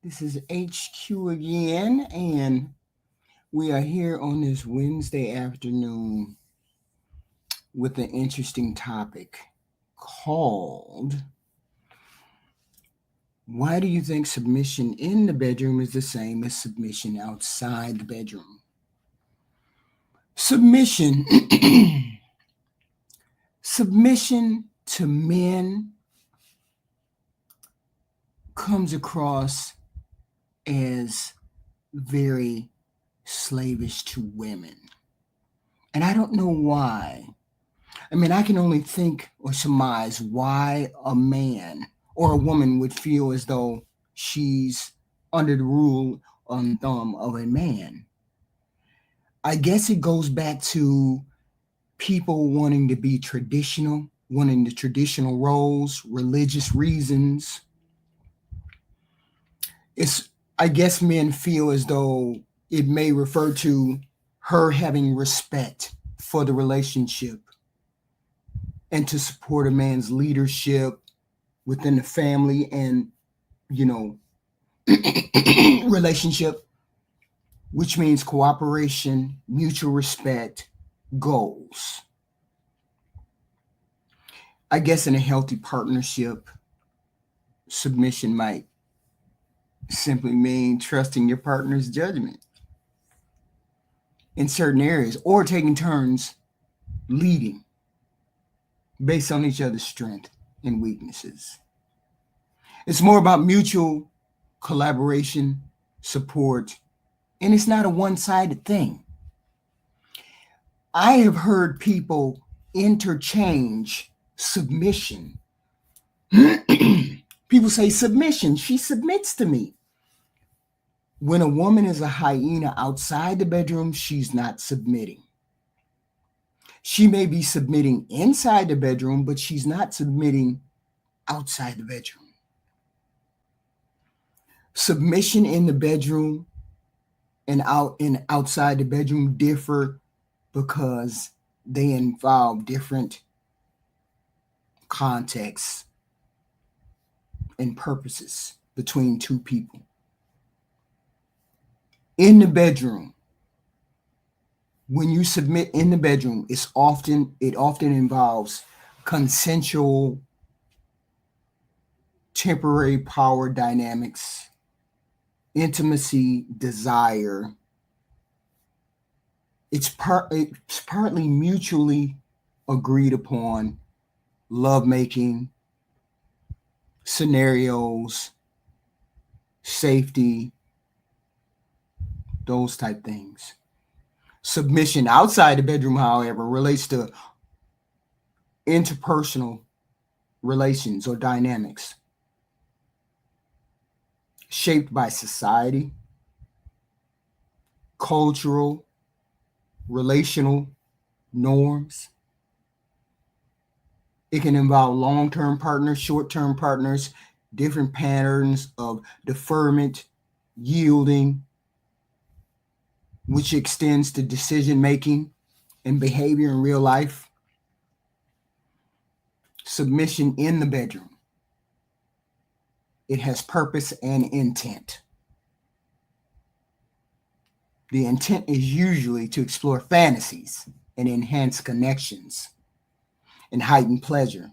This is HQ again, and we are here on this Wednesday afternoon with an interesting topic called Why do you think submission in the bedroom is the same as submission outside the bedroom? Submission. Submission to men comes across as very slavish to women. And I don't know why. I mean, I can only think or surmise why a man or a woman would feel as though she's under the rule and thumb of a man. I guess it goes back to people wanting to be traditional, wanting the traditional roles, religious reasons. It's I guess men feel as though it may refer to her having respect for the relationship and to support a man's leadership within the family and, you know, relationship, which means cooperation, mutual respect, goals. I guess in a healthy partnership, submission might simply mean trusting your partner's judgment in certain areas or taking turns leading based on each other's strength and weaknesses. It's more about mutual collaboration, support, and it's not a one sided thing. I have heard people interchange submission. People say submission, she submits to me. When a woman is a hyena outside the bedroom, she's not submitting. She may be submitting inside the bedroom, but she's not submitting outside the bedroom. Submission in the bedroom and outside the bedroom differ because they involve different contexts and purposes between two people. In the bedroom, when you submit in the bedroom, it often involves consensual temporary power dynamics, intimacy, desire. It's partly mutually agreed upon lovemaking, scenarios, safety, those type things. Submission outside the bedroom, however, relates to interpersonal relations or dynamics shaped by society, cultural, relational norms. It can involve long-term partners, short-term partners, different patterns of deferment, yielding, which extends to decision making and behavior in real life. Submission in the bedroom. It has purpose and intent. The intent is usually to explore fantasies and enhance connections and heighten pleasure.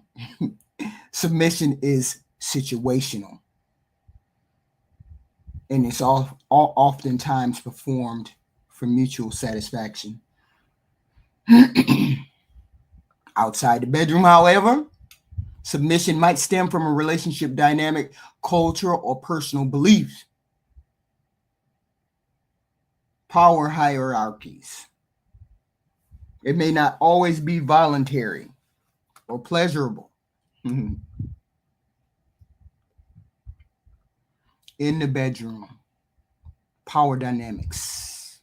Submission is situational, and it's oftentimes performed for mutual satisfaction. Outside the bedroom, however, submission might stem from a relationship dynamic, cultural, or personal beliefs. Power hierarchies. It may not always be voluntary or pleasurable. In the bedroom, power dynamics.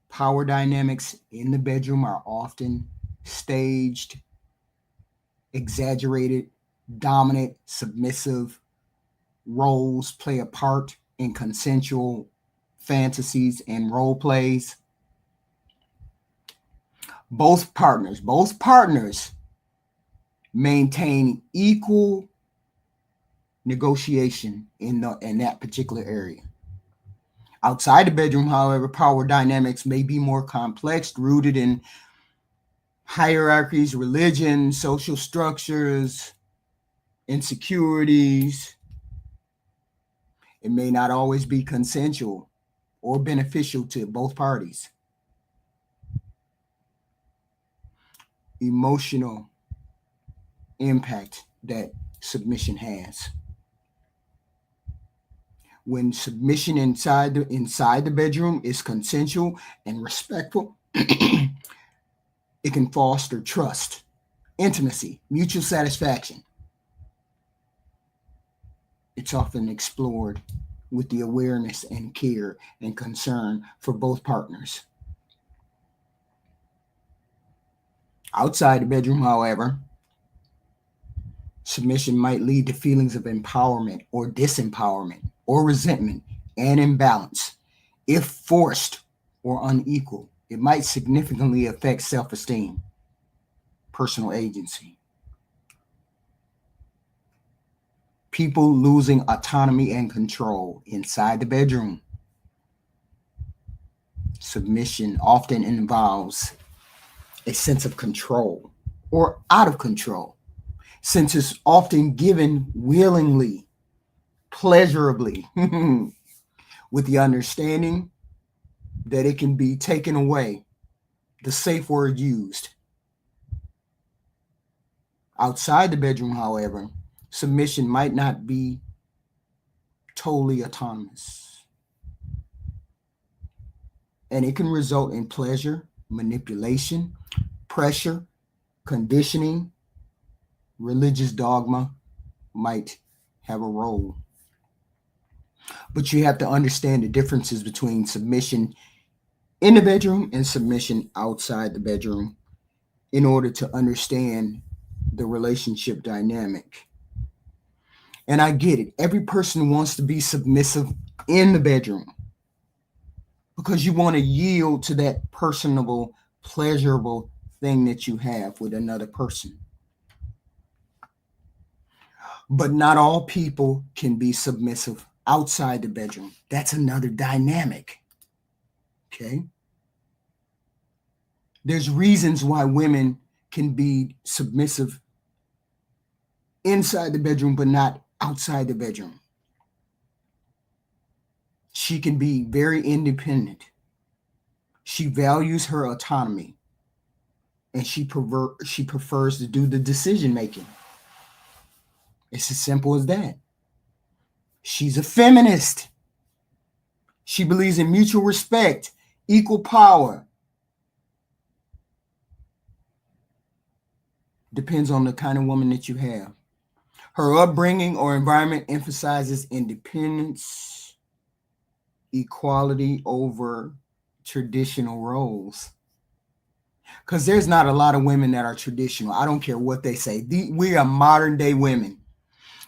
Power dynamics in the bedroom are often staged, exaggerated, dominant, submissive roles play a part in consensual fantasies and role plays. Both partners maintain equal negotiation in that particular area. Outside the bedroom, however, power dynamics may be more complex, rooted in hierarchies, religion, social structures, insecurities. It may not always be consensual or beneficial to both parties. Emotional impact that submission has. When submission inside the bedroom is consensual and respectful, it can foster trust, intimacy, mutual satisfaction. It's often explored with the awareness and care and concern for both partners. Outside the bedroom, however, submission might lead to feelings of empowerment or disempowerment or resentment and imbalance. If forced or unequal, it might significantly affect self-esteem, personal agency. People losing autonomy and control inside the bedroom. Submission often involves a sense of control or out of control, since it's often given willingly, pleasurably, with the understanding that it can be taken away, the safe word used. Outside the bedroom, however, submission might not be totally autonomous, and it can result in pleasure, manipulation, pressure, conditioning. Religious dogma might have a role. But you have to understand the differences between submission in the bedroom and submission outside the bedroom in order to understand the relationship dynamic. And I get it. Every person wants to be submissive in the bedroom because you want to yield to that personable, pleasurable thing that you have with another person. But not all people can be submissive outside the bedroom. That's another dynamic. Okay? There's reasons why women can be submissive inside the bedroom, but not outside the bedroom. She can be very independent. She values her autonomy, and she prefers to do the decision making. It's as simple as that. She's a feminist. She believes in mutual respect, equal power. Depends on the kind of woman that you have. Her upbringing or environment emphasizes independence, equality over traditional roles. Because there's not a lot of women that are traditional. I don't care what they say. We are modern day women.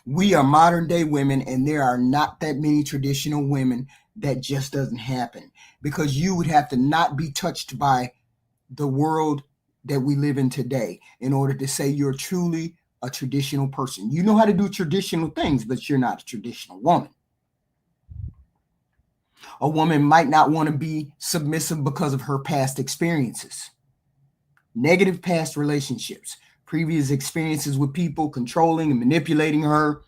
We are modern day women, and there are not that many traditional women. That just doesn't happen, because you would have to not be touched by the world that we live in today in order to say you're truly a traditional person. You know how to do traditional things, but you're not a traditional woman. A woman might not want to be submissive because of her past experiences, negative past relationships, previous experiences with people controlling and manipulating her.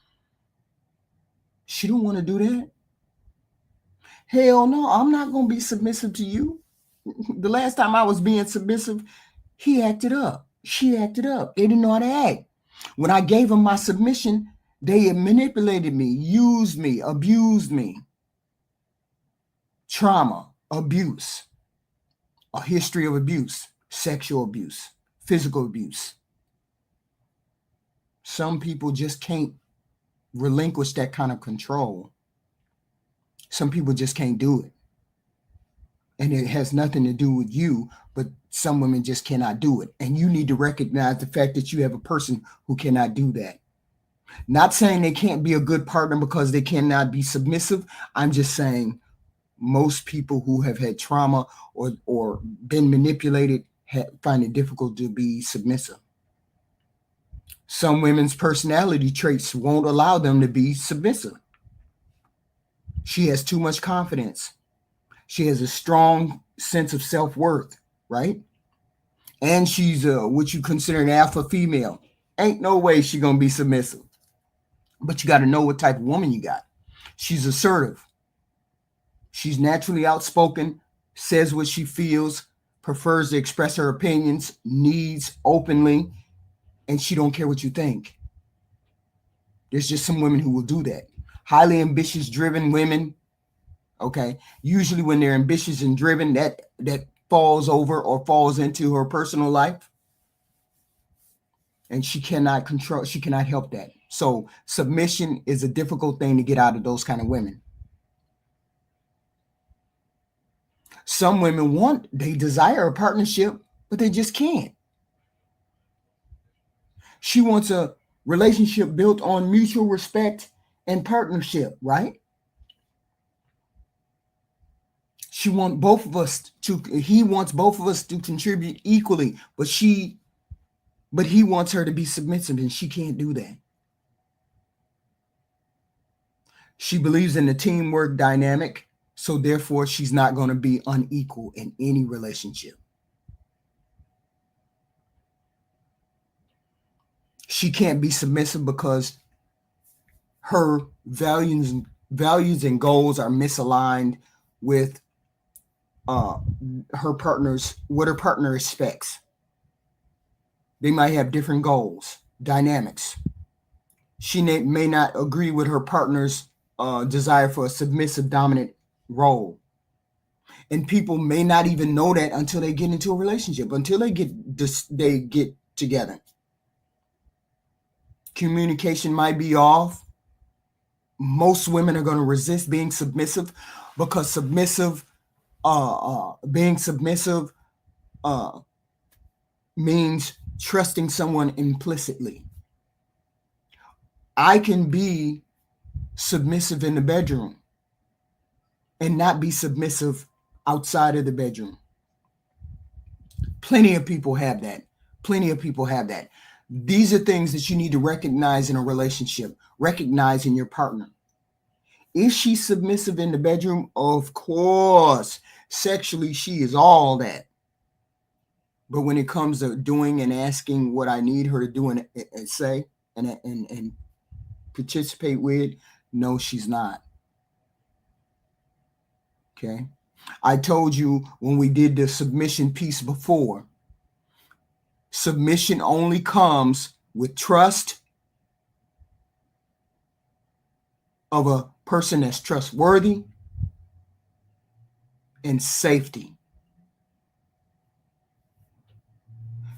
She don't want to do that. Hell no, I'm not going to be submissive to you. The last time I was being submissive, he acted up. She acted up. They didn't know how to act. When I gave them my submission, they manipulated me, used me, abused me. Trauma, abuse, a history of abuse, sexual abuse, physical abuse. Some people just can't relinquish that kind of control. Some people just can't do it. And it has nothing to do with you, but some women just cannot do it. And you need to recognize the fact that you have a person who cannot do that. Not saying they can't be a good partner because they cannot be submissive. I'm just saying most people who have had trauma or been manipulated find it difficult to be submissive. Some women's personality traits won't allow them to be submissive. She has too much confidence. She has a strong sense of self-worth, right? And she's what you consider an alpha female. Ain't no way she's going to be submissive. But you got to know what type of woman you got. She's assertive. She's naturally outspoken, says what she feels, prefers to express her opinions, needs openly, and she don't care what you think. There's just some women who will do that. Highly ambitious, driven women, okay? Usually when they're ambitious and driven, that falls over or falls into her personal life. And she cannot control, she cannot help that. So submission is a difficult thing to get out of those kind of women. Some women they desire a partnership, but they just can't. She wants a relationship built on mutual respect and partnership, right? He wants both of us to contribute equally, but he wants her to be submissive, and she can't do that. She believes in the teamwork dynamic, so therefore she's not going to be unequal in any relationship. She can't be submissive because her values and goals are misaligned with her partner's, what her partner expects. They might have different goals, dynamics. She may not agree with her partner's desire for a submissive, dominant role. And people may not even know that until they get into a relationship, until they get together. Communication might be off. Most women are going to resist being submissive because being submissive means trusting someone implicitly. I can be submissive in the bedroom and not be submissive outside of the bedroom. Plenty of people have that. These are things that you need to recognize in a relationship, recognize in your partner. Is she submissive in the bedroom? Of course. Sexually, she is all that. But when it comes to doing and asking what I need her to do and say and participate with, no, she's not. Okay. I told you when we did the submission piece before, submission only comes with trust of a person that's trustworthy and safety.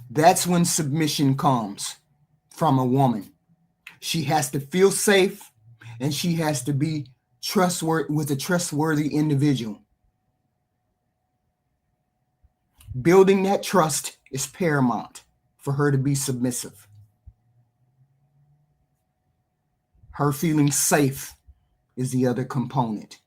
That's when submission comes from a woman. She has to feel safe and she has to be trustworthy with a trustworthy individual. Building that trust is paramount for her to be submissive. Her feeling safe is the other component.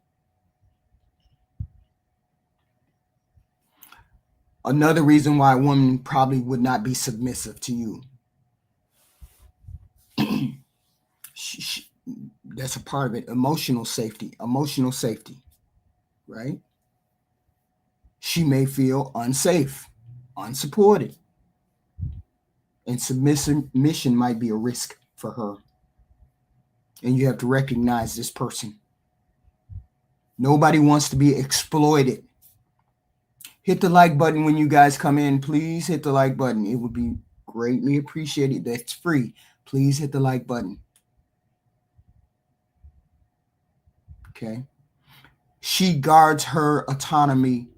Another reason why a woman probably would not be submissive to you. That's a part of it. Emotional safety, right? She may feel unsafe, unsupported, and submission might be a risk for her. And you have to recognize this person. Nobody wants to be exploited. Hit the like button when you guys come in. Please hit the like button. It would be greatly appreciated. That's free. Please hit the like button. Okay. She guards her autonomy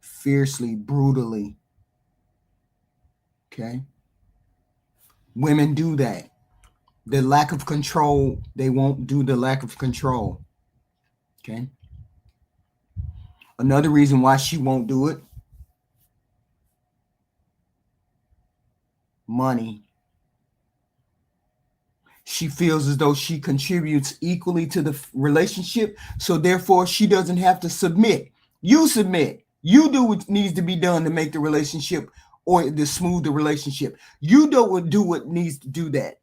fiercely, brutally. Okay. Women do that. The lack of control, they won't do the lack of control. Okay. Another reason why she won't do it, money. She feels as though she contributes equally to the relationship, so therefore she doesn't have to submit. You submit. You do what needs to be done to make the relationship or to smooth the relationship. You don't do what needs to do that.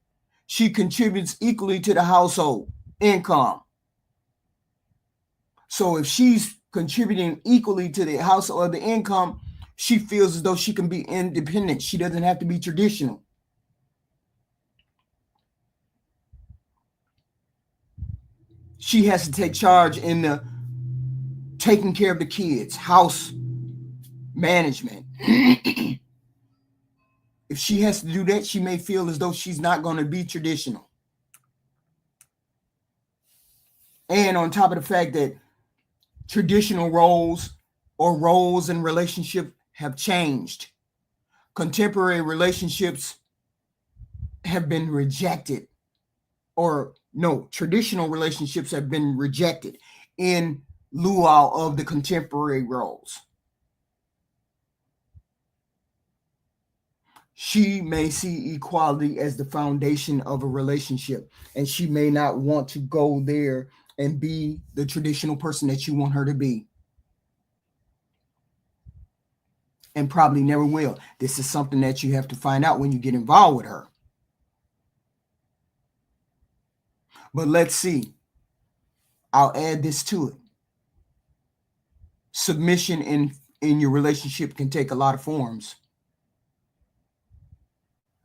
She contributes equally to the household income. So if she's contributing equally to the household or the income, she feels as though she can be independent. She doesn't have to be traditional. She has to take charge in the taking care of the kids, house management. If she has to do that, she may feel as though she's not going to be traditional. And on top of the fact that traditional roles or roles in relationship have changed. Contemporary relationships have been rejected, or no, traditional relationships have been rejected in lieu of the contemporary roles. She may see equality as the foundation of a relationship, and she may not want to go there and be the traditional person that you want her to be. And probably never will. This is something that you have to find out when you get involved with her. But let's see. I'll add this to it. Submission in your relationship can take a lot of forms.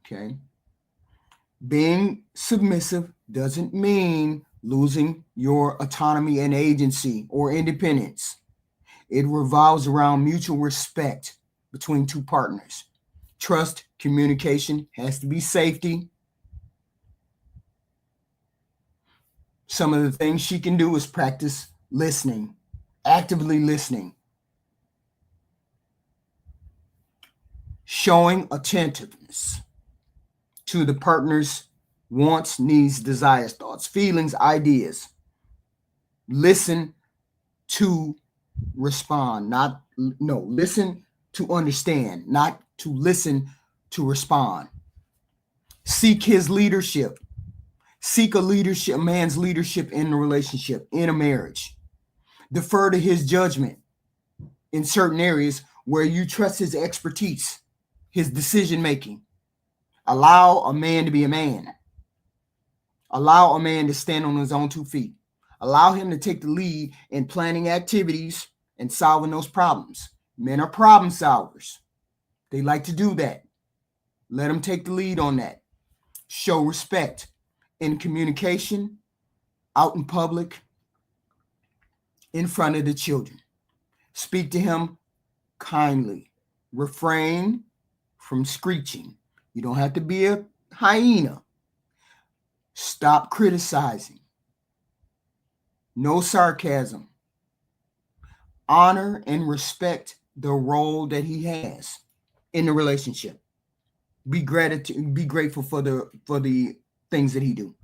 Okay. Being submissive doesn't mean losing your autonomy and agency or independence. It revolves around mutual respect between two partners. Trust, communication, has to be safety. Some of the things she can do is practice listening, actively listening, showing attentiveness to the partner's wants, needs, desires, thoughts, feelings, ideas. Listen to respond, listen to understand, not to listen to respond. Seek his leadership. Seek a man's leadership in a relationship, in a marriage. Defer to his judgment in certain areas where you trust his expertise, his decision making. Allow a man to be a man. Allow a man to stand on his own 2 feet. Allow him to take the lead in planning activities and solving those problems. Men are problem solvers. They like to do that. Let them take the lead on that. Show respect in communication, out in public, in front of the children. Speak to him kindly. Refrain from screeching. You don't have to be a hyena. Stop criticizing. No sarcasm. Honor and respect the role that he has in the relationship. Be grateful for the things that he do.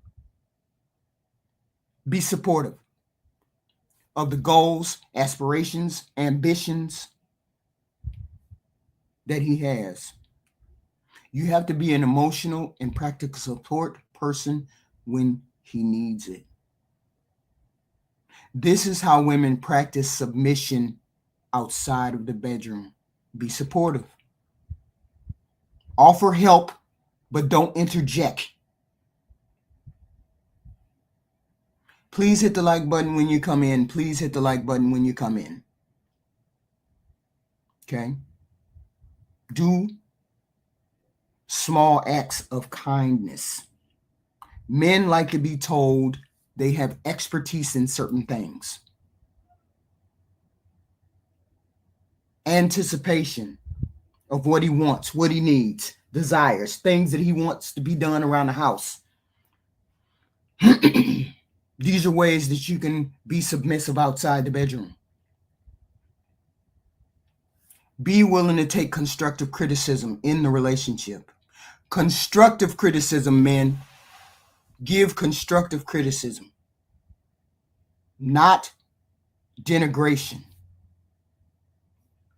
Be supportive of the goals, aspirations, ambitions that he has. You have to be an emotional and practical support person when he needs it. This is how women practice submission outside of the bedroom. Be supportive. Offer help, but don't interject. Please hit the like button when you come in. Please hit the like button when you come in. Okay? Do small acts of kindness. Men like to be told they have expertise in certain things. Anticipation of what he wants, what he needs, desires, things that he wants to be done around the house. These are ways that you can be submissive outside the bedroom. Be willing to take constructive criticism in the relationship. Constructive criticism, men. Give constructive criticism, not denigration.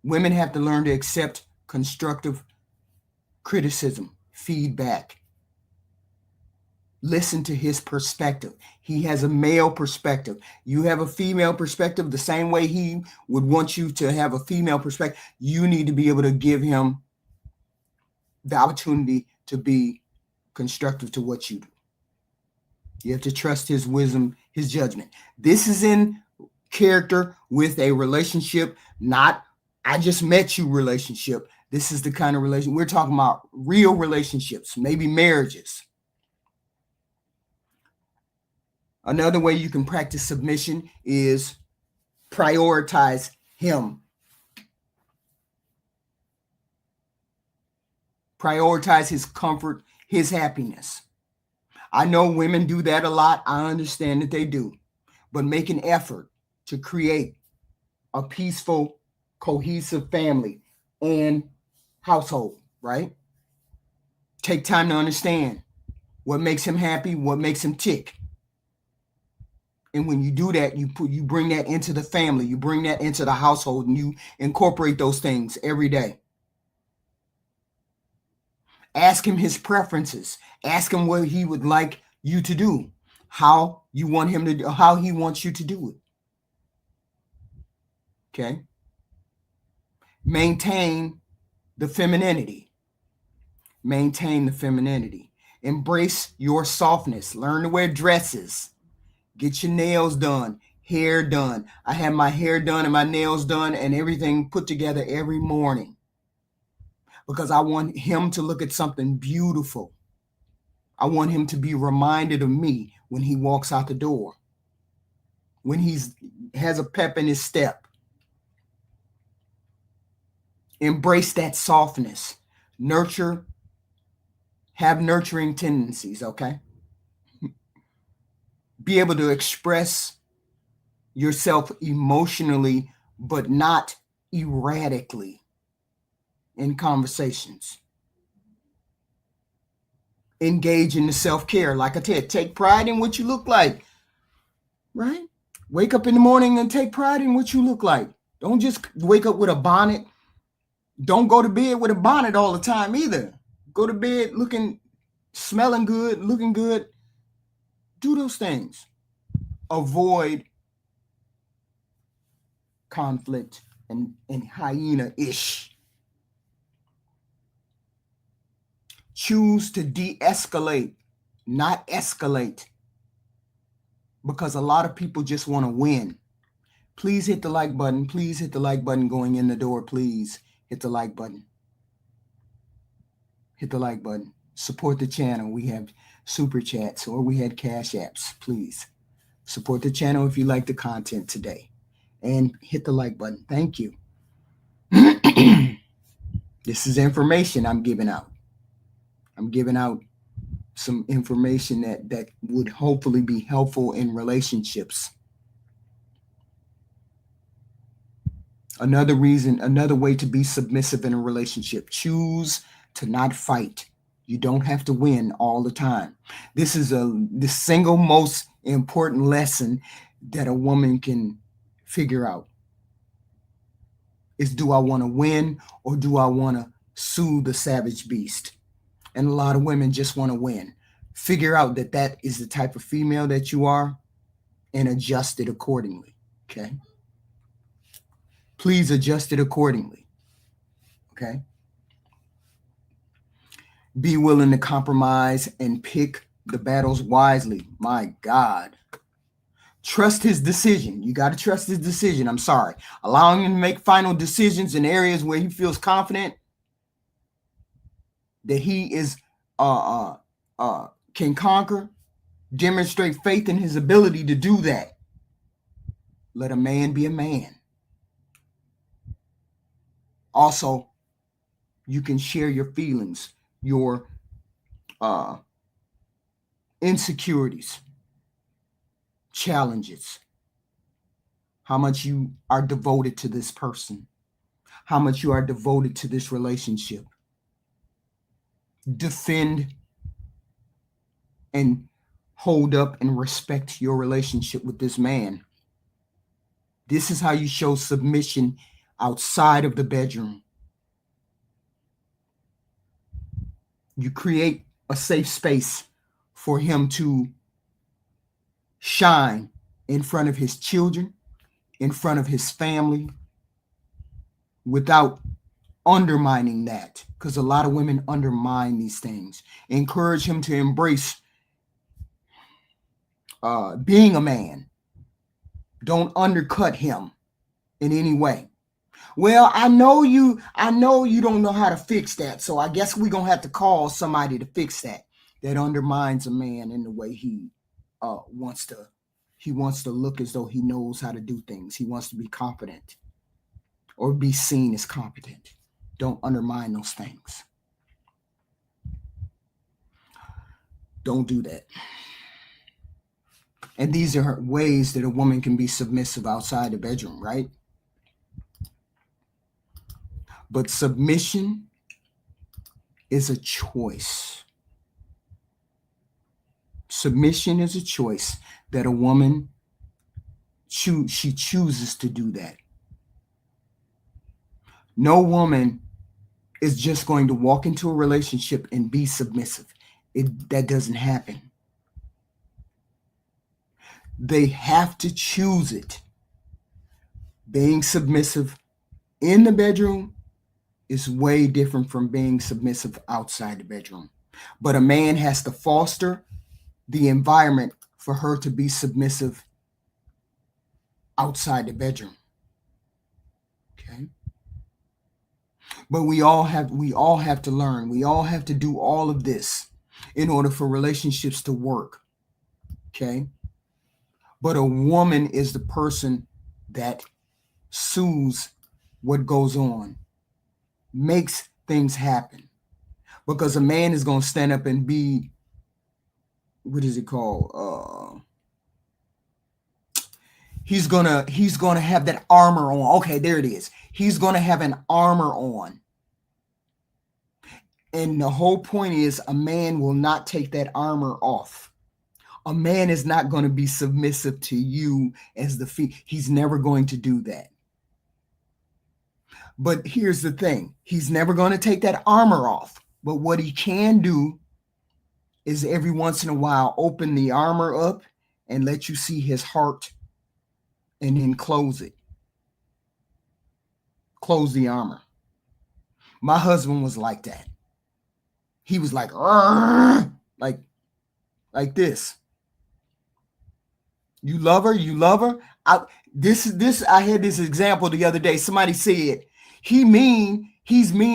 Women have to learn to accept constructive criticism, feedback. Listen to his perspective. He has a male perspective. You have a female perspective. The same way he would want you to have a female perspective, you need to be able to give him the opportunity to be constructive to what you do. You have to trust his wisdom, his judgment. This is in character with a relationship, not I just met you relationship. This is the kind of relation we're talking about, real relationships, maybe marriages. Another way you can practice submission is prioritize him. Prioritize his comfort, his happiness. I know women do that a lot. I understand that they do. But make an effort to create a peaceful, cohesive family and household, right? Take time to understand what makes him happy, what makes him tick. And when you do that, you bring that into the family, you bring that into the household, and you incorporate those things every day. Ask him his preferences. Ask him what he would like you to do, how you want him to do, how he wants you to do it. Okay. Maintain the femininity. Maintain the femininity. Embrace your softness. Learn to wear dresses. Get your nails done, hair done. I have my hair done and my nails done and everything put together every morning because I want him to look at something beautiful. I want him to be reminded of me when he walks out the door, when he has a pep in his step. Embrace that softness. Nurture, have nurturing tendencies, okay? Be able to express yourself emotionally, but not erratically in conversations. Engage in the self-care. Like I said, take pride in what you look like, right? Wake up in the morning and take pride in what you look like. Don't just wake up with a bonnet. Don't go to bed with a bonnet all the time either. Go to bed looking, smelling good, looking good. Do those things. Avoid conflict and hyena-ish. Choose to de-escalate, not escalate. Because a lot of people just want to win. Please hit the like button. Please hit the like button going in the door. Please hit the like button. Hit the like button. Support the channel. We have super chats or we had cash apps. Please support the channel if you like the content today. And hit the like button. Thank you. This is information I'm giving out. I'm giving out some information that would hopefully be helpful in relationships. Another way to be submissive in a relationship, choose to not fight. You don't have to win all the time. This is the single most important lesson that a woman can figure out is, do I want to win or do I want to soothe the savage beast? And a lot of women just want to win. Figure out that is the type of female that you are and adjust it accordingly. Okay. Please adjust it accordingly. Okay. Be willing to compromise and pick the battles wisely. My God. Trust his decision. You got to trust his decision. I'm sorry. Allowing him to make final decisions in areas where he feels confident that he is can conquer. Demonstrate faith in his ability to do that. Let a man be a man. Also, you can share your feelings, your insecurities, challenges, how much you are devoted to this person, how much you are devoted to this relationship. Defend and hold up and respect your relationship with this man. This is how you show submission outside of the bedroom. You create a safe space for him to shine in front of his children, in front of his family, without undermining that, because a lot of women undermine these things. Encourage him to embrace being a man. Don't undercut him in any way. Well, I know you don't know how to fix that, so I guess we're gonna have to call somebody to fix that. That undermines a man in the way he wants to look as though he knows how to do things. He wants to be competent or be seen as competent. Don't undermine those things. Don't do that. And these are ways that a woman can be submissive outside the bedroom, right? But submission is a choice. Submission is a choice that a woman she chooses to do that. No woman is just going to walk into a relationship and be submissive. That doesn't happen. They have to choose it. Being submissive in the bedroom is way different from being submissive outside the bedroom. But a man has to foster the environment for her to be submissive outside the bedroom. Okay? But we all have to learn. We all have to do all of this in order for relationships to work. Okay? But a woman is the person that soothes what goes on, makes things happen. Because a man is going to stand up and be, what is it called? He's gonna have that armor on. Okay, there it is. He's gonna have an armor on. And the whole point is a man will not take that armor off. A man is not going to be submissive to you as the he's never going to do that. But here's the thing. He's never going to take that armor off. But what he can do is every once in a while open the armor up and let you see his heart and then close it. Close the armor. My husband was like that. He was like this. You love her? I had this example the other day. Somebody said, he's mean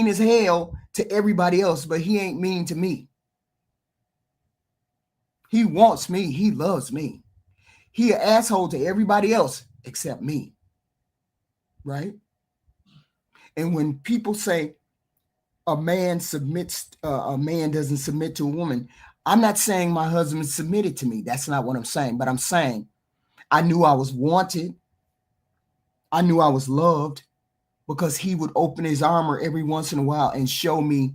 as hell to everybody else, but he ain't mean to me. He wants me. He loves me. He an asshole to everybody else except me. Right? And when people say a man doesn't submit to a woman, I'm not saying my husband submitted to me. That's not what I'm saying. But I'm saying I knew I was wanted. I knew I was loved because he would open his armor every once in a while and show me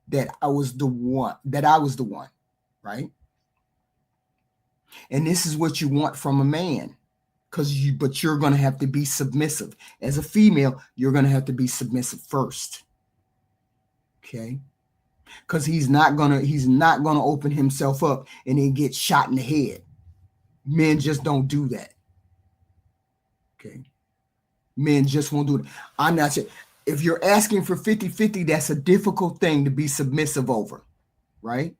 that I was the one, right? And this is what you want from a man, but you're going to have to be submissive. As a female, you're going to have to be submissive first. Okay? Because he's not gonna open himself up and then get shot in the head. Men just don't do that. Okay. Men just won't do it. I'm not saying if you're asking for 50-50, that's a difficult thing to be submissive over, right?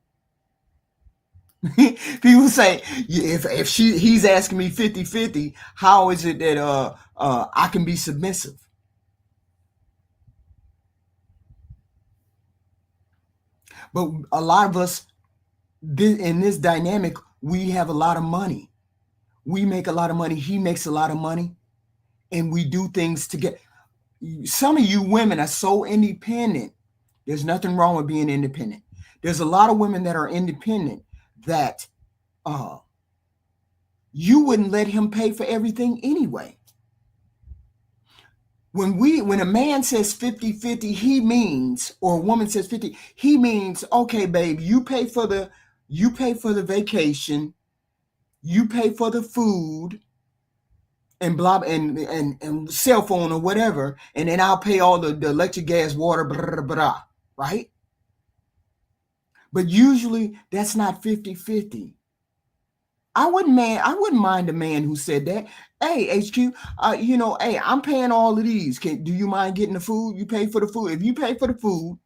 People say if he's asking me 50-50, how is it that I can be submissive? But a lot of us in this dynamic, we have a lot of money. We make a lot of money. He makes a lot of money. And we do things to get. Some of you women are so independent. There's nothing wrong with being independent. There's a lot of women that are independent that you wouldn't let him pay for everything anyway. When a man says 50-50, he means, or a woman says 50, he means, okay, babe, you pay for the vacation, you pay for the food, and blah and cell phone or whatever, and then I'll pay all the electric, gas, water, blah, blah, blah, right? But usually that's not 50-50. I wouldn't mind a man who said that. Hey, HQ, hey, I'm paying all of these. Do you mind getting the food? You pay for the food. If you pay for the food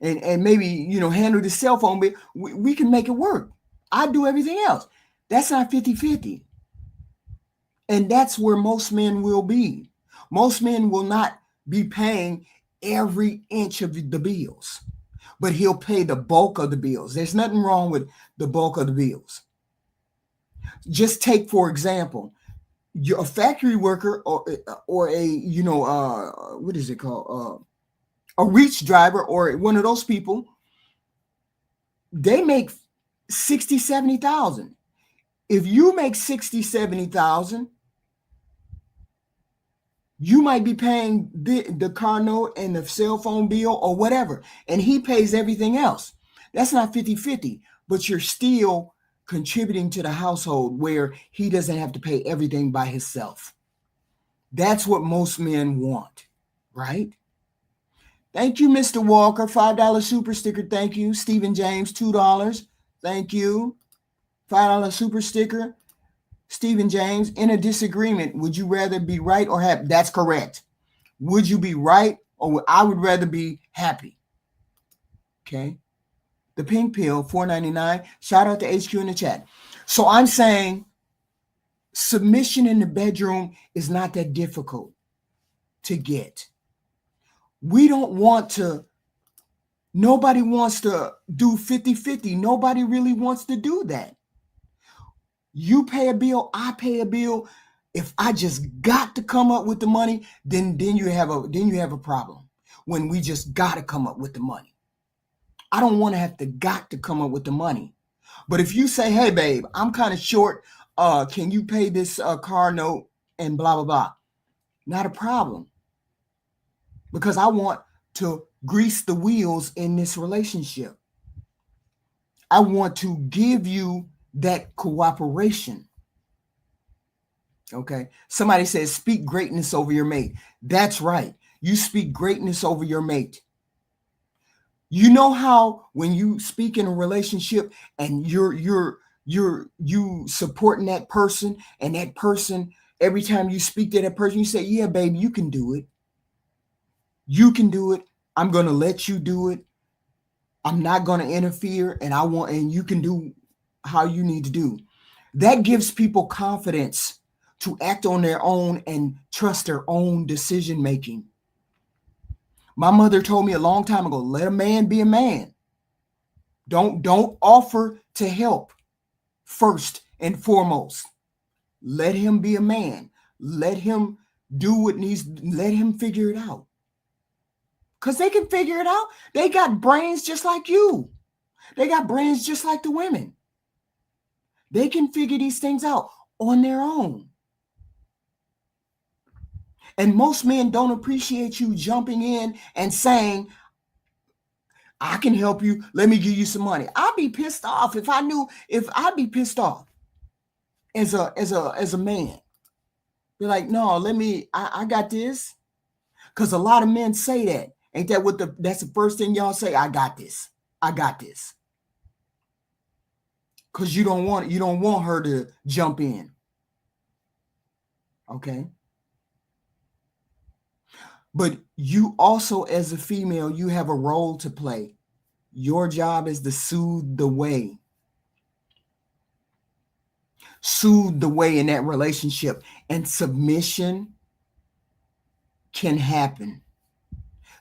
and maybe, handle the cell phone bill, we can make it work. I do everything else. That's not 50-50. And that's where most men will be. Most men will not be paying every inch of the bills, but he'll pay the bulk of the bills. There's nothing wrong with the bulk of the bills. Just take, for example, a factory worker or a, what is it called? A reach driver or one of those people. They make 60, 70,000. If you make 60, 70,000, you might be paying the car note and the cell phone bill or whatever, and he pays everything else. That's not 50-50, but you're still contributing to the household where he doesn't have to pay everything by himself. That's what most men want, right? Thank you, Mr. Walker. $5 super sticker. Thank you. Stephen James, $2. Thank you. $5 super sticker. Stephen James, in a disagreement, would you rather be right or happy? That's correct. Would you be right or I would rather be happy? Okay. The pink pill, $4.99. Shout out to HQ in the chat. So I'm saying submission in the bedroom is not that difficult to get. We don't want to, nobody wants to do 50-50. Nobody really wants to do that. You pay a bill, I pay a bill. If I just got to come up with the money, then you have a problem. When we just got to come up with the money. I don't want to have to come up with the money. But if you say, hey, babe, I'm kind of short. Can you pay this car note and blah, blah, blah? Not a problem. Because I want to grease the wheels in this relationship. I want to give you that cooperation. Okay. Somebody says, speak greatness over your mate. That's right. You speak greatness over your mate. You know how when you speak in a relationship and you supporting that person, and that person, every time you speak to that person, you say, yeah, baby, you can do it. You can do it. I'm going to let you do it. I'm not going to interfere, and you can do how you need to do. That gives people confidence to act on their own and trust their own decision making. My mother told me a long time ago, let a man be a man. Don't offer to help first and foremost. Let him be a man. Let him do what needs, let him figure it out. Because they can figure it out. They got brains just like you. They got brains just like the women. They can figure these things out on their own. And most men don't appreciate you jumping in and saying, I can help you. Let me give you some money. I'd be pissed off if I'd be pissed off as a man. Be like, no, I got this. Because a lot of men say that. Ain't that that's the first thing y'all say? I got this. I got this. Because you don't want her to jump in. Okay. But you also, as a female, you have a role to play. Your job is to soothe the way. Soothe the way in that relationship. And submission can happen.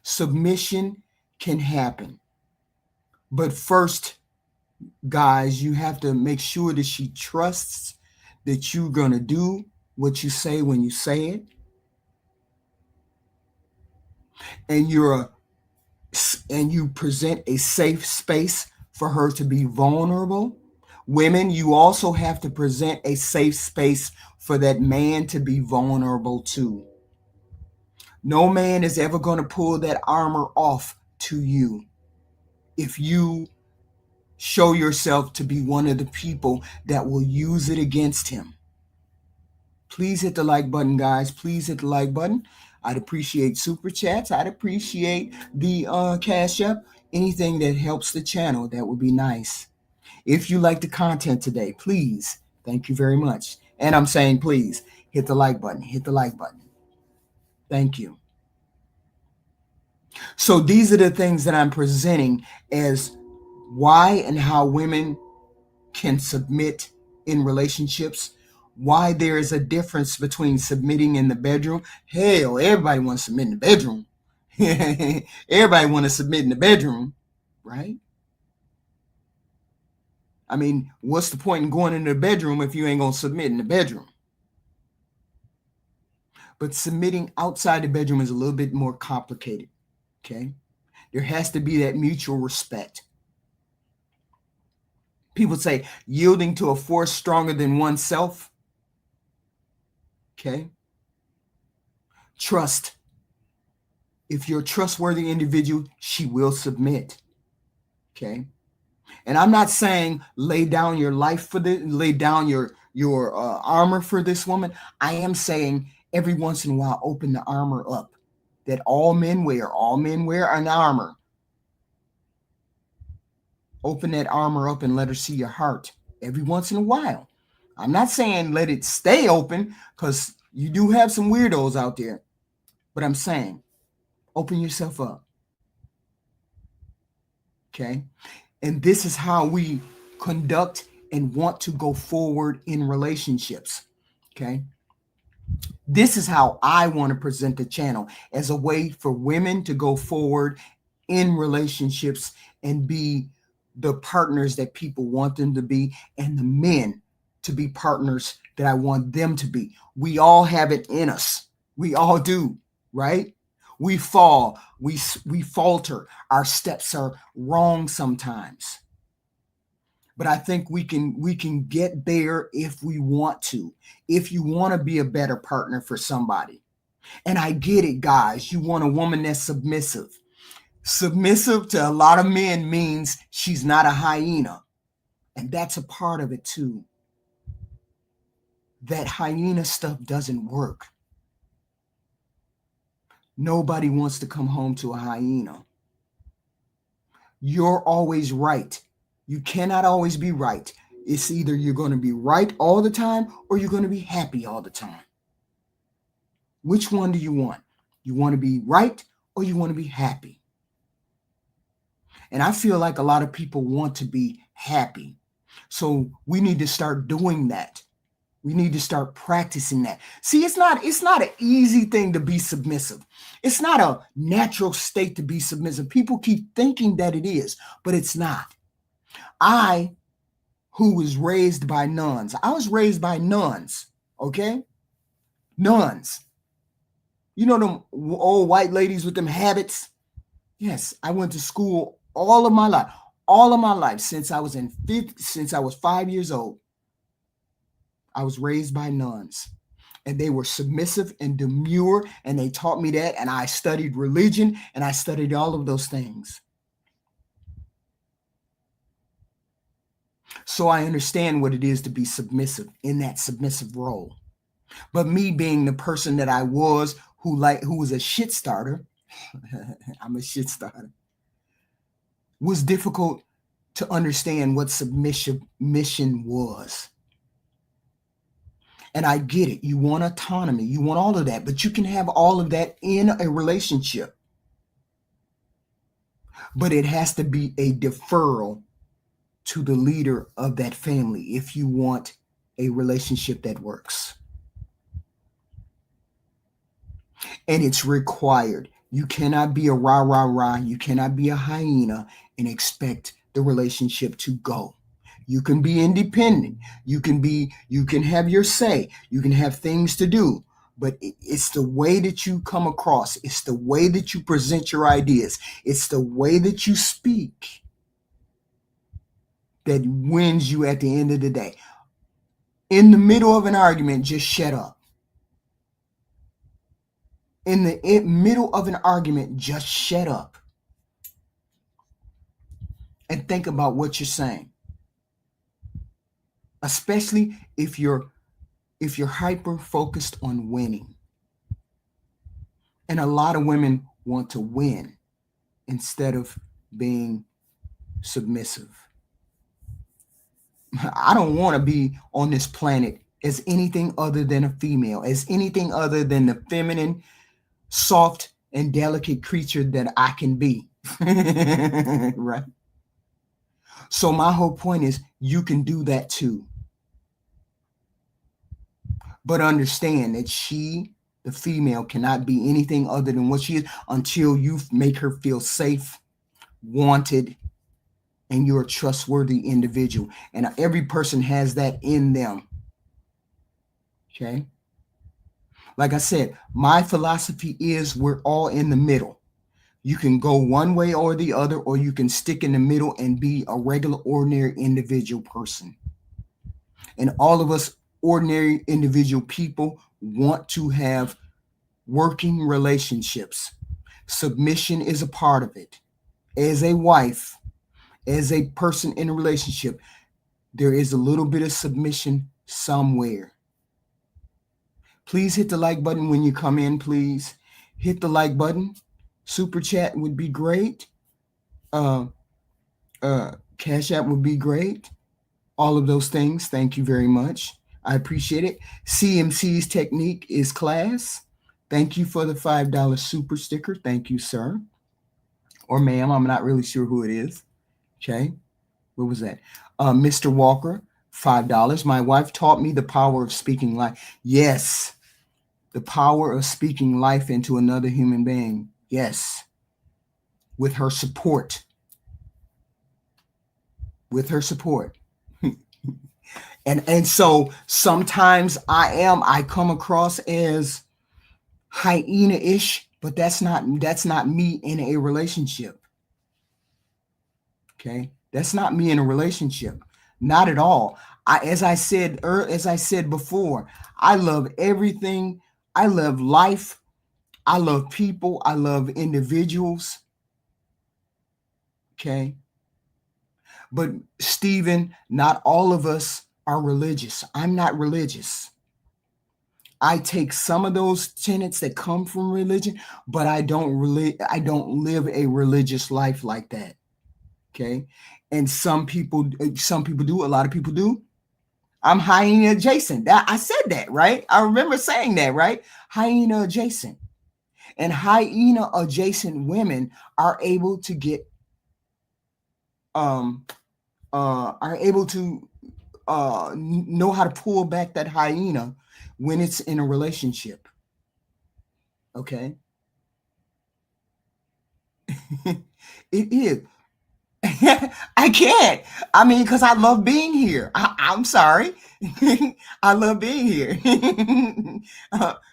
Submission can happen. But first, guys, you have to make sure that she trusts that you're going to do what you say when you say it. And you present a safe space for her to be vulnerable. Women, you also have to present a safe space for that man to be vulnerable too. No man is ever going to pull that armor off to you if you show yourself to be one of the people that will use it against him. Please hit the like button, guys. Please hit the like button. I'd appreciate super chats. I'd appreciate the Cash App. Anything that helps the channel, that would be nice. If you like the content today, please, thank you very much. And I'm saying, please hit the like button, hit the like button. Thank you. So these are the things that I'm presenting as why and how women can submit in relationships, why there is a difference between submitting in the bedroom. Hell, everybody wants to submit in the bedroom. Everybody want to submit in the bedroom, right? I mean, what's the point in going into the bedroom if you ain't going to submit in the bedroom? But submitting outside the bedroom is a little bit more complicated, okay? There has to be that mutual respect. People say yielding to a force stronger than oneself. Okay. Trust. If you're a trustworthy individual, she will submit. Okay. And I'm not saying lay down your life for this, lay down your armor for this woman. I am saying every once in a while, open the armor up that all men wear. All men wear an armor. Open that armor up and let her see your heart every once in a while. I'm not saying let it stay open, because you do have some weirdos out there. But I'm saying open yourself up. Okay. And this is how we conduct and want to go forward in relationships. Okay. This is how I want to present the channel, as a way for women to go forward in relationships and be the partners that people want them to be, and the men to be partners that I want them to be. We all have it in us. We all do, right? We fall, we falter, our steps are wrong sometimes. But I think we can get there if we want to. If you want to be a better partner for somebody. And I get it, guys. You want a woman that's submissive. Submissive to a lot of men means she's not a hyena. And that's a part of it too. That hyena stuff doesn't work. Nobody wants to come home to a hyena. You're always right. You cannot always be right. It's either you're going to be right all the time or you're going to be happy all the time. Which one do you want? You want to be right or you want to be happy? And I feel like a lot of people want to be happy. So we need to start doing that. We need to start practicing that. See, it's not an easy thing to be submissive. It's not a natural state to be submissive. People keep thinking that it is, but it's not. I, who was raised by nuns, I was raised by nuns, okay? Nuns. You know them old white ladies with them habits? Yes, I went to school all of my life, since I was 5 years old. I was raised by nuns, and they were submissive and demure, and they taught me that, and I studied religion, and I studied all of those things. So I understand what it is to be submissive in that submissive role. But me being the person that I was, who was a shit starter, I'm a shit starter, was difficult to understand what submission was. And I get it. You want autonomy. You want all of that. But you can have all of that in a relationship. But it has to be a deferral to the leader of that family if you want a relationship that works. And it's required. You cannot be a rah, rah, rah. You cannot be a hyena and expect the relationship to go. You can be independent. You can have your say. You can have things to do. But it's the way that you come across. It's the way that you present your ideas. It's the way that you speak that wins you at the end of the day. In the middle of an argument, just shut up. In the middle of an argument, just shut up. And think about what you're saying. Especially if you're hyper focused on winning. And a lot of women want to win instead of being submissive. I don't want to be on this planet as anything other than a female, as anything other than the feminine, soft, and delicate creature that I can be. Right? So my whole point is you can do that too. But understand that she, the female, cannot be anything other than what she is until you make her feel safe, wanted, and you're a trustworthy individual. And every person has that in them. Okay? Like I said, my philosophy is we're all in the middle. You can go one way or the other, or you can stick in the middle and be a regular, ordinary individual person. And all of us ordinary individual people want to have working relationships. Submission is a part of it. As a wife, as a person in a relationship, there is a little bit of submission somewhere. Please hit the like button when you come in, please. Hit the like button. Super chat would be great. Cash app would be great. All of those things. Thank you very much. I appreciate it. CMC's technique is class. Thank you for the $5 super sticker. Thank you, sir. Or ma'am. I'm not really sure who it is. Okay. What was that? Mr. Walker, $5. My wife taught me the power of speaking life. Yes. The power of speaking life into another human being. Yes. With her support. With her support. And so sometimes I come across as hyena-ish, but that's not me in a relationship. Okay? That's not me in a relationship. Not at all. As I said before, I love everything. I love life. I love people. I love individuals. Okay? But Stephen, not all of us are religious. I'm not religious. I take some of those tenets that come from religion, but I don't live a religious life like that. Okay? And some people do, a lot of people do. I'm hyena adjacent. I said that, right? I remember saying that, right? Hyena adjacent. And hyena adjacent women are able to get know how to pull back that hyena when it's in a relationship. Okay. It is. I can't. I mean, because I love being here. I'm sorry. I love being here.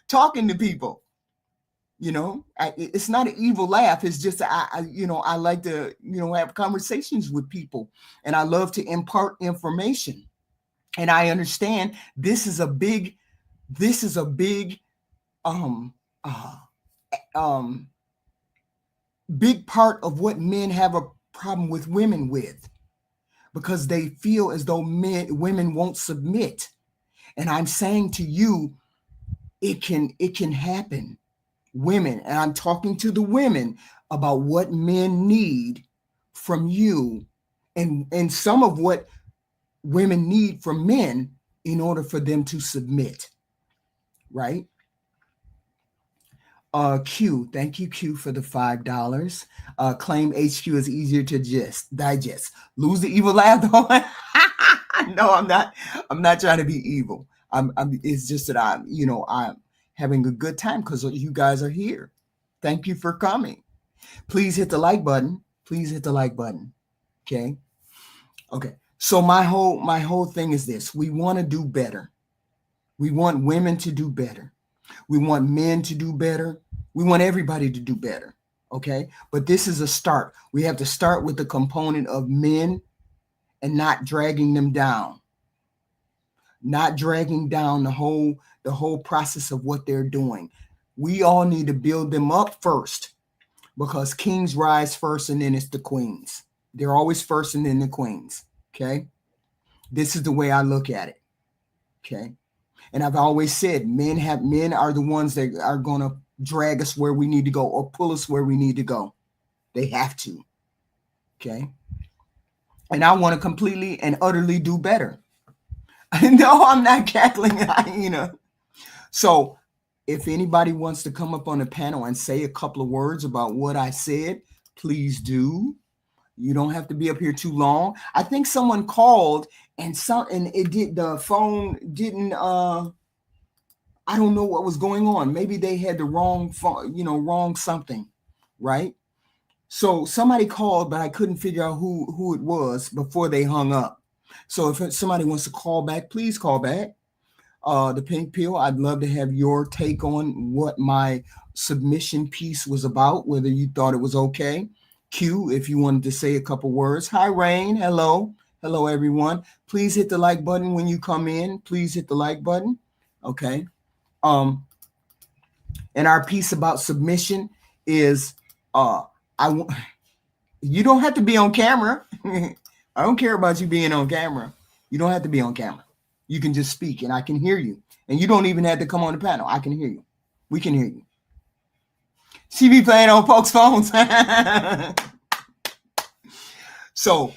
Talking to people. It's not an evil laugh. It's just I like to have conversations with people, and I love to impart information. And I understand this is a big big part of what men have a problem with women with, because they feel as though women won't submit. And I'm saying to you, it can happen. Women, and I'm talking to the women about what men need from you, and some of what women need from men in order for them to submit. Right? Q, thank you, Q, for the $5. Claim HQ is easier to digest. Lose the evil laugh, though. No, I'm not. I'm not trying to be evil. It's just that I'm having a good time because you guys are here. Thank you for coming. Please hit the like button. Please hit the like button. Okay. Okay. So my whole thing is this: we want to do better. We want women to do better. We want men to do better. We want everybody to do better. Okay. But this is a start. We have to start with the component of men and not dragging them down. Not dragging down the whole process of what they're doing. We all need to build them up first, because kings rise first and then it's the queens. They're always first and then the queens. Okay. This is the way I look at it. Okay. And I've always said men are the ones that are going to drag us where we need to go or pull us where we need to go. They have to. Okay. and I want to completely and utterly do better. No, I'm not cackling, So if anybody wants to come up on the panel and say a couple of words about what I said, please do. You don't have to be up here too long. I think someone called and the phone didn't I don't know what was going on. Maybe they had the wrong phone, wrong something, right? So somebody called, but I couldn't figure out who it was before they hung up. So if somebody wants to call back, please call back. The Pink Pill, I'd love to have your take on what my submission piece was about, whether you thought it was okay. Q, if you wanted to say a couple words. Hi, Rain. Hello. Hello, everyone. Please hit the like button when you come in. Please hit the like button. Okay. And our piece about submission is you don't have to be on camera. I don't care about you being on camera. You don't have to be on camera. You can just speak and I can hear you. And you don't even have to come on the panel. I can hear you. We can hear you. She be playing on folks' phones. So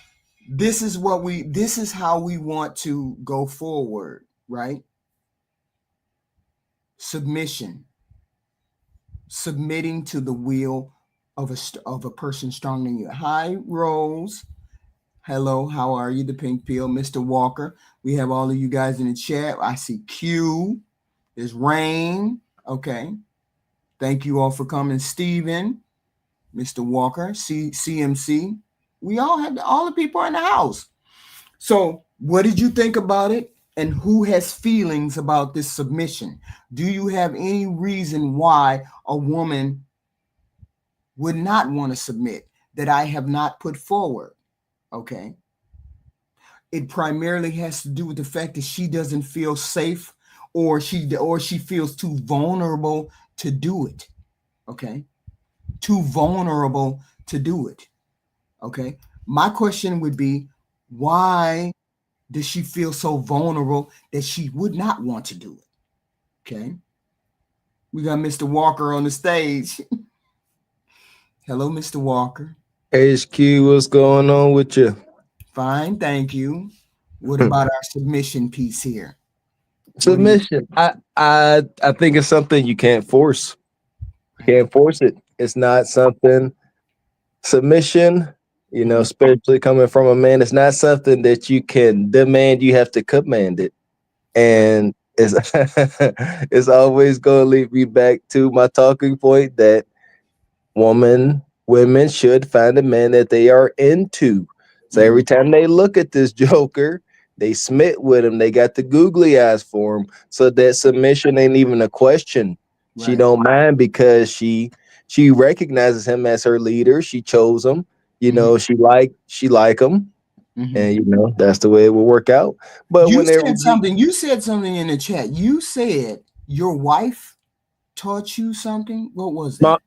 this is how we want to go forward, right? Submission. Submitting to the will of a person stronger than you. Hi, Rose. Hello, how are you? The Pink Pill, Mr. Walker. We have all of you guys in the chat. I see Q. There's Rain. Okay. Thank you all for coming. Steven, Mr. Walker, CMC. We all have all the people in the house. So what did you think about it? And who has feelings about this submission? Do you have any reason why a woman would not want to submit that I have not put forward? Okay. It primarily has to do with the fact that she doesn't feel safe or she feels too vulnerable to do it. Okay. Too vulnerable to do it. Okay. My question would be, why does she feel so vulnerable that she would not want to do it? Okay. We got Mr. Walker on the stage. Hello, Mr. Walker. HQ, what's going on with you? Fine, thank you. What about our submission piece here? Submission. I think it's something you can't force. You can't force it. It's not something. Submission, especially coming from a man, it's not something that you can demand. You have to command it, and it's always going to lead me back to my talking point that women should find a man that they are into. So every time they look at this joker, they smit with him. They got the googly eyes for him. So that submission ain't even a question. Right. She don't mind because she recognizes him as her leader. She chose him. She like him. And that's the way it will work out. But you said something in the chat. You said your wife taught you something. What was that?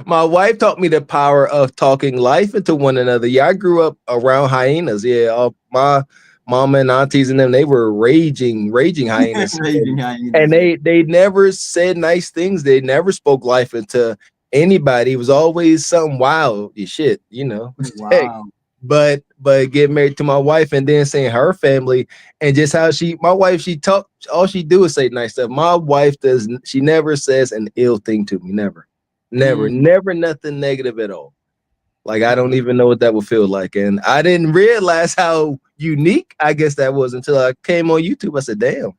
My wife taught me the power of talking life into one another. Yeah, I grew up around hyenas. Yeah, my mama and aunties and them, they were raging hyenas. And they never said nice things. They never spoke life into anybody. It was always something wild shit, Wow. But getting married to my wife and then seeing her family and just how she talk, all she do is say nice stuff. My wife she never says an ill thing to me. Never nothing negative at all. Like, I don't even know what that would feel like. And I didn't realize how unique I guess that was until I came on YouTube. I said, damn,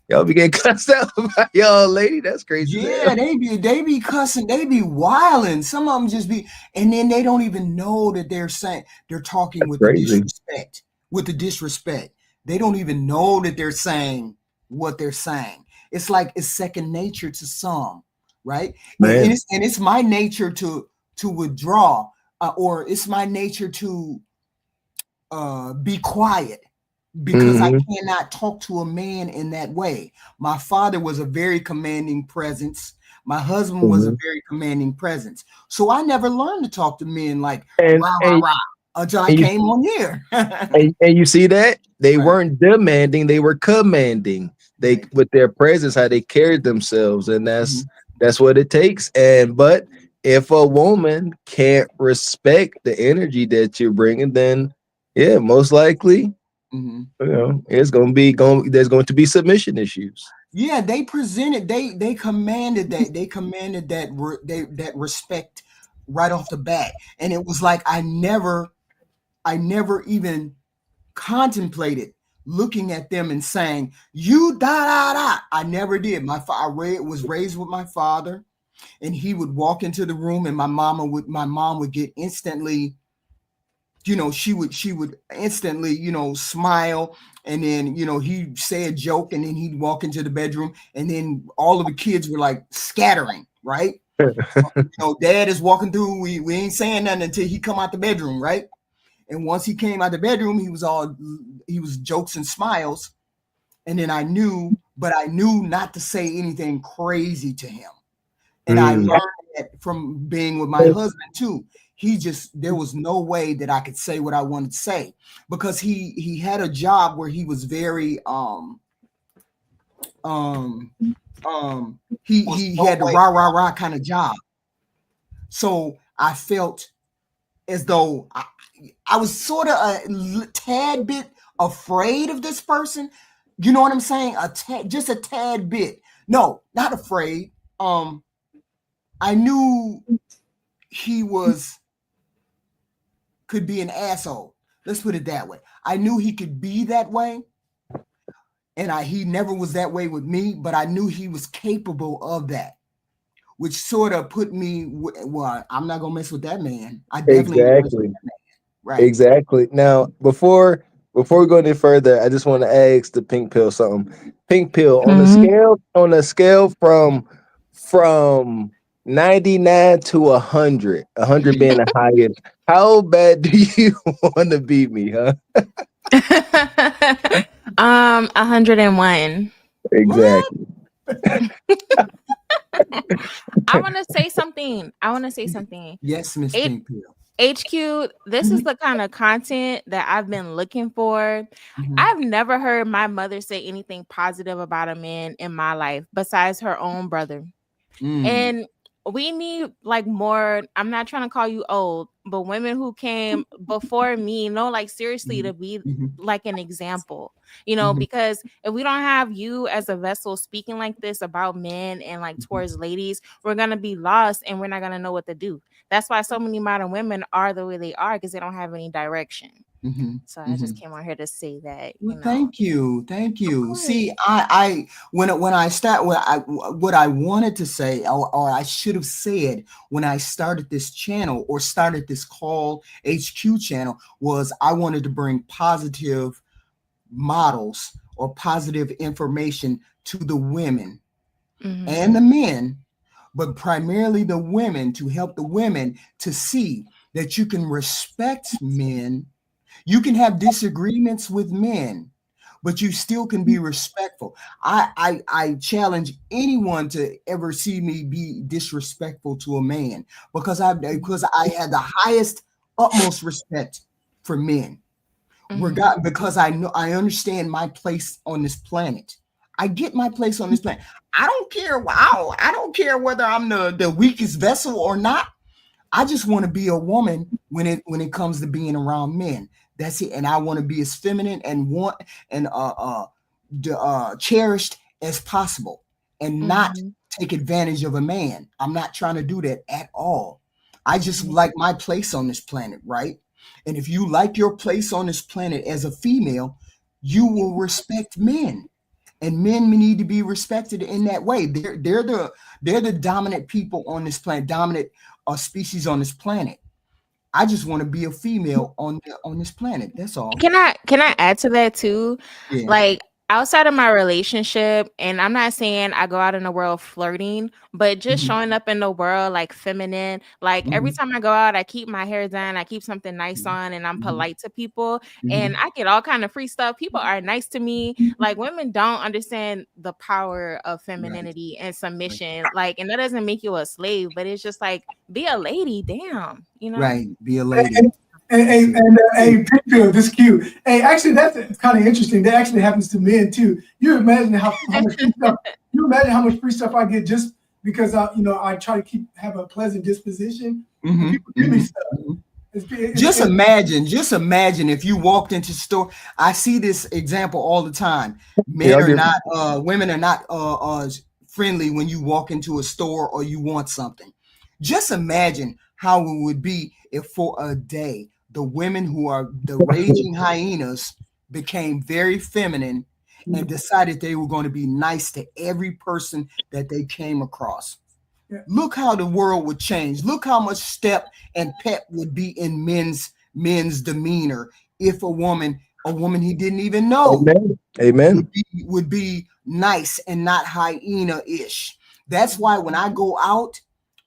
y'all be getting cussed out by y'all lady. That's crazy. Yeah, they be cussing, they be wilding. Some of them just be, and then they don't even know that they're talking with the disrespect. With the disrespect. They don't even know that they're saying what they're saying. It's like it's second nature to some, right? And it's my nature to withdraw, or it's my nature to be quiet. Because I cannot talk to a man in that way. My father was a very commanding presence. My husband was a very commanding presence. So I never learned to talk to men like rah, until I came on here. and you see that? They weren't demanding, they were commanding. With their presence, how they carried themselves. And that's what it takes. But if a woman can't respect the energy that you're bringing, then yeah, most likely, it's there's going to be submission issues. Yeah, they presented, they commanded that respect right off the bat, and it was like I never even contemplated looking at them and saying you da da da. I never did. Was raised with my father, and he would walk into the room, and my mom would get instantly, she would instantly, smile, and then, he'd say a joke, and then he'd walk into the bedroom, and then all of the kids were like scattering, right? Dad is walking through, we ain't saying nothing until he come out the bedroom, right? And once he came out the bedroom, he was jokes and smiles, and then I knew not to say anything crazy to him. And I learned that from being with my husband too. There was no way that I could say what I wanted to say, because he had a job where he was very he had the rah kind of job. So I felt as though I was sort of a tad bit afraid of this person. You know what I'm saying? Just a tad bit. No, not afraid. I knew he could be an asshole. Let's put it that way. I knew he could be that way, and he never was that way with me, but I knew he was capable of that, which sort of put me, well, I'm not gonna mess with that man. I definitely Exactly. mess with that man. Right. Exactly. Now, before we go any further, I just want to ask the Pink Pill something. Pink Pill, on a scale from 99 to 100, 100 being the highest, how bad do you want to beat me, huh? 101. Exactly. I want to say something. Yes, Miss Pink Pill. HQ, this is the kind of content that I've been looking for. I've never heard my mother say anything positive about a man in my life besides her own brother. And we need like more, I'm not trying to call you old, but women who came before me, like seriously, to be like an example, because if we don't have you as a vessel speaking like this about men and like towards ladies, we're going to be lost and we're not going to know what to do. That's why so many modern women are the way they are, because they don't have any direction. So I just came on here to say that. Well, thank you. See, when I start, what I wanted to say, or I should have said when I started this channel or started this Call HQ channel, was I wanted to bring positive models or positive information to the women and the men, but primarily the women, to help the women to see that you can respect men. You can have disagreements with men, but you still can be respectful. I challenge anyone to ever see me be disrespectful to a man, because I had the highest, utmost respect for men. Because I understand my place on this planet. I get my place on this planet. I don't care. Wow, I don't care whether I'm the weakest vessel or not. I just want to be a woman when it comes to being around men. That's it. And I want to be as feminine and cherished as possible, and not take advantage of a man. I'm not trying to do that at all. I just like my place on this planet, right? And if you like your place on this planet as a female, you will respect men. And men need to be respected in that way. They're the dominant people on this planet, dominant species on this planet. I just want to be a female on this planet. That's all. Can I add to that too? Yeah. Like, outside of my relationship, and I'm not saying I go out in the world flirting, but just showing up in the world like feminine. Like every time I go out, I keep my hair done, I keep something nice on, and I'm polite to people, and I get all kind of free stuff. People are nice to me. Like, women don't understand the power of femininity and submission. Like, and that doesn't make you a slave, but it's just like, be a lady, damn, Right, be a lady. Hey, Pink Pill, this is cute. Hey, actually, that's kind of interesting. That actually happens to men too. You imagine how much free stuff I get just because I try to have a pleasant disposition. Mhm, People give me mhm, stuff. mhm. It's- Just it's- imagine if you walked into store. I see this example all the time. Yeah, I'll give Women are not friendly when you walk into a store or you want something. Just imagine how it would be if for a day the women who are the raging hyenas became very feminine and decided they were going to be nice to every person that they came across. Yeah. Look how the world would change. Look how much step and pep would be in men's demeanor if a woman he didn't even know Amen. would be nice and not hyena-ish. That's why when I go out,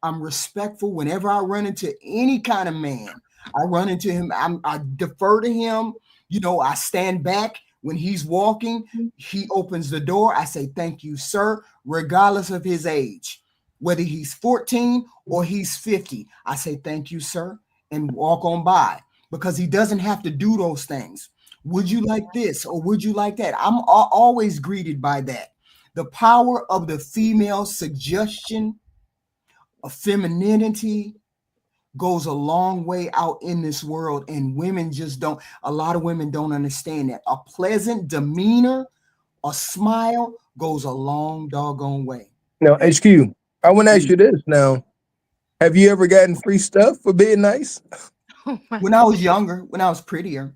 I'm respectful. Whenever I run into any kind of man, I run into him. I defer to him. I stand back when he's walking. He opens the door. I say, "Thank you, sir," regardless of his age. Whether he's 14 or he's 50, I say, "Thank you, sir," and walk on by, because he doesn't have to do those things. Would you like this or would you like that? I'm always greeted by that. The power of the female suggestion of femininity goes a long way out in this world, and a lot of women don't understand that. A pleasant demeanor, a smile goes a long doggone way. Now, HQ, I want to ask you this now. Have you ever gotten free stuff for being nice? Oh my When I was younger, when I was prettier.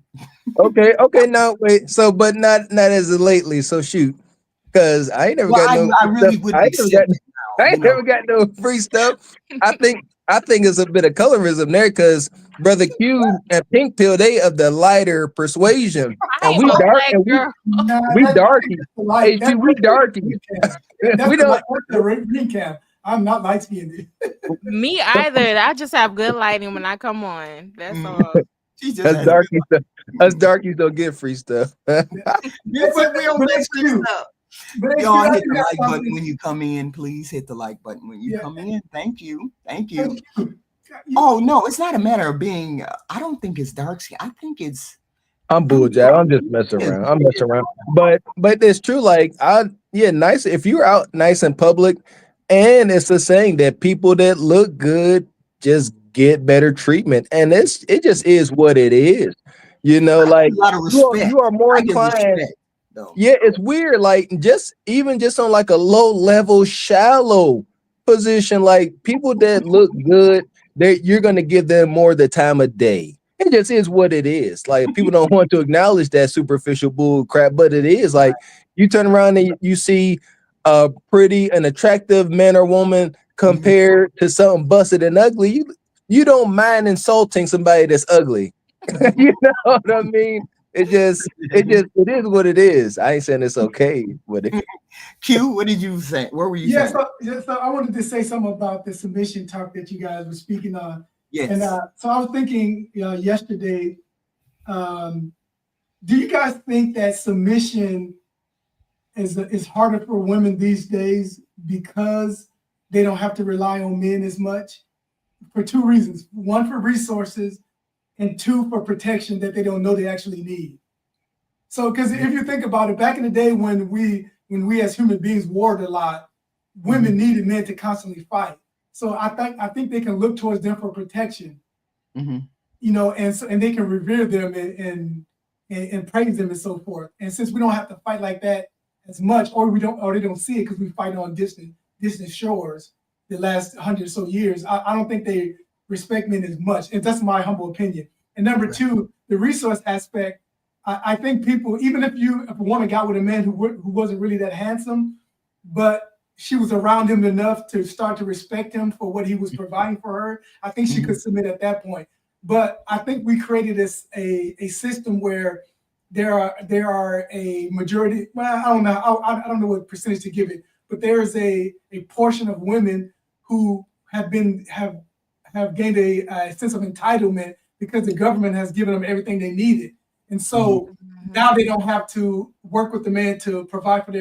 Okay, now wait. So, but not as of lately. So shoot, because I ain't never Well, got no I free really stuff. wouldn't accept it now, I ain't never got no free stuff. I think it's a bit of colorism there, because Brother Q and Pink Pill, they of the lighter persuasion, I and am we a dark, black and girl. Nah, we that's darky. the light. HQ, we darky. That's We the don't. light. That's the green cap. I'm not light skinned. Me either. I just have good lighting when I come on. That's Mm. all. She just Us has darkies, us darkies don't get free stuff. but we don't But get it's free true. stuff. But Y'all I hit think the that's like button something. when you come in. Please hit the like button when you Yeah. come in. Thank you. Thank you. Thank you. Oh no, it's not a matter of being. I don't think it's dark skin. I think it's. I'm bull jack. I'm just messing around. I'm messing around. But it's true. Like nice. If you're out nice in public, and it's the saying that people that look good just get better treatment, and it just is what it is. Like A lot of respect. you are more I give inclined. respect, though. Yeah, it's weird. Like just on like a low level, shallow position, like people that look good, you're gonna give them more the time of day. It just is what it is. Like people don't want to acknowledge that superficial bull crap, but it is. Like you turn around and you see a pretty and attractive man or woman compared to something busted and ugly. You don't mind insulting somebody that's ugly. You know what I mean? It is what it is. I ain't saying it's okay, but Q, what did you say? What were you Yeah, saying? so I wanted to say something about the submission talk that you guys were speaking on. Yes. And so I was thinking yesterday, do you guys think that submission is harder for women these days because they don't have to rely on men as much? For two reasons. One, for resources, and two, for protection that they don't know they actually need. So, because if you think about it, back in the day when we as human beings warred a lot, women needed men to constantly fight. So I think they can look towards them for protection, and they can revere them and praise them and so forth. And since we don't have to fight like that as much, or they don't see it because we fight on distant shores the last 100 or so years, I don't think they respect men as much. And that's my humble opinion. And number two, the resource aspect. I think people, even if a woman got with a man who wasn't really that handsome, but she was around him enough to start to respect him for what he was providing for her, I think she could submit at that point. But I think we created a system where there are a majority. Well, I don't know. I don't know what percentage to give it, but there is a portion of women who have gained a sense of entitlement because the government has given them everything they needed. And so now they don't have to work with the man to provide for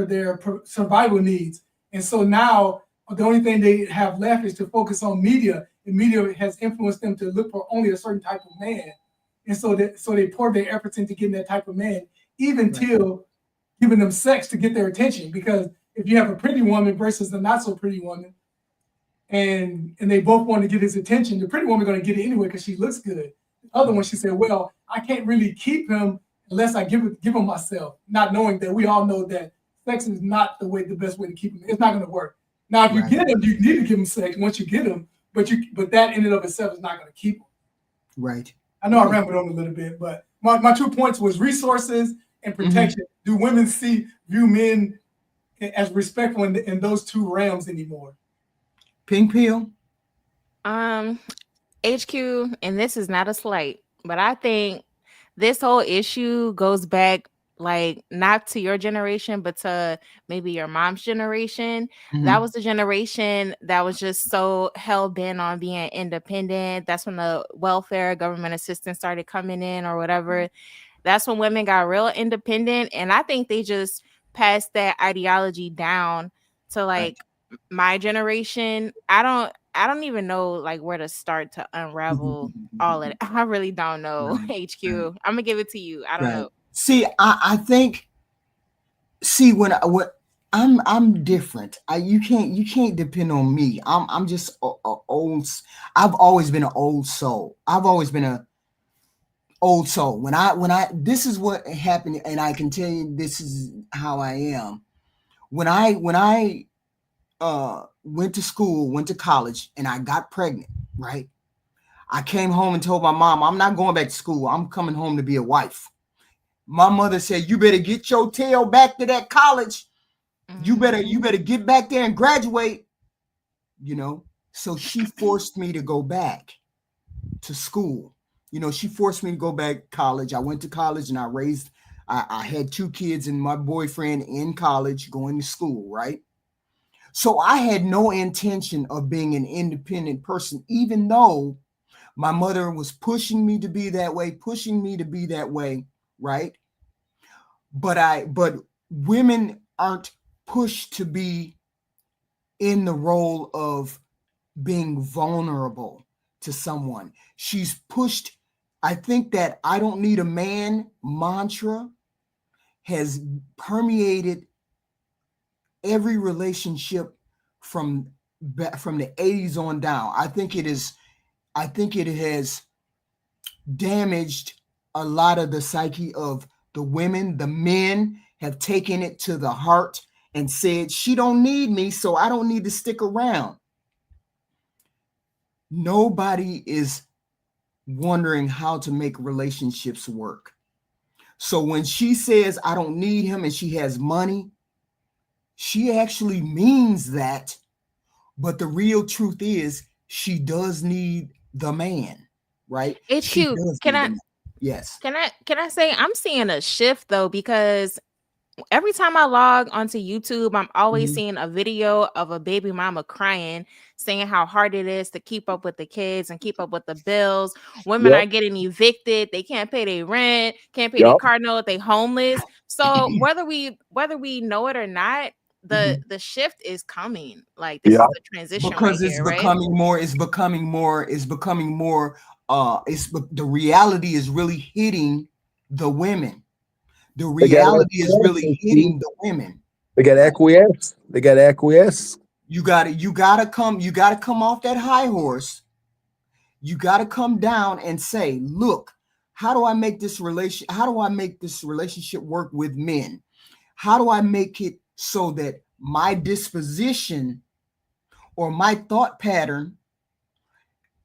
their survival needs. And so now the only thing they have left is to focus on media. And media has influenced them to look for only a certain type of man. And so they pour their efforts into getting that type of man, even till giving them sex to get their attention. Because if you have a pretty woman versus a not so pretty woman, and they both want to get his attention, the pretty woman going to get it anyway because she looks good. The other one, she said, well, I can't really keep him unless I give him myself, not knowing that we all know that sex is not the best way to keep him. It's not going to work. Now, if you get him, you need to give him sex once you get him, but that in and of itself is not going to keep him. Right. I know I rambled on a little bit, but my 2 points was resources and protection. Do women view men as respectful in those 2 realms anymore? Pink pill? HQ, and this is not a slight, but I think this whole issue goes back, like, not to your generation, but to maybe your mom's generation. That was the generation that was just so hell-bent on being independent. That's when the welfare government assistance started coming in or whatever. That's when women got real independent. And I think they just passed that ideology down to like my generation. I don't even know like where to start to unravel all of it. I really don't know. HQ. I'm gonna give it to you. I don't know. See, I think when I'm different. You can't depend on me. I'm just old. I've always been an old soul. I've always been a old soul. When I this is what happened, and I can tell you this is how I am. When I went to school, went to college, and I got pregnant, right? I came home and told my mom, I'm not going back to school. I'm coming home to be a wife. My mother said, you better get your tail back to that college. You better get back there and graduate, So she forced me to go back to school. She forced me to go back to college. I went to college and I had 2 kids and my boyfriend in college going to school, right? So I had no intention of being an independent person, even though my mother was pushing me to be that way, right? But women aren't pushed to be in the role of being vulnerable to someone. She's pushed. I think that I don't need a man mantra has permeated every relationship from the 80s on down. I think it has damaged a lot of the psyche of the women. The men have taken it to the heart and said, she don't need me, so I don't need to stick around. Nobody is wondering how to make relationships work. So when she says, I don't need him, and she has money, she actually means that. But the real truth is she does need the man, right? HQ, Yes. Can I say I'm seeing a shift though, because every time I log onto YouTube, I'm always seeing a video of a baby mama crying, saying how hard it is to keep up with the kids and keep up with the bills. Women are getting evicted. They can't pay their rent, can't pay their car note, they homeless. So whether we know it or not, the shift is coming. Like this is the transition because right it's here, becoming right? more. The reality is really hitting the women. The reality is really hitting the women. They got acquiesce. You gotta come off that high horse. You gotta come down and say, look, how do I make this relationship work with men? How do I make it so that my disposition or my thought pattern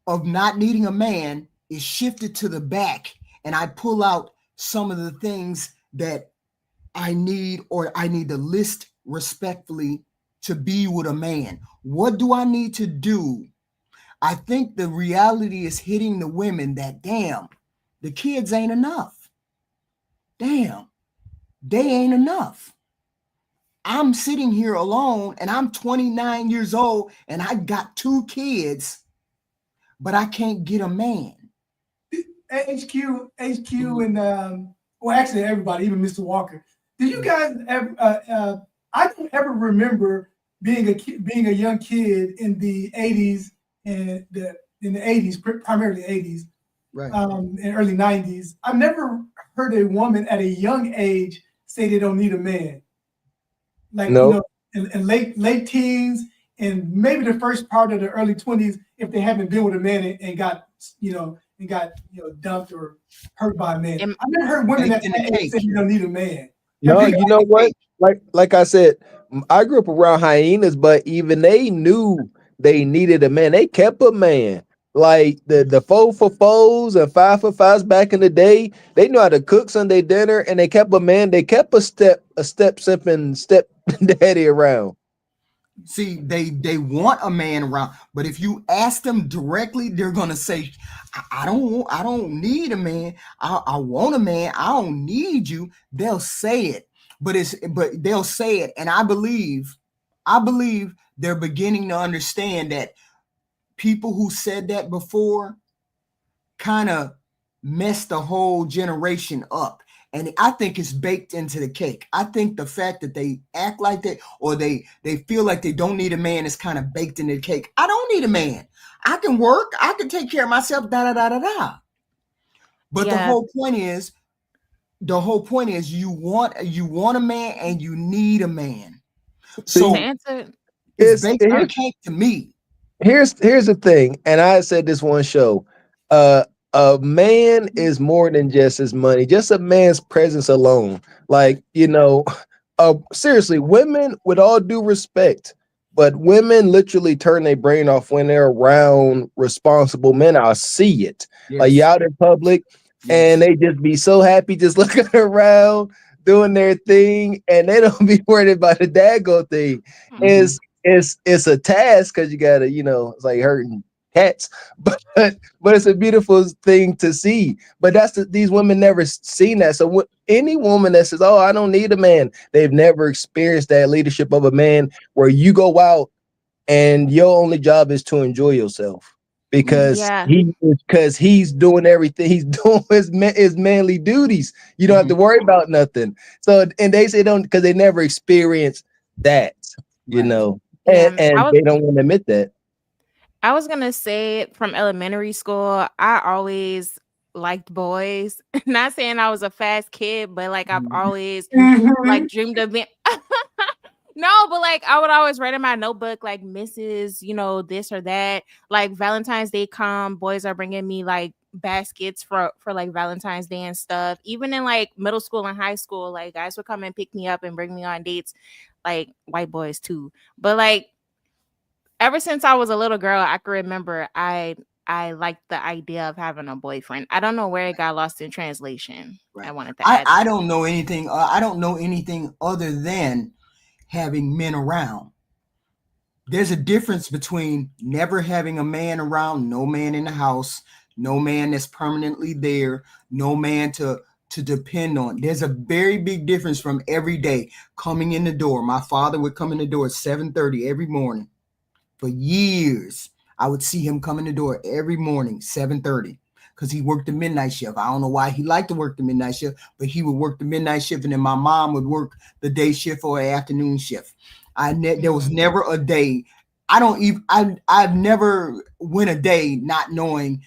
of not needing a man is shifted to the back, and I pull out some of the things that I need, or I need to list respectfully to be with a man? What do I need to do? I think the reality is hitting the women that, damn, the kids ain't enough. Damn, they ain't enough. I'm sitting here alone and I'm 29 years old and I got 2 kids, but I can't get a man. HQ, and well, actually everybody, even Mr. Walker. Do you guys ever? I don't ever remember being a young kid in the 80s and in the 80s, primarily 80s, right, and early 90s. I've never heard a woman at a young age say they don't need a man. Like, no. in late teens and maybe the first part of the early 20s if they haven't been with a man and got dumped or hurt by a man. Am- I've never heard women that Baked in the cake. say you don't need a man. No, Have you know what? Like I said, I grew up around hyenas, but even they knew they needed a man. They kept a man. Like the 4 for 4s and 5 for 5s back in the day, they knew how to cook Sunday dinner, and they kept a man. They kept a step simping step daddy around. See, they want a man around, but if you ask them directly, they're gonna say, I don't need a man. I want a man. I don't need you." They'll say it, but they'll say it, and I believe they're beginning to understand that people who said that before kind of messed the whole generation up. And I think it's baked into the cake. I think the fact that they act like that, or they feel like they don't need a man, is kind of baked into the cake. I don't need a man. I can work. I can take care of myself. Da da da da da. But the Yeah. whole point is you want a man and you need a man. So To answer, it's baked in the here's cake to me. here's the thing, and I said this one show. A man is more than just his money, just a man's presence alone. Like, seriously, women, with all due respect, but women literally turn their brain off when they're around responsible men. I see it. Like, you out in public and they just be so happy just looking around, doing their thing, and they don't be worried about the daggone thing. Mhm. It's a task, because you gotta, it's like hurting cats, but it's a beautiful thing to see. But these women never seen that. So any woman that says, "Oh, I don't need a man," they've never experienced that leadership of a man, where you go out and your only job is to enjoy yourself, because Yeah. he's doing everything. He's doing his manly duties. You don't have to worry about nothing. So, and they say don't, because they never experienced that, Right. and Yeah, they don't want to admit that. I was gonna say, from elementary school, I always liked boys. Not saying I was a fast kid, but like I've always like dreamed of being. No, but like I would always write in my notebook like Mrs. This or that. Like Valentine's Day come, boys are bringing me like baskets for like Valentine's Day and stuff. Even in like middle school and high school, like guys would come and pick me up and bring me on dates, like white boys too. But like ever since I was a little girl, I can remember I liked the idea of having a boyfriend. I don't know where it got lost in translation. Right. I wanted to add. I don't know anything. I don't know anything other than having men around. There's a difference between never having a man around, no man in the house, no man that's permanently there, no man to depend on. There's a very big difference from every day coming in the door. My father would come in the door at 7:30 every morning. For years, I would see him come in the door every morning, 7:30, because he worked the midnight shift. I don't know why he liked to work the midnight shift, but he would work the midnight shift, and then my mom would work the day shift or afternoon shift. There was never a day. I've never went a day not knowing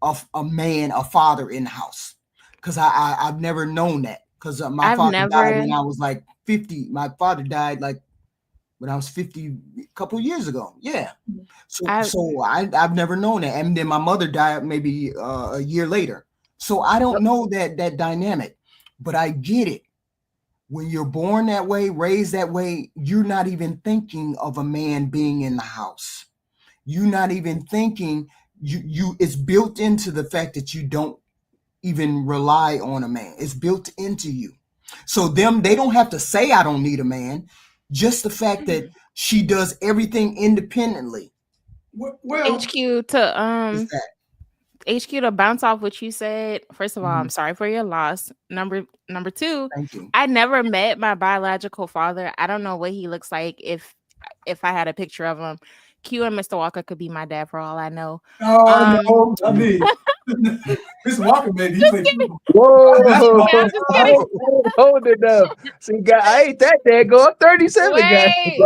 of a man, a father in the house, because I've never known that, because my father died when I was like 50. My father died like when I was 50 a couple of years ago. Yeah. So I've never known that. And then my mother died maybe a year later. So I don't know that dynamic, but I get it. When you're born that way, raised that way, you're not even thinking of a man being in the house. You're not even thinking it's built into the fact that you don't even rely on a man. It's built into you. So they don't have to say, "I don't need a man." Just the fact that she does everything independently. Well, HQ to bounce off what you said. First of all, I'm sorry for your loss. Number two, Thank you. I never met my biological father. I don't know what he looks like. If I had a picture of him, Q and Mr. Walker could be my dad for all I know. no, I mean, Mr. Walker, baby, he played football. Whoa, Yeah, I'm just kidding. hold it up. See, guy, I ain't that dad. Go up 37, guys. Wait.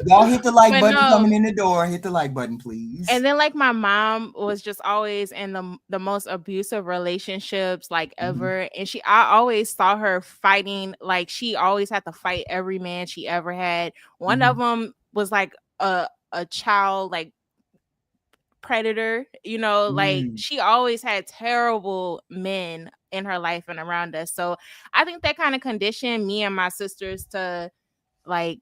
Y'all hit the like But button no. coming in the door. Hit the like button, please. And then like my mom was just always in the most abusive relationships like ever. And I always saw her fighting, like she always had to fight every man she ever had. One of them was like a child like predator, you know, like she always had terrible men in her life and around us. So I think that kind of conditioned me and my sisters to like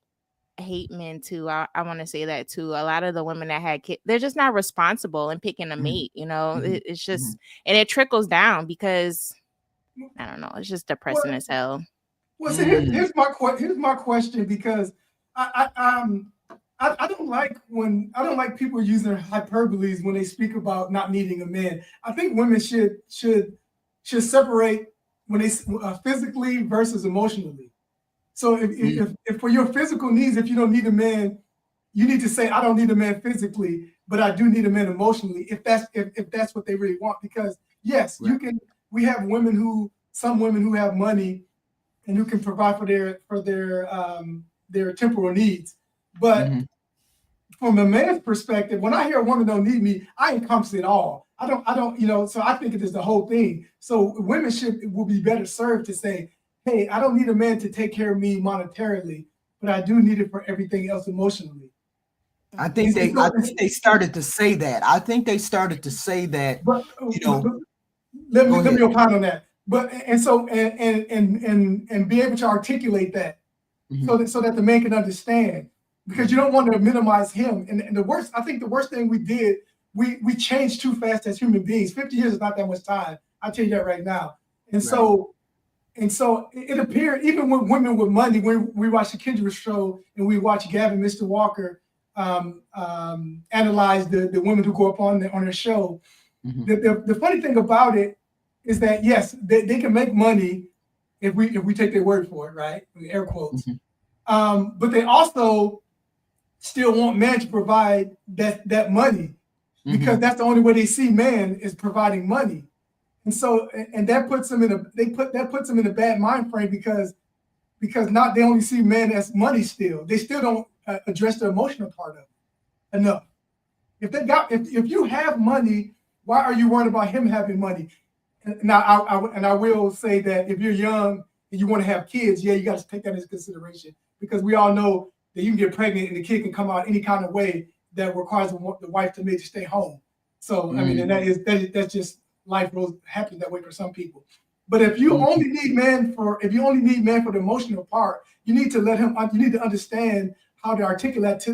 hate men too. I want to say that too. A lot of the women that had kids, they're just not responsible in picking a mate, you know. It's just and it trickles down because I don't know, it's just depressing as hell. Well, see, here's my question, because I don't like people using hyperboles when they speak about not needing a man. I think women should separate when they physically versus emotionally. So if for your physical needs, if you don't need a man, you need to say, I don't need a man physically, but I do need a man emotionally, if that's what they really want. Because yes, we have some women who have money and who can provide for their temporal needs. But from a man's perspective, when I hear a woman don't need me, I encompass it all. I don't, you know, so I think it is the whole thing. So women will be better served to say, hey, I don't need a man to take care of me monetarily, but I do need it for everything else emotionally. I think they started to say that. I think they started to say that. But you know, let me opine on that. But and be able to articulate that so that the man can understand, because you don't want to minimize him. And I think the worst thing we did, we changed too fast as human beings. 50 years is not that much time. I'll tell you that right now. And so it appeared, even with women with money, when we watched the Kendra show and we watched Gavin, Mr. Walker, analyze the women who go up on their show. The funny thing about it is that yes, they can make money if we take their word for it, right? Air quotes. But they also still want man to provide that money, because that's the only way they see man is providing money. And so, and that puts them in a bad mind frame, because not they only see men as money still. They still don't address the emotional part of it enough. If you have money, why are you worried about him having money? Now, I will say that if you're young and you want to have kids, you got to take that into consideration, because we all know that you can get pregnant and the kid can come out any kind of way that requires the wife to maybe stay home. So I mean, and that's just life happens that way for some people. But if you only need man for the emotional part, you need to understand how to articulate to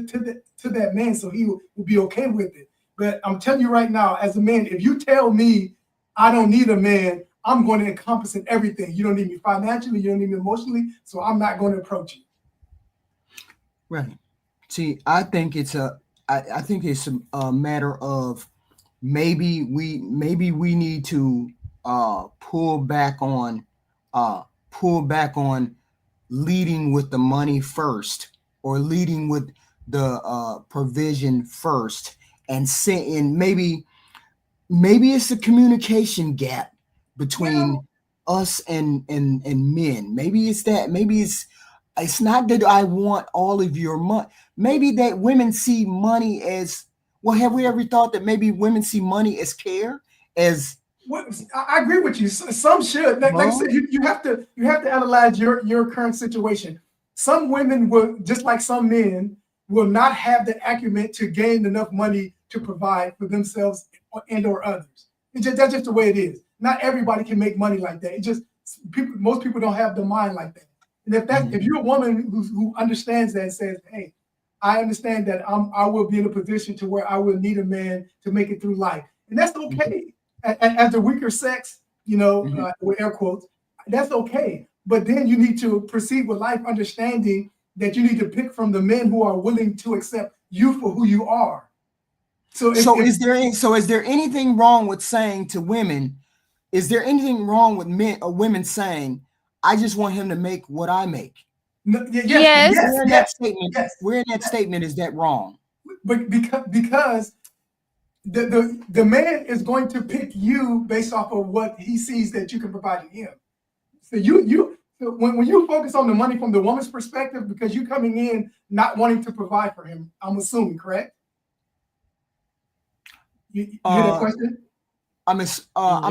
that man so he will be okay with it. But I'm telling you right now, as a man, if you tell me I don't need a man, I'm going to encompass in everything. You don't need me financially, you don't need me emotionally, so I'm not going to approach you. Right. See, I think it's a matter of maybe we need to pull back on leading with the money first, or leading with the provision first, and maybe it's a communication gap between us and men. Maybe it's that. Maybe it's not that I want all of your money. Maybe that women see money as, well, have we ever thought that maybe women see money as care? I agree with you. Some should. Like I said, you have to analyze your current situation. Some women will, just like some men, will not have the acumen to gain enough money to provide for themselves and or others. That's just the way it is. Not everybody can make money like that. Most people don't have the mind like that. And if you're a woman who understands that and says, hey, I understand that I will be in a position to where I will need a man to make it through life. And that's okay. As the weaker sex, with air quotes, that's okay. But then you need to proceed with life understanding that you need to pick from the men who are willing to accept you for who you are. Is there anything wrong with saying to women, is there anything wrong with men or women saying, I just want him to make what I make? No, yes. We're in that statement. We're in that statement. Is that wrong? But because the man is going to pick you based off of what he sees that you can provide to him. So so when you focus on the money from the woman's perspective, because you coming in not wanting to provide for him, I'm assuming, correct? You hear that question? I'm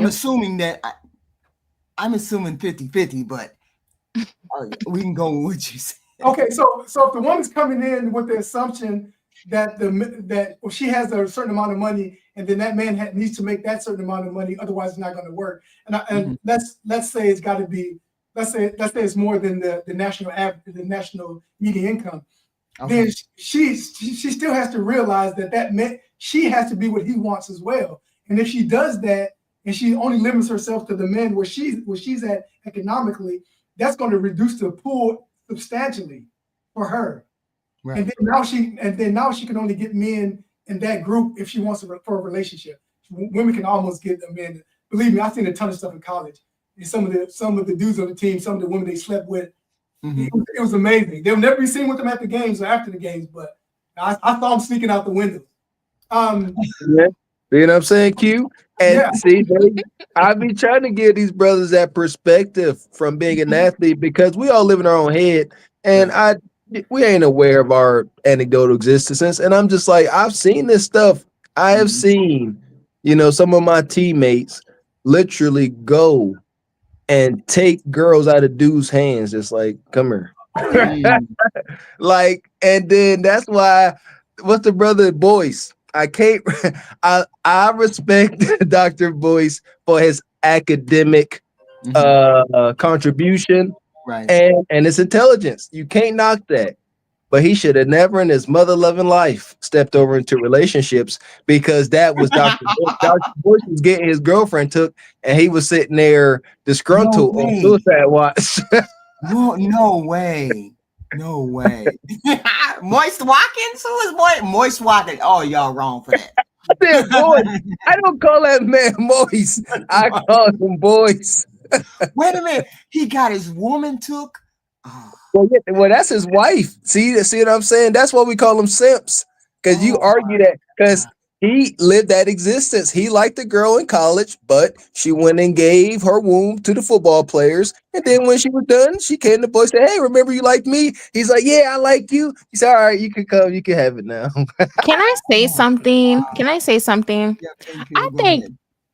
assuming that I'm assuming 50-50, but we can go with what you said. Okay, so if the woman's coming in with the assumption that she has a certain amount of money, and then that man needs to make that certain amount of money, otherwise it's not going to work. And let's say it's got to be, let's say it's more than the national average, the national median income. Okay. Then she still has to realize that she has to be what he wants as well. And if she does that, and she only limits herself to the men where she's at economically, that's going to reduce the pool substantially for her. Right. And then now she can only get men in that group if she wants for a relationship. Women can almost get a man. Believe me, I've seen a ton of stuff in college. And some of the dudes on the team, some of the women they slept with, it was amazing. They'll never be seen with them at the games or after the games, but I saw them sneaking out the window. Yeah. You know what I'm saying, Q? And see, I be trying to give these brothers that perspective from being an athlete, because we all live in our own head, and we ain't aware of our anecdotal existence. And I'm just like, I've seen this stuff. I have seen, some of my teammates literally go and take girls out of dudes' hands, just like, come here. And then that's why, what's the brother Boyce? I respect Dr. Boyce for his academic contribution, right, and his intelligence. You can't knock that. But he should have never in his mother-loving life stepped over into relationships, because that was Dr. Boyce. Dr. Boyce was getting his girlfriend took, and he was sitting there disgruntled on suicide watch. No way. No way. Moist Watkins? Who is Moist Watkins? Oh, y'all wrong for that. I said Boyce. I don't call that man Moist. I call him Boyce. Wait a minute. He got his woman took? Oh. Well, that's his wife. See what I'm saying? That's why we call him simps. Because you argue that because he lived that existence. He liked the girl in college, but she went and gave her womb to the football players. And then when she was done, she came to the boy and said, "Hey, remember you like me?" He's like, "Yeah, I like you." He said, "All right, you can come. You can have it now." Can I say something? Yeah,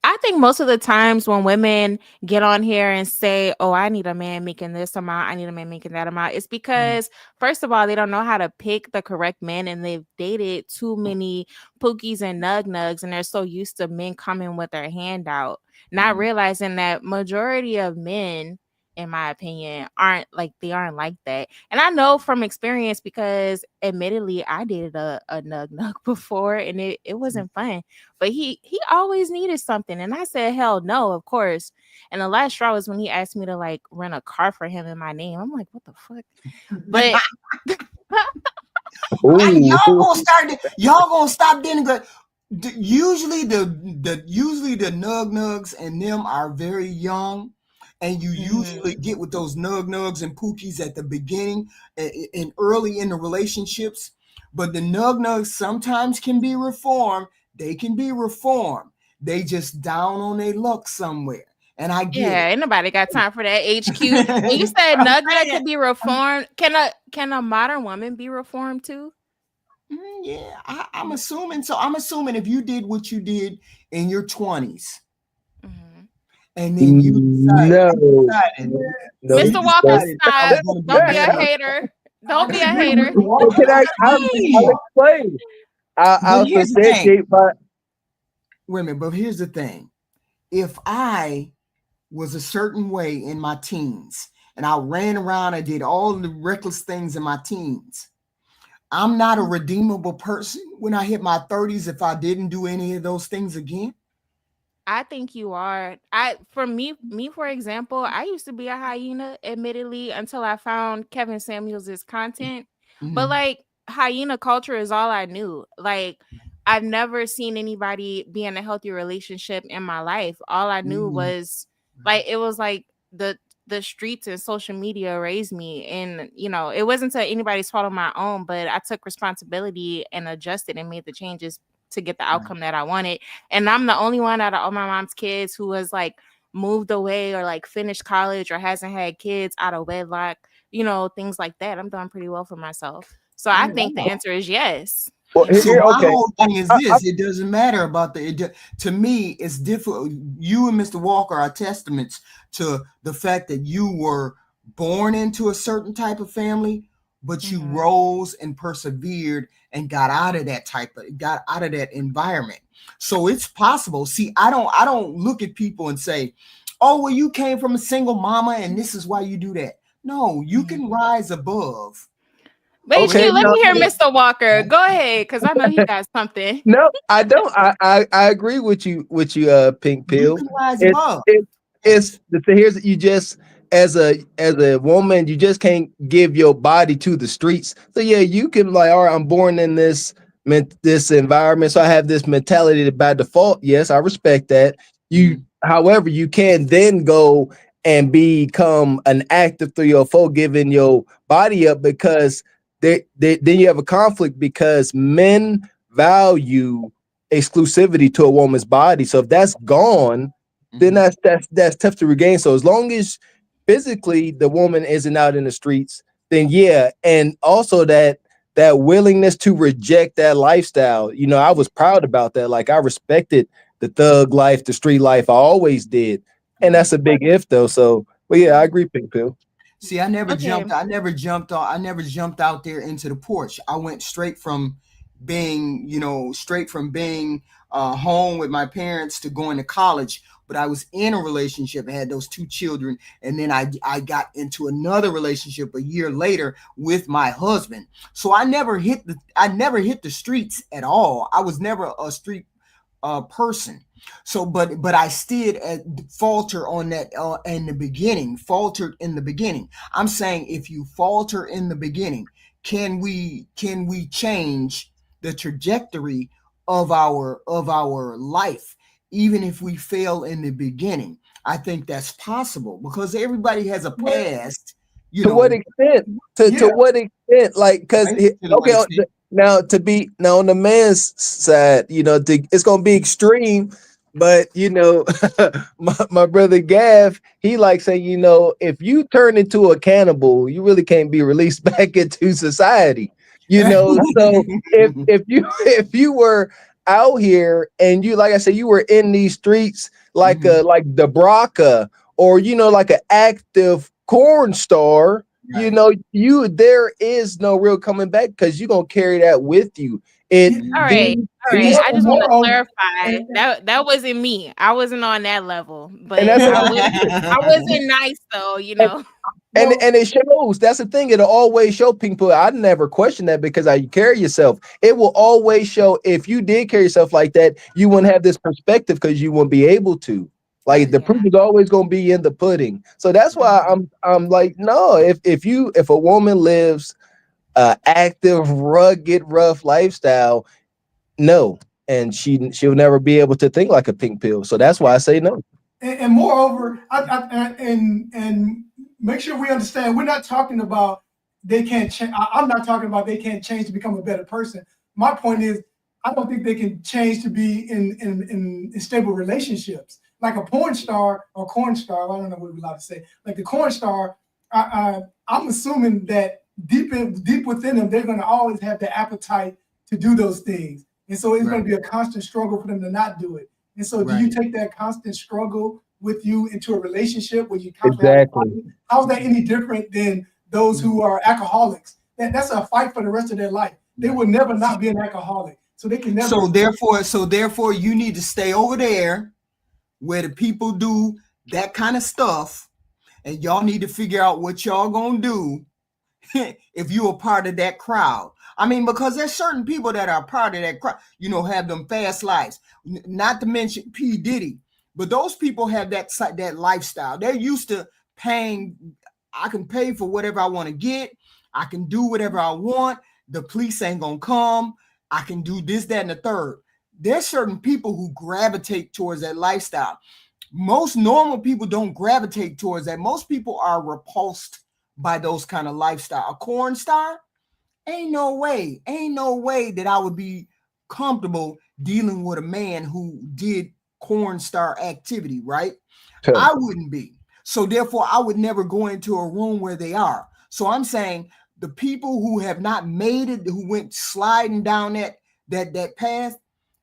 I think most of the times when women get on here and say, "Oh, I need a man making this amount, I need a man making that amount," it's because, first of all, they don't know how to pick the correct men, and they've dated too many pookies and nugs, and they're so used to men coming with their hand out, not realizing that majority of men, in my opinion, aren't like that. And I know from experience, because admittedly I dated a nug before, and it wasn't fun, but he always needed something, and I said hell no, of course. And the last straw was when he asked me to like rent a car for him in my name. I'm like, what the fuck? But y'all gonna stop denigrating. Usually the nugs and them are very young. And you usually get with those nugs and pookies at the beginning and early in the relationships. But the nugs sometimes can be reformed. They can be reformed. They just down on their luck somewhere. And I get ain't nobody got time for that. HQ. And you said nug can be reformed. Can a modern woman be reformed too? Yeah, I'm assuming so. I'm assuming if you did what you did in your 20s. And then you decided. Mr. Walker, stop. Don't be a hater. Don't be a hater. I'll explain. I'll substantiate my. Wait a minute, but here's the thing. If I was a certain way in my teens and I ran around and did all the reckless things in my teens, I'm not a redeemable person when I hit my 30s if I didn't do any of those things again. I think you are. For example, I used to be a hyena, admittedly, until I found Kevin Samuels' content. But like, hyena culture is all I knew. Like, I've never seen anybody be in a healthy relationship in my life. All I knew was like, it was like the streets and social media raised me, and it wasn't to anybody's fault of my own, but I took responsibility and adjusted and made the changes to get the outcome that I wanted. And I'm the only one out of all my mom's kids who has like moved away or like finished college or hasn't had kids out of wedlock, you know, things like that. I'm doing pretty well for myself. So I think the answer is yes. Well, You know? So here, my okay. whole thing is this: it doesn't matter about to me, it's difficult. You and Mr. Walker are testaments to the fact that you were born into a certain type of family, but you rose and persevered and got out of that environment. So it's possible. See, I don't look at people and say, "Oh, well, you came from a single mama and this is why you do that." No, you can rise above. But Okay, HQ, let no, me hear Mr. Walker. Go ahead, because I know he got something. no, I don't. I agree with you, Pink You Pill. can rise It's above. it's the thing here's you just as a woman, you just can't give your body to the streets. So yeah, you can like, all right, I'm born in this environment, so I have this mentality by default. Yes, I respect that. However, you can then go and become an active 304, giving your body up because then you have a conflict because men value exclusivity to a woman's body. So if that's gone, then that's tough to regain. So as long as physically the woman isn't out in the streets, then yeah, and also that willingness to reject that lifestyle. You know, I was proud about that. Like I respected the thug life, the street life. I always did, and that's a big if though. So, but yeah, I agree, Pink Pill. See, I never jumped out there into the porch. I went straight from being home with my parents to going to college. But I was in a relationship, I had those 2 children, and then I got into another relationship a year later with my husband. So I never hit the streets at all. I was never a street person. So, but I still faltered in the beginning. I'm saying if you falter in the beginning, can we change the trajectory of our life, even if we fail in the beginning? I think that's possible because everybody has a past. To what extent? To what extent? Like, because okay, now on the man's side, you know, it's gonna be extreme. But you know, my brother Gav, he likes saying, you know, if you turn into a cannibal, you really can't be released back into society. You know, so if you were out here and you, like I said, you were in these streets like like the Braca or you know, like an active corn star, you know, there is no real coming back because you're gonna carry that with you. All right. I just want to clarify that wasn't me. I wasn't on that level, but I wasn't nice though, you know. And it shows. That's the thing. It'll always show people. I never question that because how you carry yourself. It will always show. If you did carry yourself like that, you wouldn't have this perspective because you wouldn't be able to. Like the proof is always going to be in the pudding. So that's why I'm like, no. If a woman lives active, rugged, rough lifestyle, no, and she'll never be able to think like a Pink Pill. So that's why I say no. And moreover, and make sure we understand, we're not talking about they can't change. I'm not talking about they can't change to become a better person. My point is, I don't think they can change to be in stable relationships. Like a porn star or corn star, I don't know what we're allowed to say. Like the corn star, I'm assuming that deep within them, they're going to always have the appetite to do those things. And so it's going to be a constant struggle for them to not do it. And so do you take that constant struggle with you into a relationship where you constantly how's that any different than those who are alcoholics? That's a fight for the rest of their life. They will never not be an alcoholic. So they can never. So therefore you need to stay over there where the people do that kind of stuff, and y'all need to figure out what y'all gonna do if you're a part of that crowd. I mean, because there's certain people that are part of that crowd, you know, have them fast lives. Not to mention P. Diddy, but those people have that lifestyle. They're used to paying. I can pay for whatever I want to get. I can do whatever I want. The police ain't gonna come. I can do this, that, and the third. There's certain people who gravitate towards that lifestyle. Most normal people don't gravitate towards that. Most people are repulsed by those kind of lifestyle. A corn star, ain't no way that I would be comfortable dealing with a man who did corn star activity, right? Sure. I wouldn't be. So therefore, I would never go into a room where they are. So I'm saying the people who have not made it, who went sliding down that path,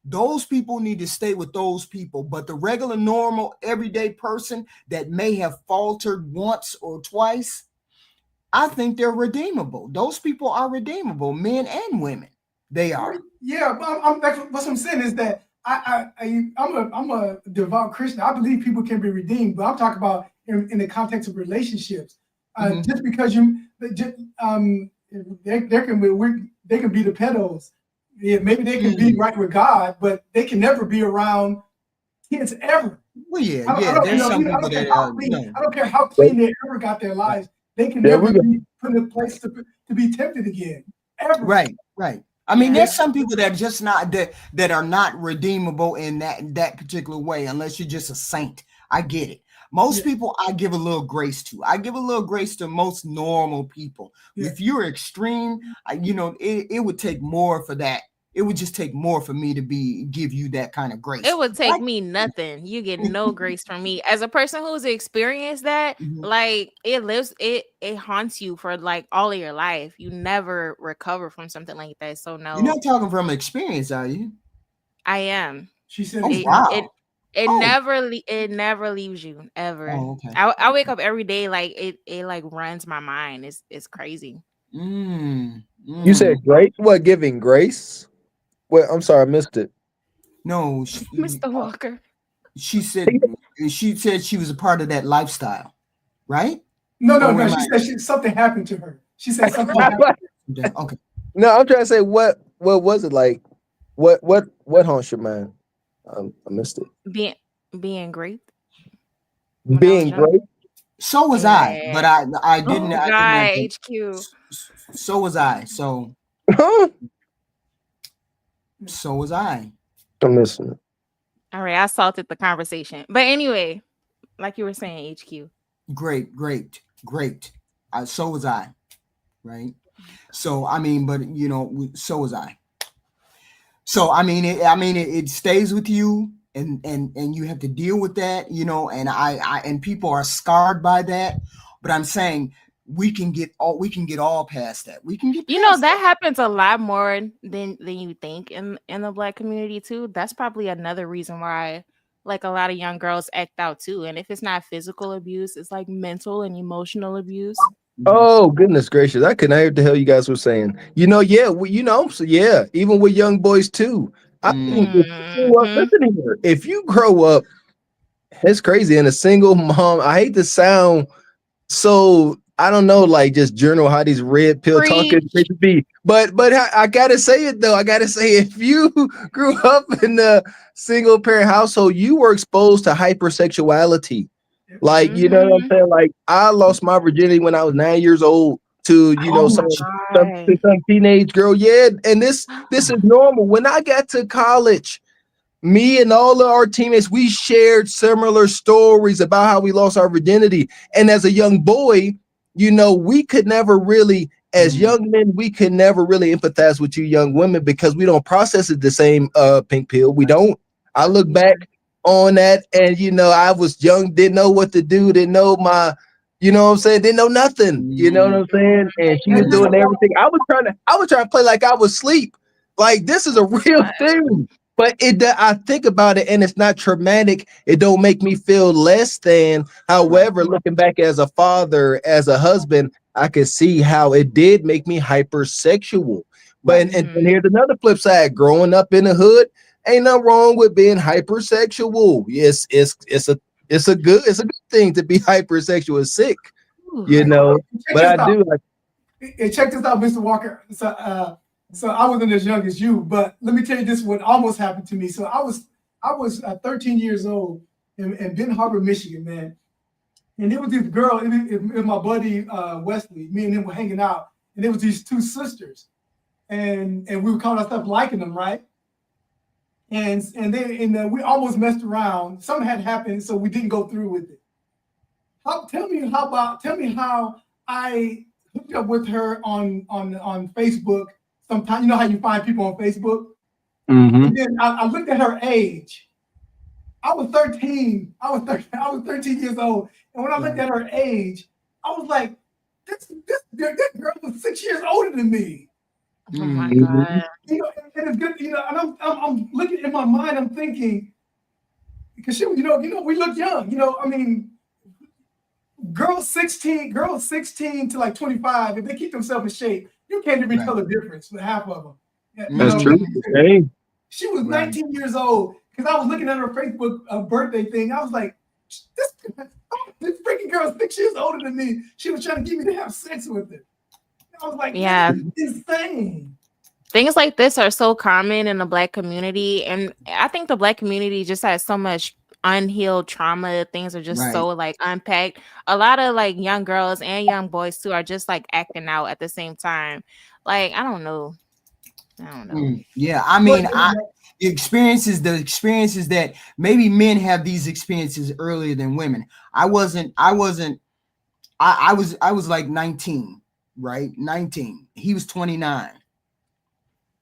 those people need to stay with those people. But the regular, normal, everyday person that may have faltered once or twice, I think they're redeemable. Those people are redeemable, men and women. They are. Yeah, but that's what I'm saying is that I'm a devout Christian. I believe people can be redeemed, but I'm talking about in the context of relationships. Just because they can be the pedos. Yeah, maybe they can be right with God, but they can never be around kids ever. Well, yeah. There's some people that I don't care how clean they ever got their lives. They can never be put in a place to be tempted again. Ever. Right. I mean, there's some people that are just not that are not redeemable in that particular way, unless you're just a saint. I get it. Most people I give a little grace to. I give a little grace to most normal people. If you're extreme, it would take more for that. It would just take more for me to give you that kind of grace. It would take me nothing. You get no grace from me. As a person who's experienced that, like it haunts you for like all of your life. You never recover from something like that. So no. You're not talking from experience, are you? I am. She said, it never leaves you ever. Oh, okay. I wake up every day like it like runs my mind. It's crazy. You said grace? What, giving grace? Well, I'm sorry, I missed it. No, Mr. Walker. She said she was a part of that lifestyle, right? No. She said something happened to her. She said something happened. Okay. No, I'm trying to say what was it like? What haunts your mind? I missed it. Being great. Being great. So was I, but I didn't. HQ. So was I. So was I. I'm listening. All right, I salted the conversation, but anyway, like you were saying, HQ. Great. So was I, right? So I mean, but so was I. So I mean, it stays with you, and you have to deal with that, and and people are scarred by that. But I'm saying we can get all past that. We can get that happens a lot more than you think in the Black community too. That's probably another reason why like a lot of young girls act out too. And if it's not physical abuse, it's like mental and emotional abuse. Oh, goodness gracious. I couldn't hear what the hell you guys were saying. Even with young boys too. I think listen here, if you grow up, it's crazy, in a single mom, I hate to sound so, I don't know, like just journal how these red pill talking to be, but I gotta say it though. I gotta say, if you grew up in a single parent household, you were exposed to hypersexuality. Like, you know what I'm saying? Like, I lost my virginity when I was 9 years old to, some teenage girl. Yeah, and this is normal. When I got to college, me and all of our teammates, we shared similar stories about how we lost our virginity. And as a young boy, we could never really, as young men, we could never really empathize with you young women because we don't process it the same, pink pill. We don't. I look back on that, and I was young, didn't know what to do, didn't know my, didn't know nothing, you know what I'm saying? And she was doing everything. I was trying to play like I was asleep. Like, this is a real thing. But I think about it, and it's not traumatic. It don't make me feel less than. However, looking back as a father, as a husband, I could see how it did make me hypersexual. But and here's another flip side: growing up in the hood, ain't nothing wrong with being hypersexual. Yes, it's a good thing to be hypersexual. It's sick, But I do like. Hey, check this out, Mr. Walker. So I wasn't as young as you, but let me tell you this: what almost happened to me. So I was 13 years old in Benton Harbor, Michigan, man. And there was this girl, and my buddy Wesley. Me and him were hanging out, and there was these two sisters, and we were calling ourselves liking them, right? And we almost messed around. Something had happened, so we didn't go through with it. Tell me how I hooked up with her on Facebook. Sometimes, you know how you find people on Facebook? Mm-hmm. And then I looked at her age. I was 13. I was 13 years old. And when I looked at her age, I was like, this girl was 6 years older than me. Oh my Mhm. God. You know, and it's good, you know, and I'm looking in my mind, I'm thinking, because she, you know, we look young, you know, I mean, girls 16 to like 25, if they keep themselves in shape, you can't even tell the difference with half of them. You That's know, true. Hey. she was Right. 19 years old because I was looking at her Facebook birthday thing. I was like, this freaking girl is 6 years older than me. She was trying to get me to have sex with her. I was like, Yeah. this is insane. Things like this are so common in the Black community, and I think the Black community just has so much unhealed trauma. Things are just so like unpacked. A lot of like young girls and young boys too are just like acting out at the same time. Like I don't know. Yeah, I mean, the experiences that maybe men have these experiences earlier than women. I was like 19, right? 19. He was 29,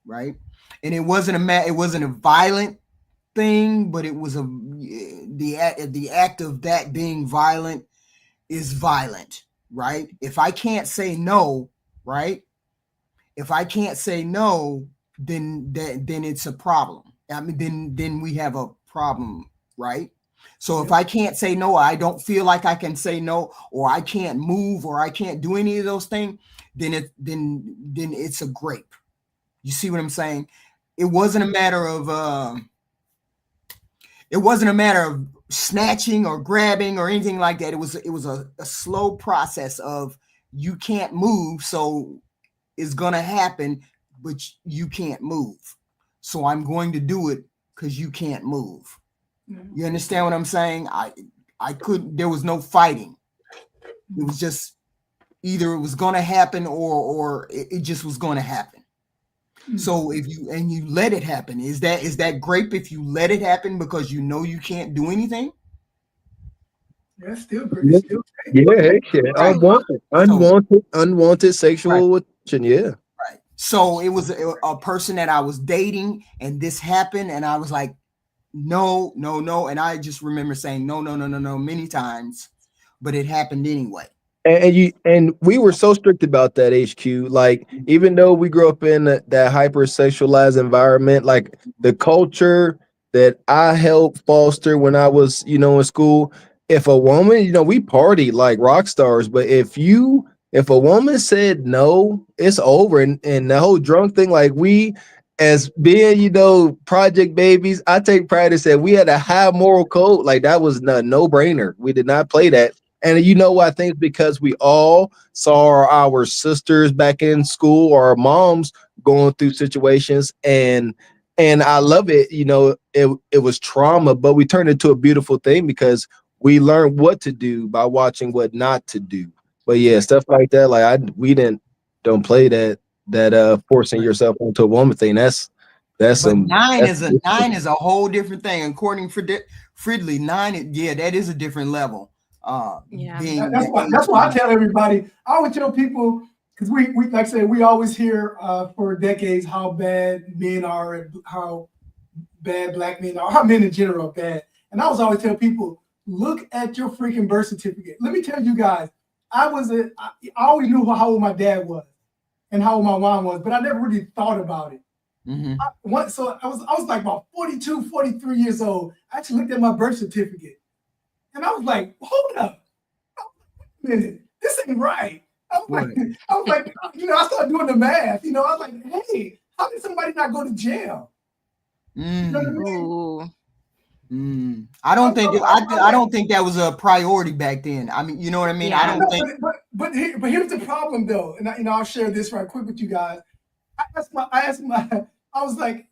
right? And it wasn't a violent thing, but it was the act of that being violent is violent, right? If I can't say no, right? If I can't say no, then it's a problem. I mean, then we have a problem, right? So if I can't say no, I don't feel like I can say no, or I can't move, or I can't do any of those things, then it's a grape. You see what I'm saying? It wasn't a matter of snatching or grabbing or anything like that. It was a slow process of you can't move, so it's gonna happen, but you can't move. So I'm going to do it because you can't move. You understand what I'm saying? I couldn't. There was no fighting. It was just either it was gonna happen or it just was gonna happen. So if you let it happen, is that grape if you let it happen because you know you can't do anything? Yeah, it's still great. It's still great. Yeah, heck yeah. Unwanted sexual attention. Yeah. Right. So it was a person that I was dating, and this happened, and I was like, no, and I just remember saying no many times, but it happened anyway. And we were so strict about that, HQ. Like, even though we grew up in that hyper sexualized environment, like the culture that I helped foster when I was, in school, if a woman, we partied like rock stars, but if a woman said no, it's over. And the whole drunk thing, like we as being, project babies, I take pride in saying we had a high moral code. Like that was a no-brainer. We did not play that. And I think because we all saw our sisters back in school or our moms going through situations, and I love it. It was trauma, but we turned it into a beautiful thing because we learned what to do by watching what not to do. But yeah, stuff like that, like we don't play that forcing yourself onto a woman thing. That's nine is a whole different thing. According to Fridley, that is a different level. That's why I tell everybody. I always tell people, because we like I said, we always hear for decades how bad men are and how bad Black men are, how men in general are bad. And I always tell people, look at your freaking birth certificate. Let me tell you guys, I always knew how old my dad was and how old my mom was, but I never really thought about it. So I was like about 42, 43 years old. I actually looked at my birth certificate. And I was like, hold up. Wait a minute. This ain't right. I was like, I started doing the math. I was like, hey, how did somebody not go to jail? You know what I mean? I don't think that was a priority back then. I mean, you know what I mean? Yeah. I don't think. But here's the problem, though, and I'll share this right quick with you guys. I was like,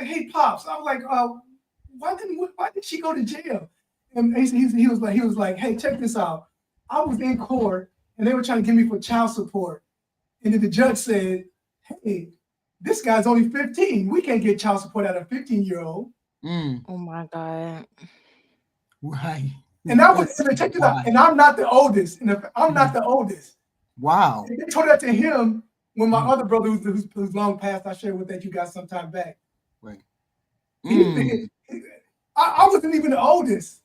hey, pops. I was like, why did she go to jail? And he was like, hey, check this out. I was in court and they were trying to get me for child support. And then the judge said, hey, this guy's only 15. We can't get child support out of a 15-year-old. Oh my God. Right. And that was, check this out. And I'm not the oldest. I'm not the oldest. Wow. And they told that to him when my other brother, who's long past, I shared with that you guys sometime back. Right. Mm, I wasn't even the oldest.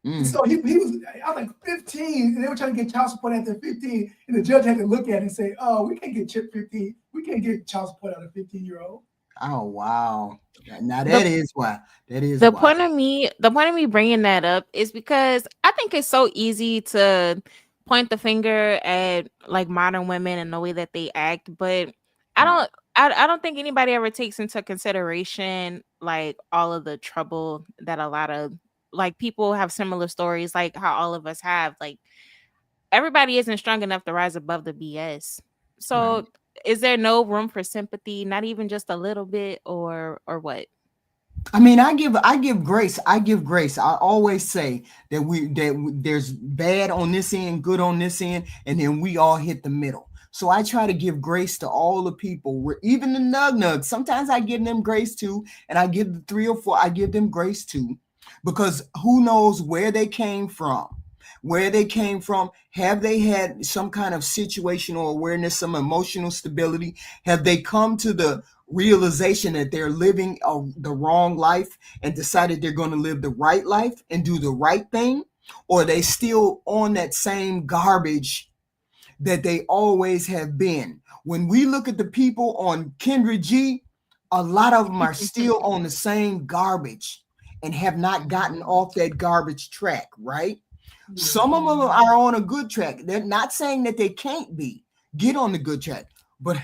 mm. So he was, I was like 15, and they were trying to get child support after 15, and the judge had to look at it and say, "Oh, we can't get chip 15. We can't get child support out of 15-year-old." Oh wow! Now The- that is why. That is the why. point of me bringing that up is because I think it's so easy to point the finger at like modern women and the way that they act, but I Right. don't I don't think anybody ever takes into consideration like all of the trouble that a lot of like people have similar stories like how all of us have. Like everybody isn't strong enough to rise above the BS. So Right. is there no room for sympathy, not even just a little bit, or what? I mean, I give grace. I give grace. I always say that there's bad on this end, good on this end, and then we all hit the middle. So I try to give grace to all the people, even the nugs. Sometimes I give them grace too, and I give the 3 or 4. I give them grace too, because who knows where they came from. Where they came from, have they had some kind of situational awareness, some emotional stability? Have they come to the realization that they're living the wrong life and decided they're going to live the right life and do the right thing? Or are they still on that same garbage that they always have been? When we look at the people on Kendra G, a lot of them are still on the same garbage and have not gotten off that garbage track, right? Some of them are on a good track. They're not saying that they can't get on the good track. But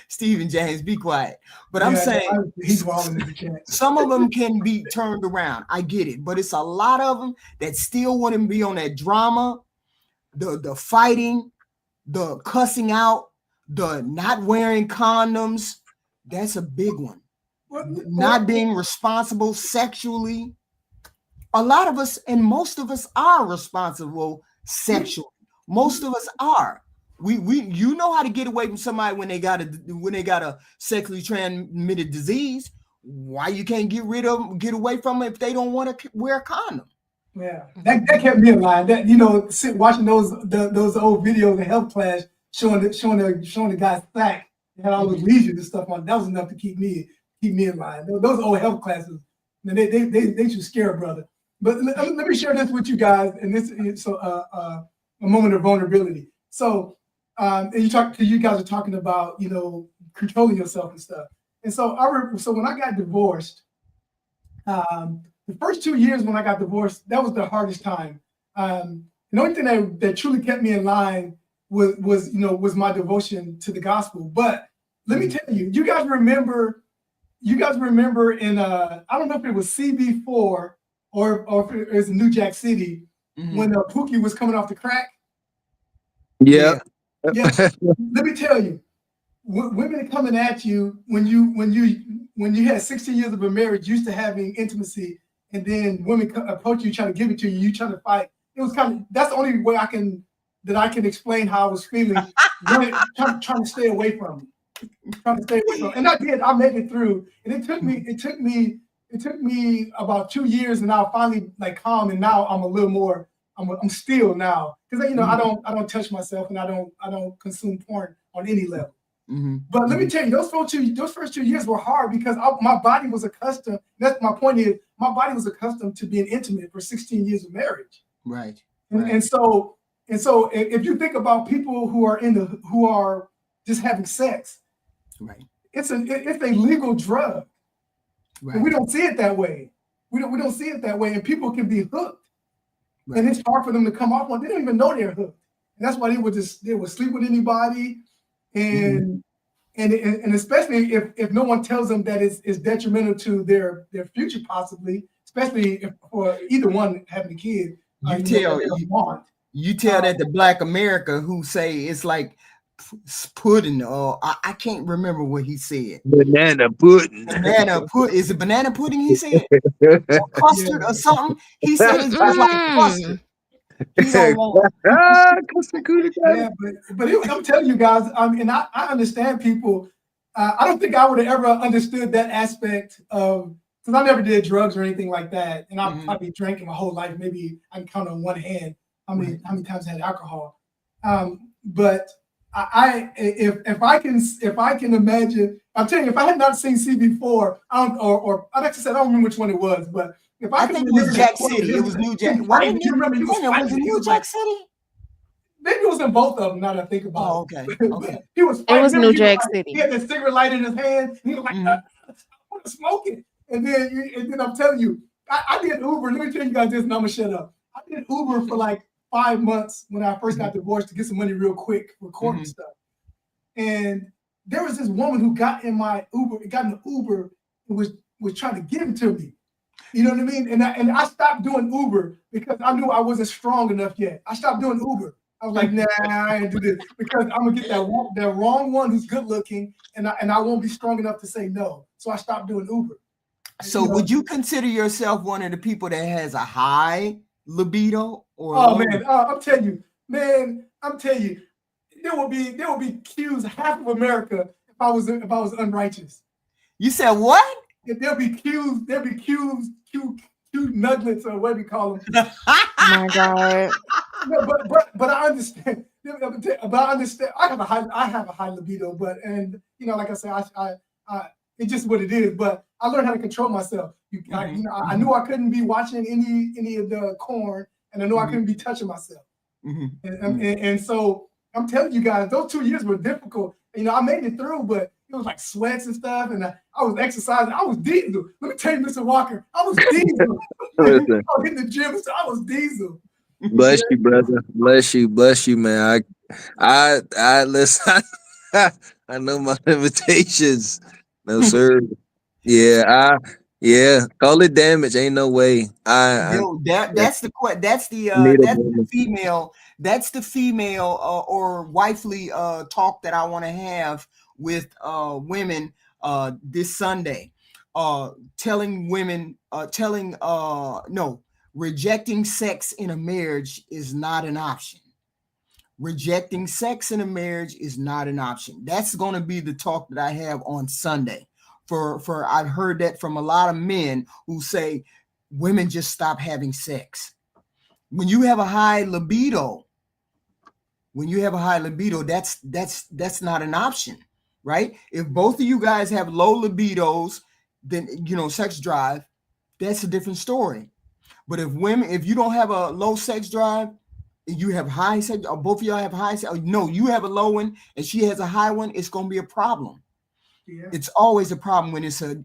Stephen James, be quiet. But I'm saying he's walling in the chat. some of them can be turned around. I get it, but it's a lot of them that still want to be on that drama, the fighting, the cussing out, the not wearing condoms. That's a big one. Not being responsible sexually. A lot of us and most of us are responsible sexually. Most of us are. We you know how to get away from somebody when they got a sexually transmitted disease. Why you can't get away from them if they don't want to wear a condom? Yeah, that kept me in line. That watching those old videos in health class showing the guy's sack and had all those lesions and stuff on. That was enough to keep me in line. Those old health classes, man, they should scare a brother. But let me share this with you guys, and this is a moment of vulnerability. So, and you guys are talking about controlling yourself and stuff. And so so when I got divorced, the first 2 years when I got divorced, that was the hardest time. The only thing that truly kept me in line was my devotion to the gospel. But let me tell you, you guys remember in I don't know if it was CB4 or if it was New Jack City when Pookie was coming off the crack. Yeah. Yeah. Let me tell you, women coming at you when you had 16 years of a marriage, used to having intimacy, and then women approach you trying to give it to you, you trying to fight. It was that's the only way I can explain how I was feeling, trying to stay away from it. And I did. I made it through, and it took me about 2 years, and I finally calm. And now I'm a little more. I'm still now because I don't touch myself, and I don't consume porn on any level. But let me tell you, those first 2 years were hard because my body was accustomed. That's my point is my body was accustomed to being intimate for 16 years of marriage. Right. And so if you think about people who are just having sex, right, it's a legal drug. Right. And we don't see it that way. We don't see it that way, and people can be hooked. Right. And it's hard for them to come off one. They don't even know they're hooked. And that's why they would sleep with anybody, and especially if no one tells them that it's detrimental to their future, possibly, especially if for either one having a kid. You tell that to Black America who say it's like pudding, or I can't remember what he said. Banana pudding. Is it banana pudding? He said or custard or something. He said it's just like custard. Yeah, but I'm telling you guys, and I understand people. I don't think I would have ever understood that aspect of, because I never did drugs or anything like that, and I've probably drank my whole life. Maybe I can count on one hand how many times I had alcohol. But if I can imagine, I'm telling you, if I had not seen CB4, I'd actually say I don't remember which one it was, but if I think it was Jack City. It was New Jack. Do you remember he was Was it New Jack City? Maybe it was in both of them. Now that I think about Oh, it. okay. Okay. He was. It was New Jack City. City. He had the cigarette light in his hand. He was like, I want to smoke it. And then I'm telling you, I did Uber. Let me tell you guys this, and I'm gonna shut up. I did Uber for like 5 months when I first got divorced to get some money real quick for court and stuff. And there was this woman who got in the Uber, and was trying to give it to me. You know what I mean? And I stopped doing Uber because I knew I wasn't strong enough yet. I stopped doing Uber. I was like, nah, I ain't do this because I'm gonna get that wrong one who's good looking, and I won't be strong enough to say no. So I stopped doing Uber. So would you consider yourself one of the people that has a high libido? Or man, I'm telling you, there would be accused half of America if I was unrighteous. You said what? There'll be Q's nuggets or whatever you call them. Oh my God. No, but I understand. But I understand. I have a high libido, but like I said, I it's just what it is. But I learned how to control myself. I knew I couldn't be watching any of the corn, and I knew I couldn't be touching myself. And so I'm telling you guys, those 2 years were difficult. I made it through, but it was like sweats and stuff, and I was exercising. I was diesel. Let me tell you, Mr. Walker, I was diesel. I was in the gym, so I was diesel. Bless you, brother. Bless you, man. I listen. I know my limitations. No, sir. Yeah, call it damage. Ain't no way. That's the female or wifely talk that I want to have with women this Sunday. Rejecting sex in a marriage is not an option. Rejecting sex in a marriage is not an option. That's going to be the talk that I have on Sunday. For I've heard that from a lot of men who say women just stop having sex. When you have a high libido, that's not an option, right? If both of you guys have low libidos, then sex drive, that's a different story. But if you don't have a low sex drive, you have high sex, or both of y'all have high sex, no, you have a low one and she has a high one, it's going to be a problem. Yeah. It's always a problem when it's a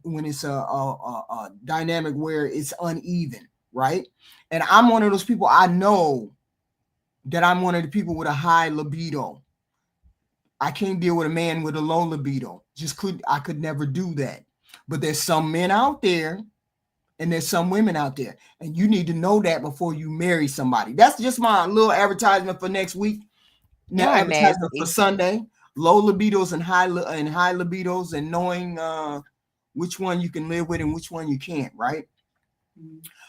dynamic where it's uneven, right? And I'm one of those people. I know that I'm one of the people with a high libido. I can't deal with a man with a low libido. I could never do that. But there's some men out there and there's some women out there, and you need to know that before you marry somebody. That's just my little advertisement for next week. Now, advertisement for Sunday. Low libidos and high libidos, and knowing which one you can live with and which one you can't, right?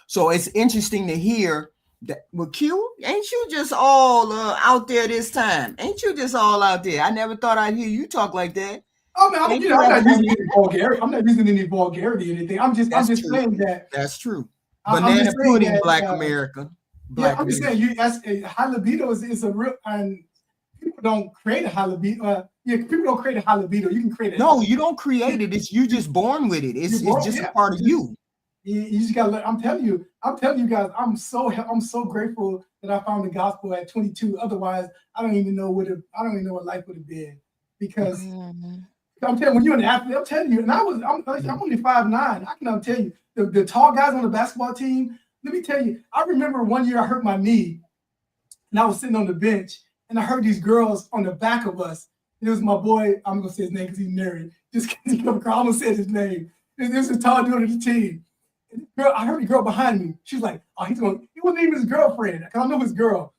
So it's interesting to hear that. Well, Q, ain't you just all out there this time? Ain't you just all out there? I never thought I'd hear you talk like that. Oh man, I'm not using any vulgarity. I'm not using any vulgarity or anything. I'm just saying that. That's true. Banana pudding, Black America. I'm just saying high libido is a real, and people don't create a high libido. People don't create a high libido. You can create it. No, you don't create it. It's you just born with it. It's just a part of you. You just gotta I'm telling you guys, I'm so grateful that I found the gospel at 22. Otherwise, I don't even know what life would have been, because I'm telling you, when you're an athlete, I'm telling you, and I'm only 5'9". I can tell you, the tall guys on the basketball team. Let me tell you, I remember one year I hurt my knee, and I was sitting on the bench, and I heard these girls on the back of us. It was my boy. I'm gonna say his name because he's married. Just because I'm gonna say his name. This is a tall dude on the team. And I heard the girl behind me. She's like, "Oh, he wasn't even his girlfriend. Cause I know his girl."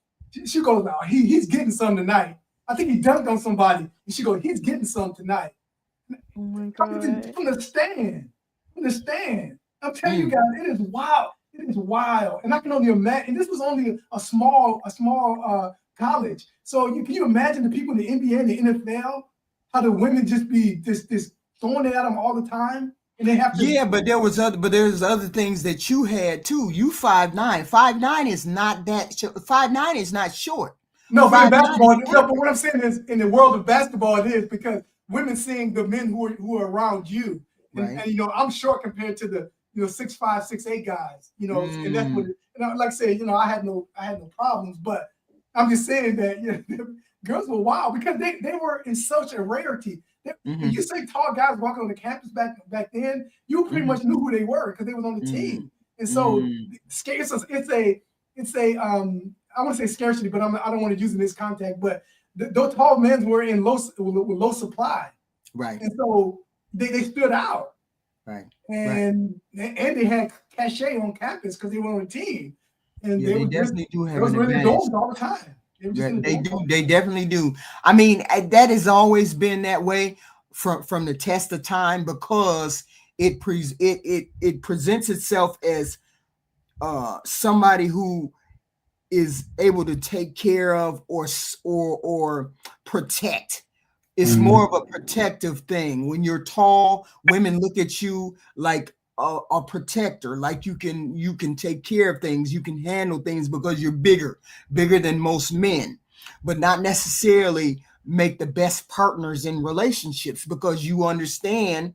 She goes, "Oh, he's getting some tonight. I think he dunked on somebody." And she goes, "He's getting some tonight." Oh my God. From the stand. I'm telling you guys, it is wild. It is wild. And I can only imagine. And this was only a small college. So can you imagine the people in the NBA and the NFL, how the women just be this throwing it at them all the time, and they have to. Yeah, but there's other things that you had too. You 5'9". 5'9" is not that. 5'9" is not short. No, for the 5'9" basketball. is No, but what I'm saying is, in the world of basketball, it is because women seeing the men who are around you, right. and I'm short compared to the 6'5", 6'8" guys. And that's what. Like I said, I had no problems, but I'm just saying that girls were wild because they were in such a rarity. If you say tall guys walking on the campus back then, you pretty much knew who they were because they was on the team. And so it's a I want to say scarcity, but I don't want to use it in this context. But those tall men were in low supply, right, and so they stood out, right, and they had cachet on campus because they were on a team, and yeah, they definitely do have those an were in the advantage. domes all the time. They do. They definitely do. I mean, that has always been that way from the test of time because it presents itself as somebody who is able to take care of or protect. It's more of a protective thing. When you're tall, women look at you like a protector, like you can take care of things, you can handle things because you're bigger than most men, but not necessarily make the best partners in relationships because you understand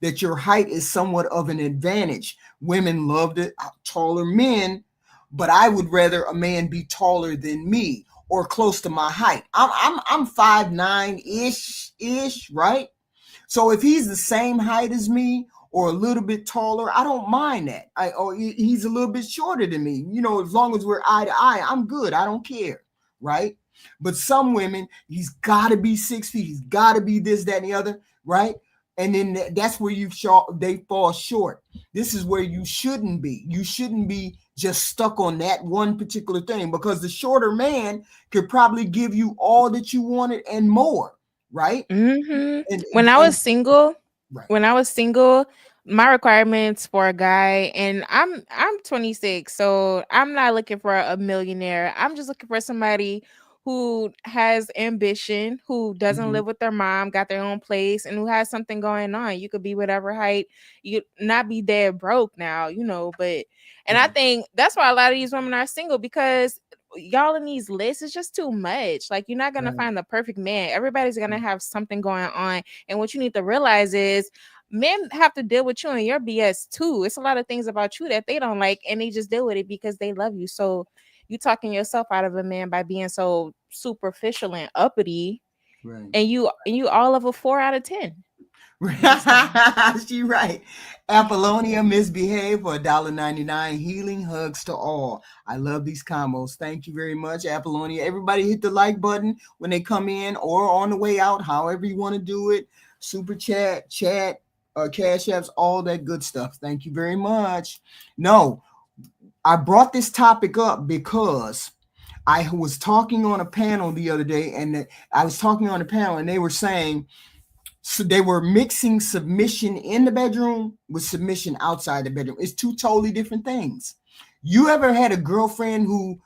that your height is somewhat of an advantage. Women love the taller men, but I would rather a man be taller than me or close to my height. I'm 5'9" ish, right? So if he's the same height as me or a little bit taller, I don't mind that. Or he's a little bit shorter than me. As long as we're eye to eye, I'm good. I don't care, right? But some women, he's got to be 6 feet. He's got to be this, that, and the other, right? And then that's where they fall short. This is where you shouldn't be. You shouldn't be just stuck on that one particular thing because the shorter man could probably give you all that you wanted and more, right? When I was single, my requirements for a guy, and I'm 26, so I'm not looking for a millionaire. I'm just looking for somebody who has ambition, who doesn't live with their mom, got their own place, and who has something going on. You could be whatever height, you not be dead broke now, but I think that's why a lot of these women are single because y'all in these lists is just too much. Like you're not gonna find the perfect man. Everybody's gonna have something going on, and what you need to realize is men have to deal with you and your BS too. It's a lot of things about you that they don't like, and they just deal with it because they love you. So you talking yourself out of a man by being so superficial and uppity, right? And you all of a 4 out of 10. She right. Apollonia misbehave for $1.99. Healing hugs to all. I love these combos. Thank you very much, Apollonia. Everybody hit the like button when they come in or on the way out, however you want to do it. Super chat, cash apps, all that good stuff. Thank you very much. No, I brought this topic up because I was talking on a panel the other day, and they were saying, so they were mixing submission in the bedroom with submission outside the bedroom. It's two totally different things. You ever had a girlfriend who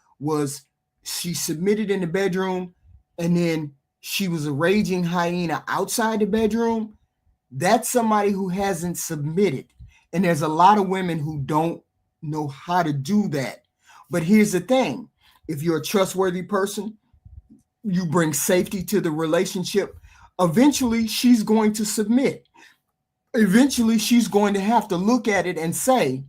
she submitted in the bedroom and then she was a raging hyena outside the bedroom? That's somebody who hasn't submitted. And there's a lot of women who don't know how to do that. But here's the thing. If you're a trustworthy person, you bring safety to the relationship, eventually she's going to submit. Eventually she's going to have to look at it and say,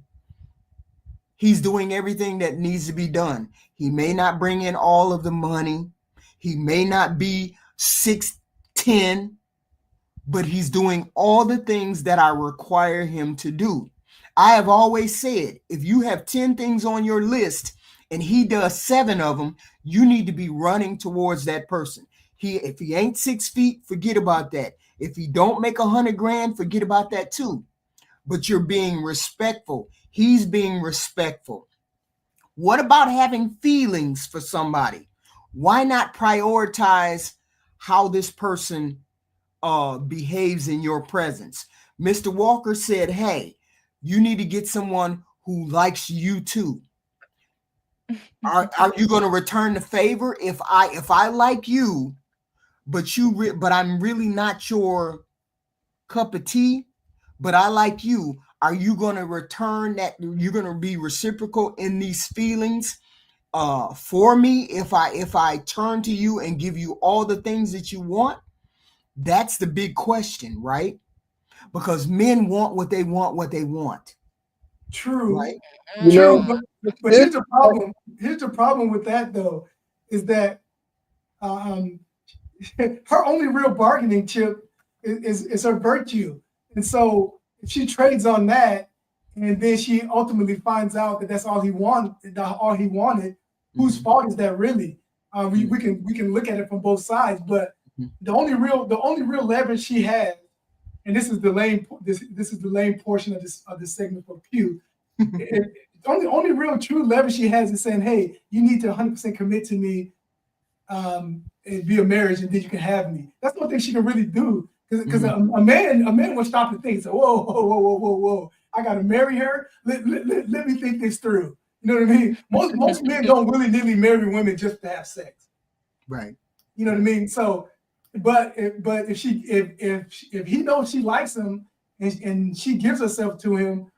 he's doing everything that needs to be done. He may not bring in all of the money. He may not be 6'10", but he's doing all the things that I require him to do. I have always said, if you have 10 things on your list and he does 7 of them, you need to be running towards that person. If he ain't 6 feet, forget about that. If he don't make $100,000, forget about that too. But you're being respectful. He's being respectful. What about having feelings for somebody? Why not prioritize how this person behaves in your presence? Mr. Walker said, hey, you need to get someone who likes you too. Are you going to return the favor if I like you, but I'm really not your cup of tea, but I like you? Are you going to return that? You're going to be reciprocal in these feelings for me if I turn to you and give you all the things that you want? That's the big question, right? Because men want what they want, True. right? You True, know, but here's the problem. Here's the problem with that though, is that um, her only real bargaining chip is her virtue, and so if she trades on that, and then she ultimately finds out that that's all he wanted, whose fault is that really? We can look at it from both sides, but the only real leverage she has, and this is the lame portion of this segment for Pew. Only real true leverage she has is saying, "Hey, you need to 100% commit to me, and be a marriage, and then you can have me." That's the only thing she can really do, because a man will stop and think, so whoa, I gotta marry her. Let me think this through. You know what I mean? Most men don't willy-nilly marry women just to have sex. Right. You know what I mean? So, but if he knows she likes him and she gives herself to him,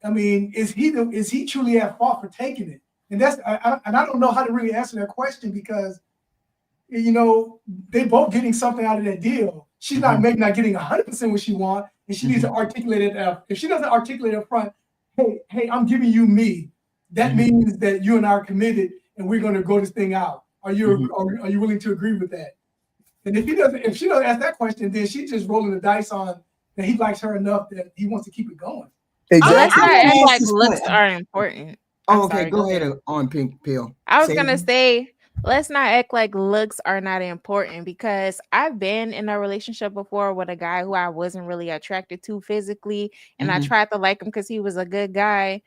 I mean, is he truly at fault for taking it? And I don't know how to really answer that question, because they both getting something out of that deal. She's maybe not getting 100% what she wants, and she needs to articulate it. If she doesn't articulate it up front, hey, I'm giving you me. That means that you and I are committed, and we're going to go this thing out. Are you willing to agree with that? And if she doesn't ask that question, then she's just rolling the dice on that he likes her enough that he wants to keep it going. Let's not act like this looks question. are important. Oh, okay, go ahead on Pink Pill. I was gonna say, let's not act like looks are not important, because I've been in a relationship before with a guy who I wasn't really attracted to physically, and I tried to like him because he was a good guy.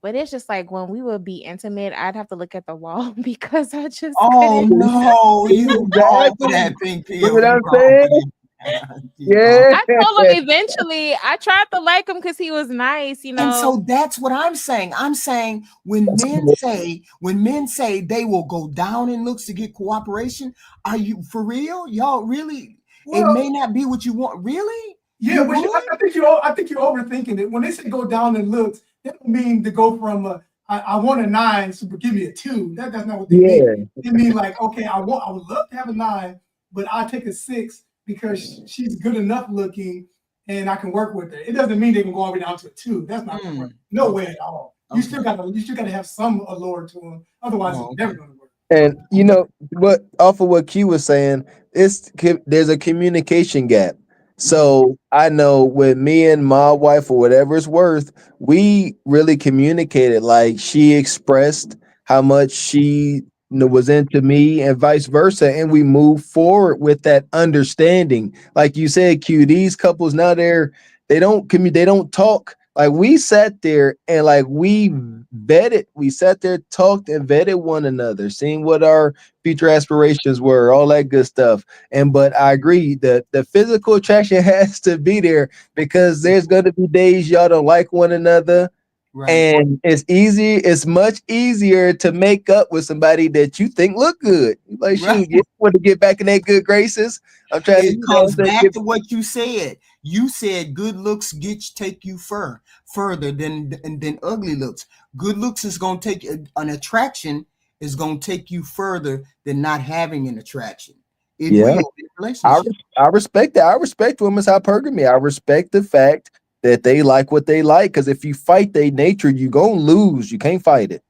But it's just like when we would be intimate, I'd have to look at the wall because I just couldn't. No, you wrong for that, Pink Pill. Look what I'm saying? Yeah. I told him eventually. I tried to like him because he was nice, And so that's what I'm saying. I'm saying when men say they will go down in looks to get cooperation, are you for real? Y'all really? Well, it may not be what you want, really? Yeah, but I think you're overthinking it. When they say go down in looks, they don't mean to go from I want a 9, so give me a 2. That's not what they mean. They mean like, okay, I would love to have a 9, but I'll take a 6 because she's good enough looking and I can work with her. It doesn't mean they can go all the way down to a 2. That's not gonna work. No way at all. Okay. You still gotta have some allure to them. Otherwise, it's never gonna work. And what off of what Q was saying, there's a communication gap. So I know with me and my wife, or whatever it's worth, we really communicated. Like, she expressed how much she was into me and vice versa, and we moved forward with that understanding. Like you said, Q, these couples now they don't talk. Like, we sat there and we sat there, talked and vetted one another, seeing what our future aspirations were, all that good stuff. But I agree that the physical attraction has to be there, because there's going to be days y'all don't like one another. Right. And it's much easier to make up with somebody that you think look good. Like, shoot, you want to get back in their good graces. I'm trying to comes back to what you said. You said good looks take you further than ugly looks. Good looks is going to take an attraction is going to take you further than not having an attraction. I respect that. I respect women's hypergamy. I respect the fact that they like what they like, because if you fight their nature, you're going to lose. You can't fight it.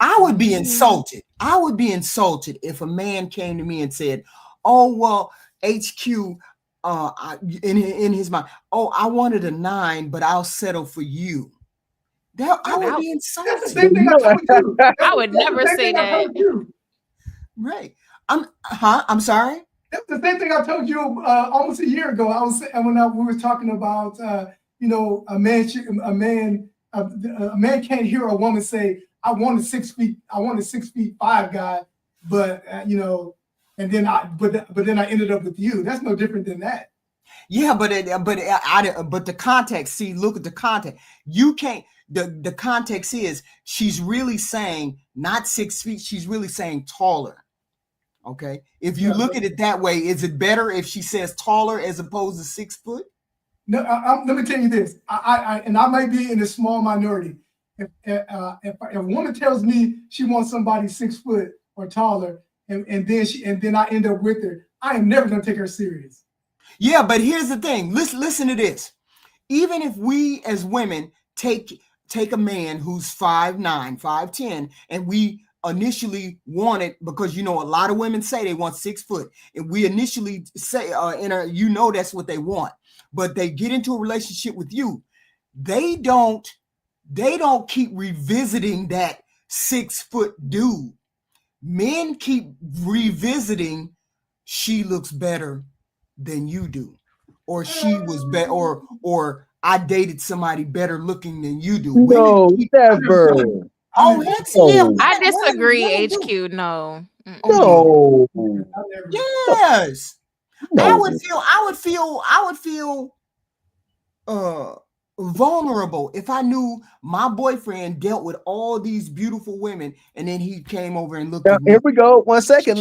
I would be insulted. If a man came to me and said, oh, well, HQ, in his mind, oh, I wanted a 9, but I'll settle for you. I would be insulted. That's the same thing I told you. I would never say that. Right. I'm sorry? That's the same thing I told you almost a year ago. We were talking about a man can't hear a woman say, I want a 6'5" guy, but and then I ended up with you. That's no different than that. Yeah, but the context. See, look at the context. You can't. The context is she's really saying not 6 feet. She's really saying taller. Okay. If you look at it that way, is it better if she says taller as opposed to 6 foot? No, let me tell you this. I might be in a small minority. if a woman tells me she wants somebody 6 foot or taller, and then I end up with her, I am never gonna take her serious. Yeah, but here's the thing. Listen to this. Even if we as women take a man who's 5'9", 5'10", and we initially want it, because a lot of women say they want 6 foot, and we initially say that's what they want, but they get into a relationship with you, they don't keep revisiting that 6 foot dude. Men keep revisiting, she looks better than you do, or she was better, or I dated somebody better looking than you do. No, never. Oh, heck yeah. I disagree, HQ. No. No. Yes. No. I would feel vulnerable if I knew my boyfriend dealt with all these beautiful women, and then he came over and looked at me. Here we go. 1 second.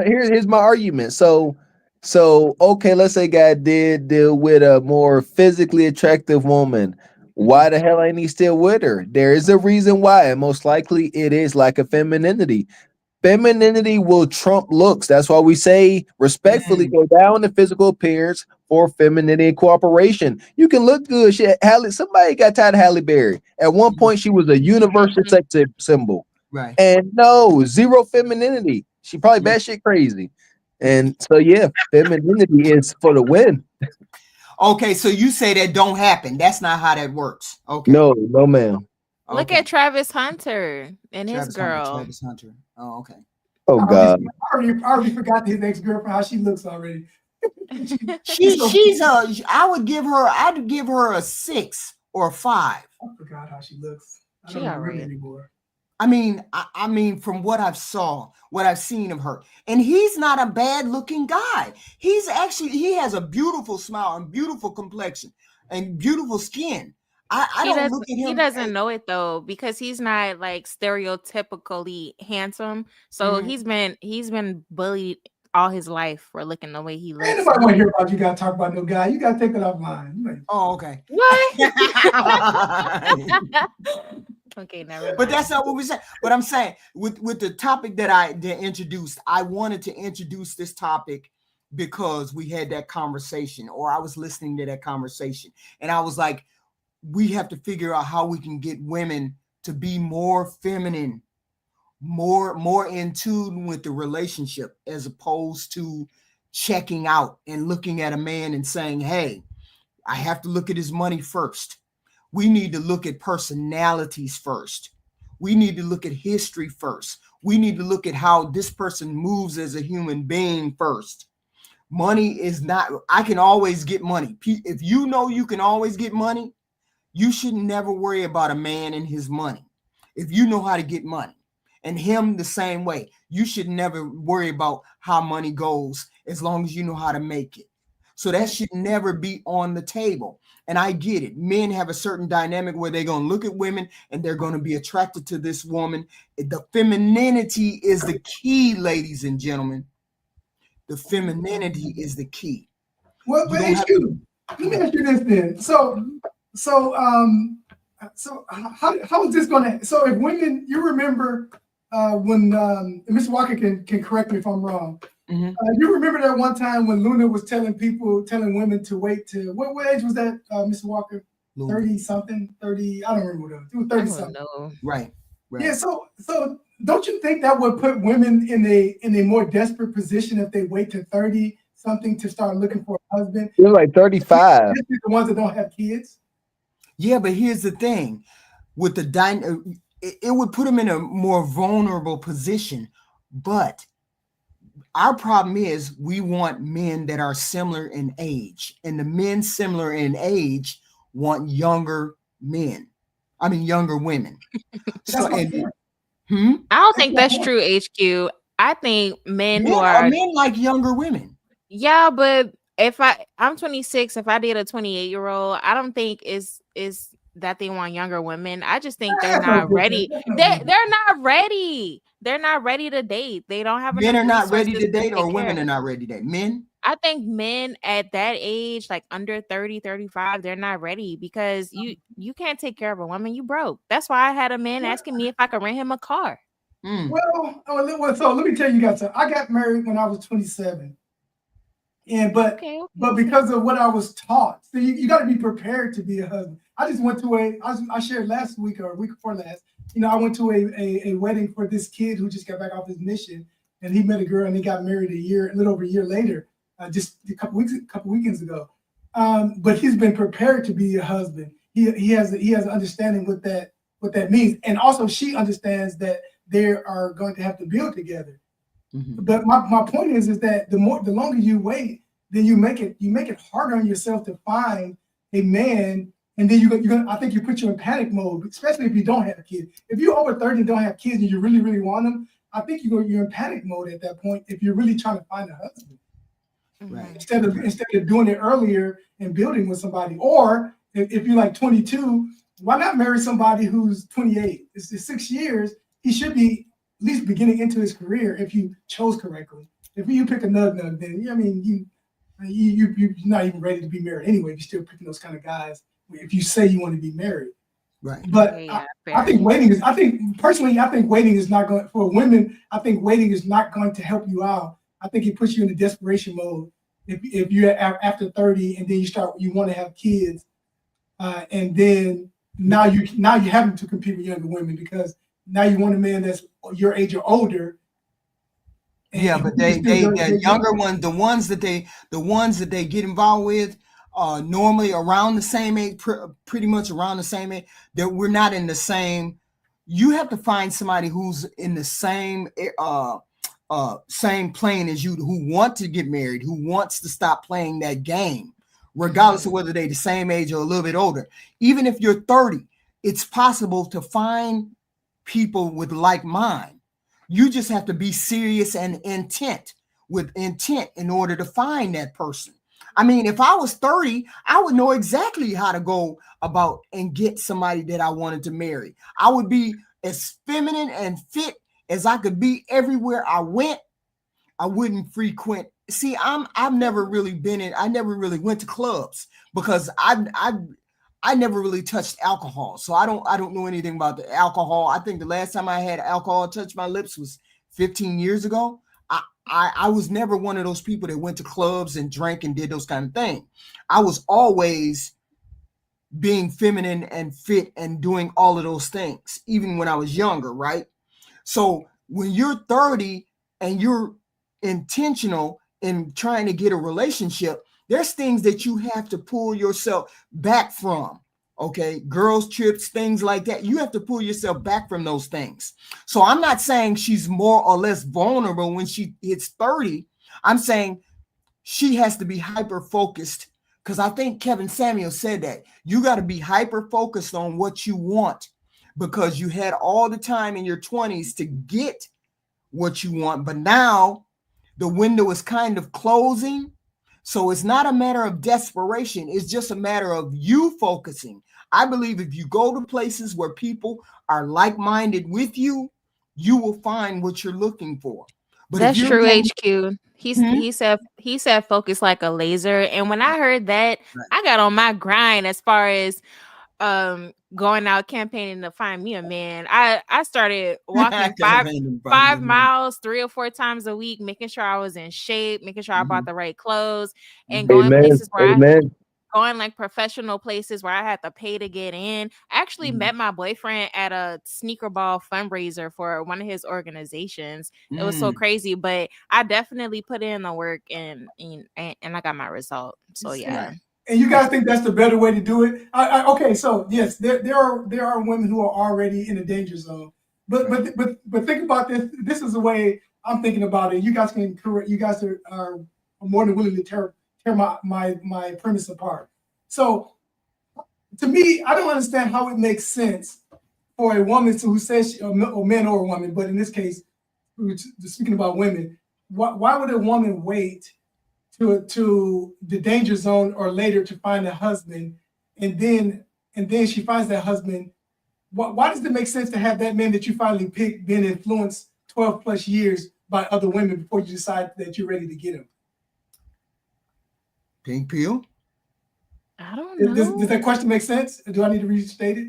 Here's my argument. So okay, let's say guy did deal with a more physically attractive woman. Why the hell ain't he still with her? There is a reason why, and most likely it is like a femininity. Femininity will trump looks. That's why we say respectfully go down the physical appearance for femininity and cooperation. You can look good. Somebody got tired of Halle Berry. At one point, she was a universal sex symbol. Right. And no, zero femininity. She probably batshit crazy. And so, yeah, femininity is for the win. Okay, so you say that don't happen. That's not how that works. Okay. No, ma'am. Look at Travis Hunter and his girl. Travis Hunter. Oh, okay. Oh, God. I already forgot his ex-girlfriend, how she looks already. I'd give her a 6 or a 5. I forgot how she looks. I She don't all remember right. anymore. I mean, from what I've seen of her, and he's not a bad looking guy. He has a beautiful smile and beautiful complexion and beautiful skin. I don't look at him. He doesn't know it though, because he's not like stereotypically handsome. So he's been bullied all his life for looking the way he looks. Ain't nobody want to hear about you. Got to talk about no guy. You got to take it offline. Oh, okay. What? Okay, never. But that's not what we said. But I'm saying with the topic that I introduced, I wanted to introduce this topic because we had that conversation, or I was listening to that conversation, and I was like, we have to figure out how we can get women to be more feminine, more in tune with the relationship, as opposed to checking out and looking at a man and saying, hey, I have to look at his money first. We need to look at personalities first. We need to look at history first. We need to look at how this person moves as a human being first. Money is not, I can always get money. If you know you can always get money, you should never worry about a man and his money. If you know how to get money, and him the same way, you should never worry about how money goes as long as you know how to make it. So that should never be on the table. And I get it. Men have a certain dynamic where they're going to look at women and they're going to be attracted to this woman. The femininity is the key, ladies and gentlemen. The femininity is the key. Well, but HQ, let me ask you this then. So how is this going to? So if women, you remember when Mr. Walker can correct me if I'm wrong. You remember that one time when Luna was telling women to wait to what age was that, Mr. Walker? 30 something, 30. I don't remember what it was. It was 30 something. Right. Yeah. So don't you think that would put women in a more desperate position if they wait to 30 something to start looking for a husband? You're like 35. The ones that don't have kids. Yeah, but here's the thing: with it would put them in a more vulnerable position. But our problem is we want men that are similar in age, and the men similar in age want younger men. I mean, younger women. So, I don't think that's true, HQ. I think men like younger women. Yeah, but if I'm 26, if I date a 28-year-old, I don't think is that they want younger women. I just think they're not ready. They're not ready. They're not ready to date. They don't have men are not ready to date, or women are not ready to date. Men. I think men at that age, like under 30, 35, they're not ready because you can't take care of a woman. You broke. That's why I had a man asking me if I could rent him a car. So let me tell you guys something. I got married when I was 27. Okay. But because of what I was taught, so you got to be prepared to be a husband. I just went to I shared last week or a week before last, I went to a wedding for this kid who just got back off his mission, and he met a girl and they got married a little over a year later, just a couple weekends ago. But he's been prepared to be a husband. He has an understanding what that means, and also she understands that they are going to have to build together. Mm-hmm. But my point is that the longer you wait, then you make it harder on yourself to find a man, and then I think you put you in panic mode, especially if you don't have kids. If you're over 30 and don't have kids and you really, really want them, I think you're in panic mode at that point if you're really trying to find a husband. Right. Instead of doing it earlier and building with somebody. Or if you're like 22, why not marry somebody who's 28? It's 6 years. He should be at least beginning into his career if you chose correctly. If you pick a nug, then you're not even ready to be married anyway. You're still picking those kind of guys if you say you want to be married. Right. But I think waiting is not going for women. I think waiting is not going to help you out. I think it puts you in a desperation mode if you're after 30 and then you want to have kids, and then now you're having to compete with younger women because now you want a man that's your age or older. Yeah, but they younger ones, the ones that they get involved with, normally around the same age, pretty much around the same age. That we're not in the same. You have to find somebody who's in the same same plane as you, who want to get married, who wants to stop playing that game, regardless of whether they're the same age or a little bit older. Even if you're 30, it's possible to find people with like mind. You just have to be serious and intent in order to find that person. I mean, if I was 30, I would know exactly how to go about and get somebody that I wanted to marry. I would be as feminine and fit as I could be everywhere I went. I wouldn't frequent. See, I've never really I never really went to clubs because I never really touched alcohol. So I don't know anything about the alcohol. I think the last time I had alcohol touch my lips was 15 years ago. I was never one of those people that went to clubs and drank and did those kind of things. I was always being feminine and fit and doing all of those things, even when I was younger, right? So when you're 30 and you're intentional in trying to get a relationship, there's things that you have to pull yourself back from. Okay, girls trips, things like that. You have to pull yourself back from those things. So I'm not saying she's more or less vulnerable when she hits 30. I'm saying she has to be hyper focused, because I think Kevin Samuel said that you got to be hyper focused on what you want, because you had all the time in your 20s to get what you want, but now the window is kind of closing. So it's not a matter of desperation. It's just a matter of you focusing. I believe if you go to places where people are like-minded with you, you will find what you're looking for. But that's true, HQ. He said focus like a laser. And when I heard that, I got on my grind as far as going out campaigning to find me a man. I started walking 5 miles 3 or 4 times a week, making sure I was in shape, making sure I bought the right clothes, and going places where going like professional places where I had to pay to get in. I actually met my boyfriend at a sneaker ball fundraiser for one of his organizations. It was so crazy, but I definitely put in the work and I got my result. So yeah. And you guys think that's the better way to do it? Okay, so yes, there are women who are already in a danger zone, but think about this. This is the way I'm thinking about it. You guys can correct. You guys are more than willing to tear my premise apart. So, to me, I don't understand how it makes sense for a woman who says or man or a woman, but in this case, speaking about women, why would a woman wait to the danger zone or later to find a husband, and then she finds that husband? Why does it make sense to have that man that you finally picked been influenced 12 plus years by other women before you decide that you're ready to get him? Pink pill. I don't Does know. that question make sense? Do I need to restate it?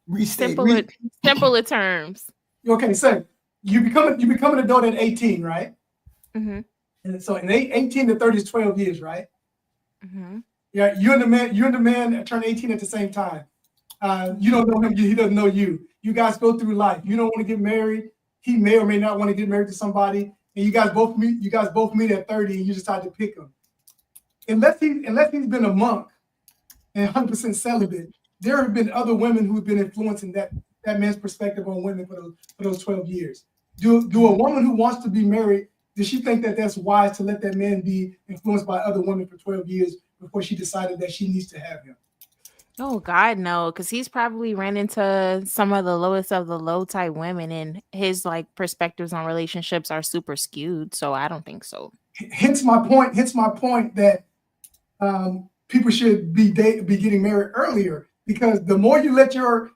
Restate. Simpler terms. Okay, so you become an adult at 18, right? Mm-hmm. And so in 18 to 30 is 12 years, right? Mm-hmm. Yeah, you and the man turn 18 at the same time. You don't know him, he doesn't know you. You guys go through life. You don't want to get married. He may or may not want to get married to somebody, and you guys both meet at 30, and you decide to pick him. Unless he's been a monk and 100% celibate, there have been other women who've been influencing that man's perspective on women for those 12 years. Do a woman who wants to be married, does she think that that's wise to let that man be influenced by other women for 12 years before she decided that she needs to have him? Oh God, no, because he's probably ran into some of the lowest of the low type women, and his like perspectives on relationships are super skewed. So I don't think so. Hence my point that people should be getting married earlier, because the more you let your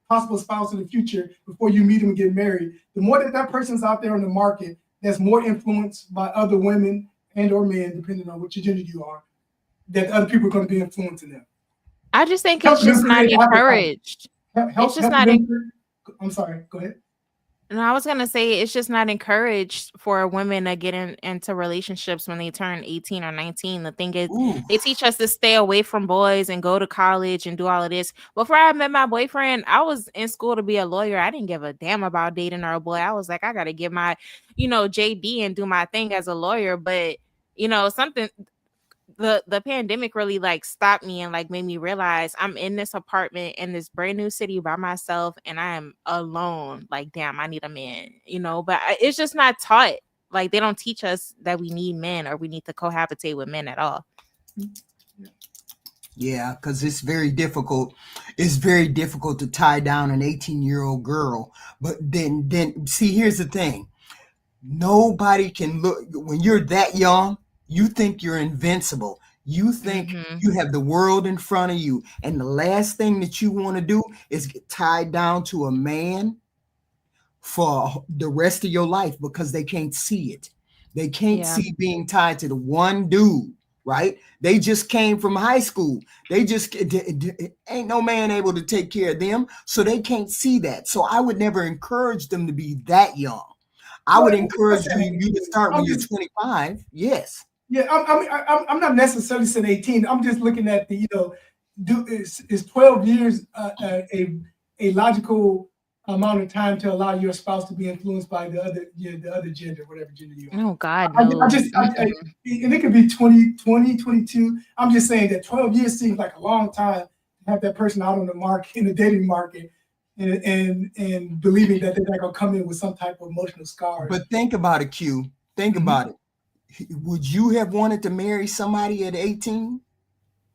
possible spouse in the future before you meet him and get married, the more that person's out there on the market that's more influenced by other women and or men, depending on which gender you are, that other people are going to be influencing them. I just think it's just not encouraged. I'm sorry, go ahead. No, I was gonna say it's just not encouraged for women to get into relationships when they turn 18 or 19. The thing is, they teach us to stay away from boys and go to college and do all of this. Before I met my boyfriend, I was in school to be a lawyer. I didn't give a damn about dating or a boy. I was like, I gotta get my, JD and do my thing as a lawyer. But something. The pandemic really like stopped me and like made me realize I'm in this apartment in this brand new city by myself and I am alone. Like, damn, I need a man, but it's just not taught. Like, they don't teach us that we need men or we need to cohabitate with men at all. Yeah, because it's very difficult. It's very difficult to tie down an 18-year-old girl. But then see, here's the thing. Nobody can look when you're that young. You think you're invincible. You think you have the world in front of you. And the last thing that you want to do is get tied down to a man for the rest of your life because they can't see it. They can't see being tied to the one dude, right? They just came from high school. They just ain't no man able to take care of them. So they can't see that. So I would never encourage them to be that young. I would encourage you to start when you're 25. Yes. Yeah, I'm not necessarily saying 18. I'm just looking at the, is 12 years a logical amount of time to allow your spouse to be influenced by the other gender, whatever gender you are. Oh God, no. And it could be 20, 22. I'm just saying that 12 years seems like a long time to have that person out on the market, in the dating market, and believing that they're not gonna come in with some type of emotional scar. But think about it, Q. Think about it. Would you have wanted to marry somebody at 18?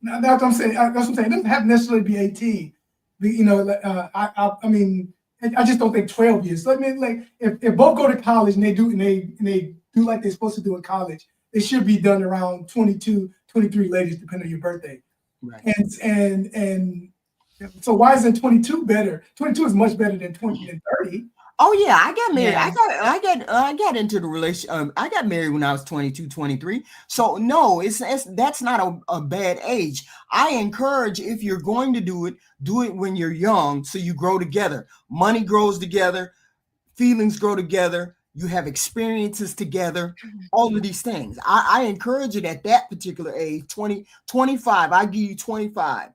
No, that's what I'm saying. It doesn't have to necessarily be 18. I mean, I just don't think 12 years. So, I mean, like if both go to college and they do like they're supposed to do in college, it should be done around 22, 23, ladies, depending on your birthday. Right. And so why isn't 22 better? 22 is much better than 20 and 30. Oh yeah, I got married. Yeah. I got into the relationship. I got married when I was 22, 23. So no, that's not a bad age. I encourage, if you're going to do it when you're young, so you grow together. Money grows together, feelings grow together. You have experiences together, all of these things. I encourage it at that particular age, 20, 25. I give you 25,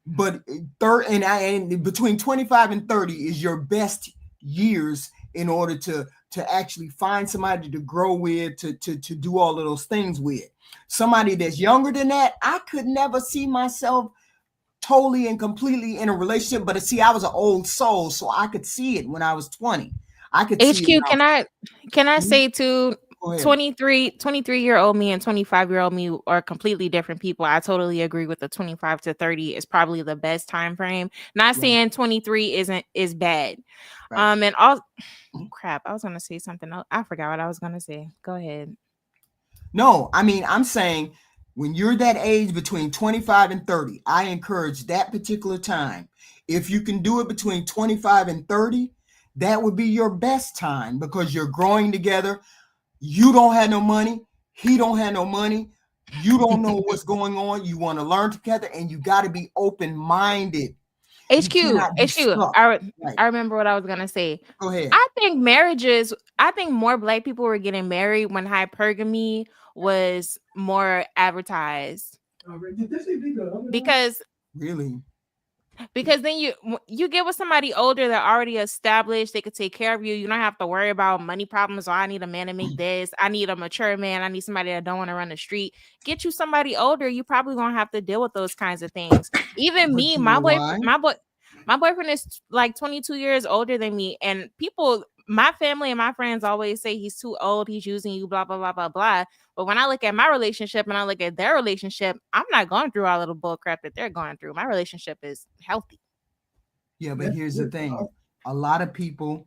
but between 25 and 30 is your best years in order to actually find somebody to grow with, to do all of those things with. Somebody that's younger than that, I could never see myself totally and completely in a relationship. But see, I was an old soul, so I could see it when I was 20. I could see HQ, can I say too, 23-year-old me and 25-year-old me are completely different people. I totally agree with the 25 to 30 is probably the best time frame. Not saying 23 is bad. Right. And all crap, I was gonna say something else. I forgot what I was gonna say. Go ahead. No, I mean, I'm saying when you're that age between 25 and 30, I encourage that particular time. If you can do it between 25 and 30, that would be your best time because you're growing together. You don't have no money. He don't have no money. You don't know what's going on. You want to learn together, and you got to be open-minded. You HQ, cannot be HQ. stuck. I Right. remember what I was gonna say. Go ahead. I think more Black people were getting married when hypergamy was more advertised. Did this be the other one? Because then you get with somebody older that already established, they could take care of you. You don't have to worry about money problems. Or I need a man to make this. I need a mature man. I need somebody that don't want to run the street. Get you somebody older. You probably gonna have to deal with those kinds of things. Even But me, you my know boyfriend, why? my boyfriend is like 22 years older than me, and people, my family and my friends always say he's too old. He's using you. Blah blah blah blah blah. But when I look at my relationship and I look at their relationship, I'm not going through all of the bull crap that they're going through. My relationship is healthy. Yeah, but That's here's the good. thing. A lot of people,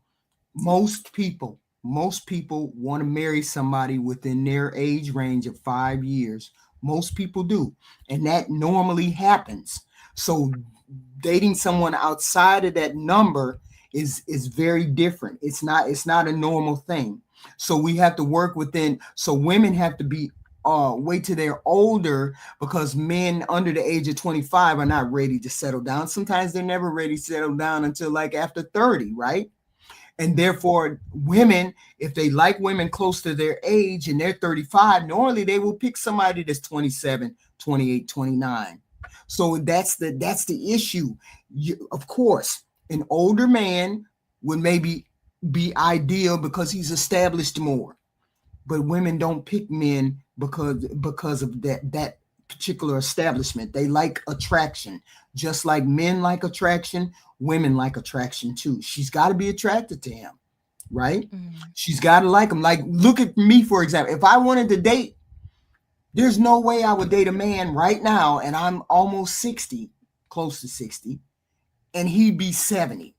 most people want to marry somebody within their age range of 5 years. Most people do. And that normally happens. So dating someone outside of that number is very different. It's not a normal thing. So we have to work within, so women have to be wait till they're older, because men under the age of 25 are not ready to settle down. Sometimes they're never ready to settle down until like after 30, right? And therefore, women, if they like women close to their age and they're 35, normally they will pick somebody that's 27, 28, 29. So that's the issue. Of course, an older man would maybe be ideal because he's established more. But women don't pick men because of that particular establishment. They like attraction. Just like men like attraction, women like attraction too. She's got to be attracted to him, right? She's got to like him. Like, look at me, for example. If I wanted to date, there's no way I would date a man right now, and I'm almost 60, close to 60, and he'd be 70.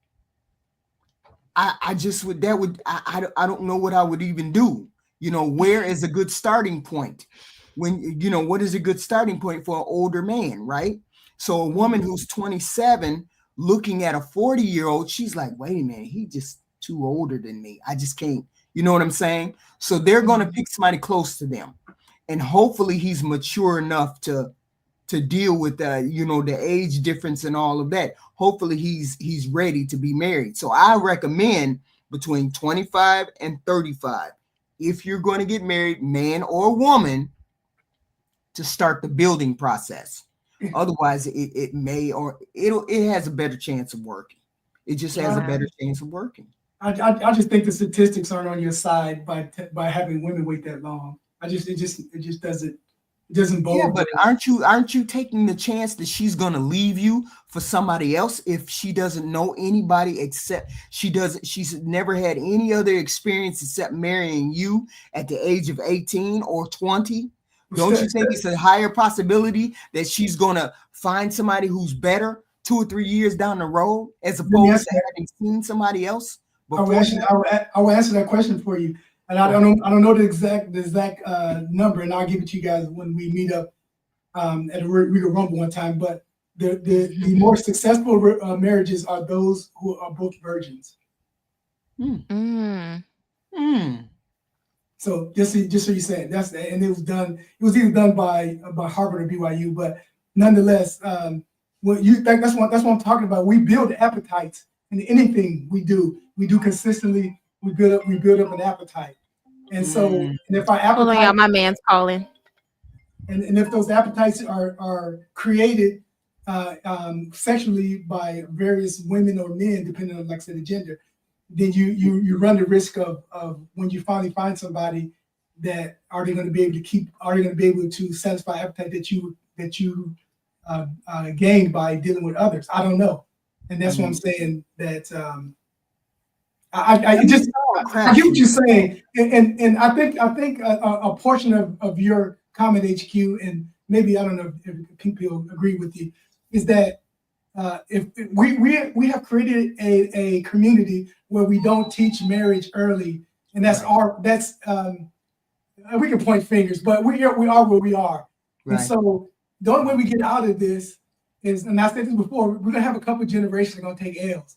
I just would, I don't know what I would even do. Where is a good starting point? What is a good starting point for an older man, right? So a woman who's 27 looking at a 40-year-old, she's like, wait a minute, he just too older than me. I just can't, you know what I'm saying? So they're going to pick somebody close to them. And hopefully he's mature enough to deal with the age difference and all of that. Hopefully he's ready to be married. So I recommend between 25 and 35, if you're going to get married, man or woman, to start the building process. Otherwise, it may, or it has a better chance of working. It just has a better chance of working. I just think the statistics aren't on your side by having women wait that long. It just doesn't bode. Yeah, but aren't you taking the chance that she's going to leave you for somebody else if she doesn't know anybody except she's never had any other experience except marrying you at the age of 18 or 20? Don't you think it's a higher possibility that she's going to find somebody who's better 2 or 3 years down the road as opposed to having seen somebody else before? I will answer that question for you. And I don't know the exact number, and I'll give it to you guys when we meet up at a Regal Rumble one time. But the more successful marriages are those who are both virgins. So just so you said and it was either done by Harvard or BYU, but nonetheless, that's what I'm talking about. We build appetites in anything we do. We do consistently. We build up an appetite. And so, and if our appetite, hold on, y'all, my man's calling. And if those appetites are created sexually by various women or men, depending on, like I said, the gender, then you run the risk of when you finally find somebody, that are they going to be able to satisfy appetite that you gained by dealing with others? I don't know, and that's what I'm saying. That I get what you're saying, and I think a portion of your comment, HQ, and maybe I don't know if people agree with you, is that if we have created a community where we don't teach marriage early, and that's we can point fingers, but we are where we are, right. And so the only way we get out of this is, and I said this before, we're gonna have a couple of generations that are gonna take L's.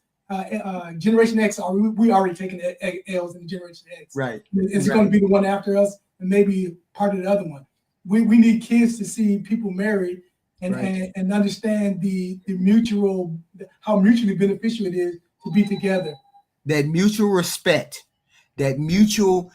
Generation X, we already taken L's in Generation X. Right. It's going to be the one after us, and maybe part of the other one. we need kids to see people married and Right. and understand the mutual, how mutually beneficial it is to be together. That mutual respect, that mutual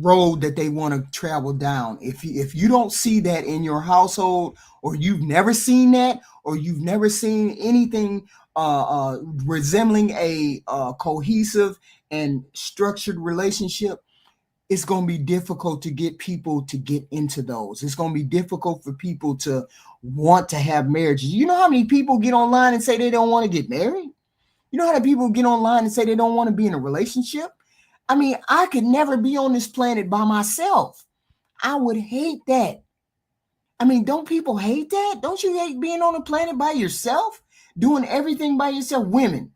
road that they want to travel down. If you don't see that in your household, or you've never seen that, or you've never seen anything resembling a cohesive and structured relationship, it's going to be difficult to get people to get into those. It's going to be difficult for people to want to have marriages. You know how many people get online and say they don't want to get married? You know how many people get online and say they don't want to be in a relationship? I mean, I could never be on this planet by myself. I would hate that. I mean, don't people hate that? Don't you hate being on a planet by yourself? Doing everything by yourself? Women,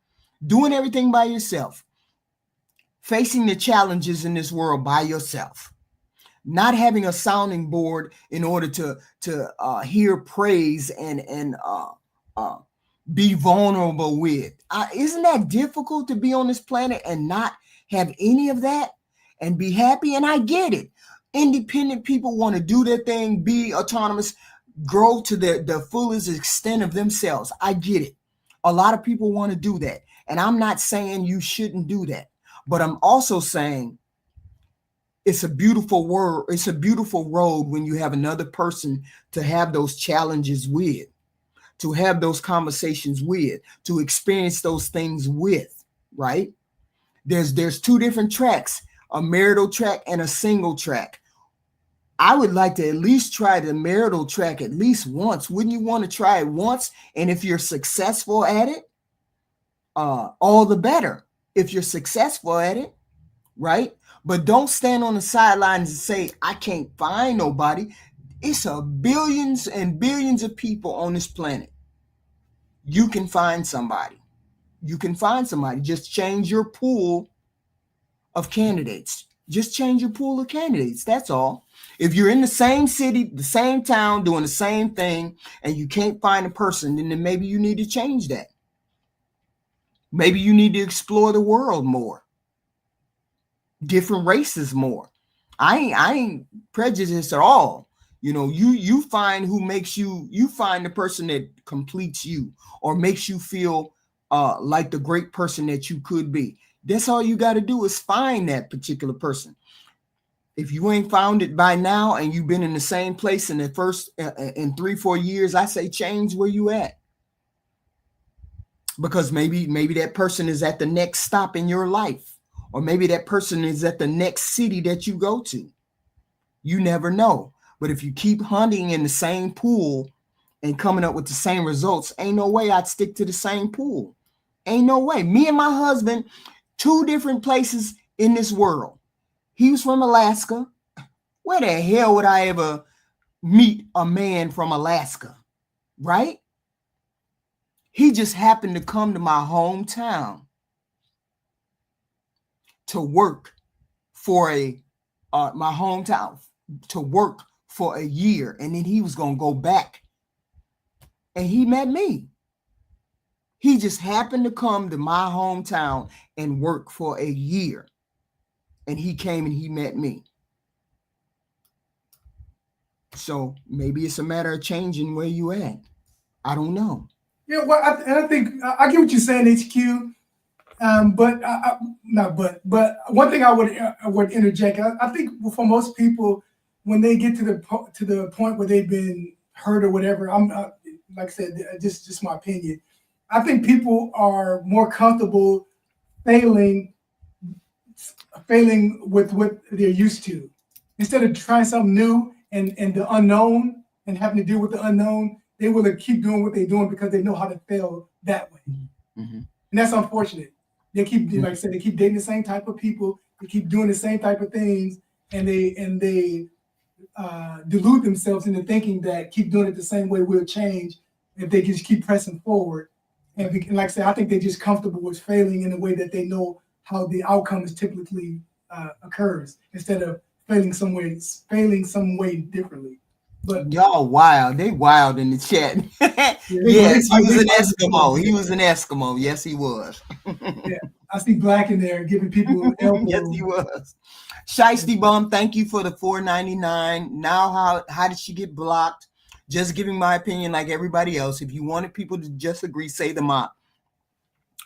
doing everything by yourself. Facing the challenges in this world by yourself. Not having a sounding board in order to hear praise and be vulnerable with. Isn't that difficult to be on this planet and not have any of that and be happy? And I get it. Independent people want to do their thing, be autonomous, grow to the fullest extent of themselves. I get it. A lot of people want to do that. And I'm not saying you shouldn't do that. But I'm also saying it's a beautiful word. It's a beautiful road when you have another person to have those challenges with, to have those conversations with, to experience those things with, right? There's two different tracks, a marital track and a single track. I would like to at least try the marital track at least once. Wouldn't you want to try it once? And if you're successful at it, all the better. If you're successful at it, right? But don't stand on the sidelines and say, I can't find nobody. It's a billions and billions of people on this planet. You can find somebody. You can find somebody. Just change your pool of candidates. Just change your pool of candidates. That's all. If you're in the same city, the same town, doing the same thing, and you can't find a person, then maybe you need to change that. Maybe you need to explore the world more, different races more. I ain't prejudiced at all. You know, you find who makes you find the person that completes you or makes you feel like the great person that you could be. That's all you got to do is find that particular person. If you ain't found it by now and you've been in the same place in the first in 3-4 years, I say change where you at. Because maybe that person is at the next stop in your life, or maybe that person is at the next city that you go to. You never know. But if you keep hunting in the same pool and coming up with the same results, ain't no way I'd stick to the same pool. Ain't no way. Me and my husband, 2 different places in this world. He was from Alaska. Where the hell would I ever meet a man from Alaska? Right? He just happened to come to my hometown to work for my hometown to work for a year, and then he was going to go back, and he met me. He just happened to come to my hometown and work for a year, and he came and he met me. So maybe it's a matter of changing where you at. I don't know. Yeah, well, I think I get what you're saying, HQ. But one thing I would interject. I think for most people, when they get to the point where they've been hurt or whatever, I'm like I said, just my opinion. I think people are more comfortable failing with what they're used to, instead of trying something new and the unknown and having to deal with the unknown. They will keep doing what they're doing because they know how to fail that way. Mm-hmm. And that's unfortunate. They keep, like I said, they keep dating the same type of people. They keep doing the same type of things, and they delude themselves into thinking that keep doing it the same way will change if they just keep pressing forward. And like I said, I think they're just comfortable with failing in a way that they know how the outcome is typically occurs, instead of failing some way differently. But y'all wild. They wild in the chat. Yes, he was an Eskimo. He was an Eskimo. Yes, he was. Yeah, I see Black in there giving people elbows. Yes, he was. Shiesty Bum, thank you for the $4.99. Now, how did she get blocked? Just giving my opinion like everybody else. If you wanted people to just agree, say them up.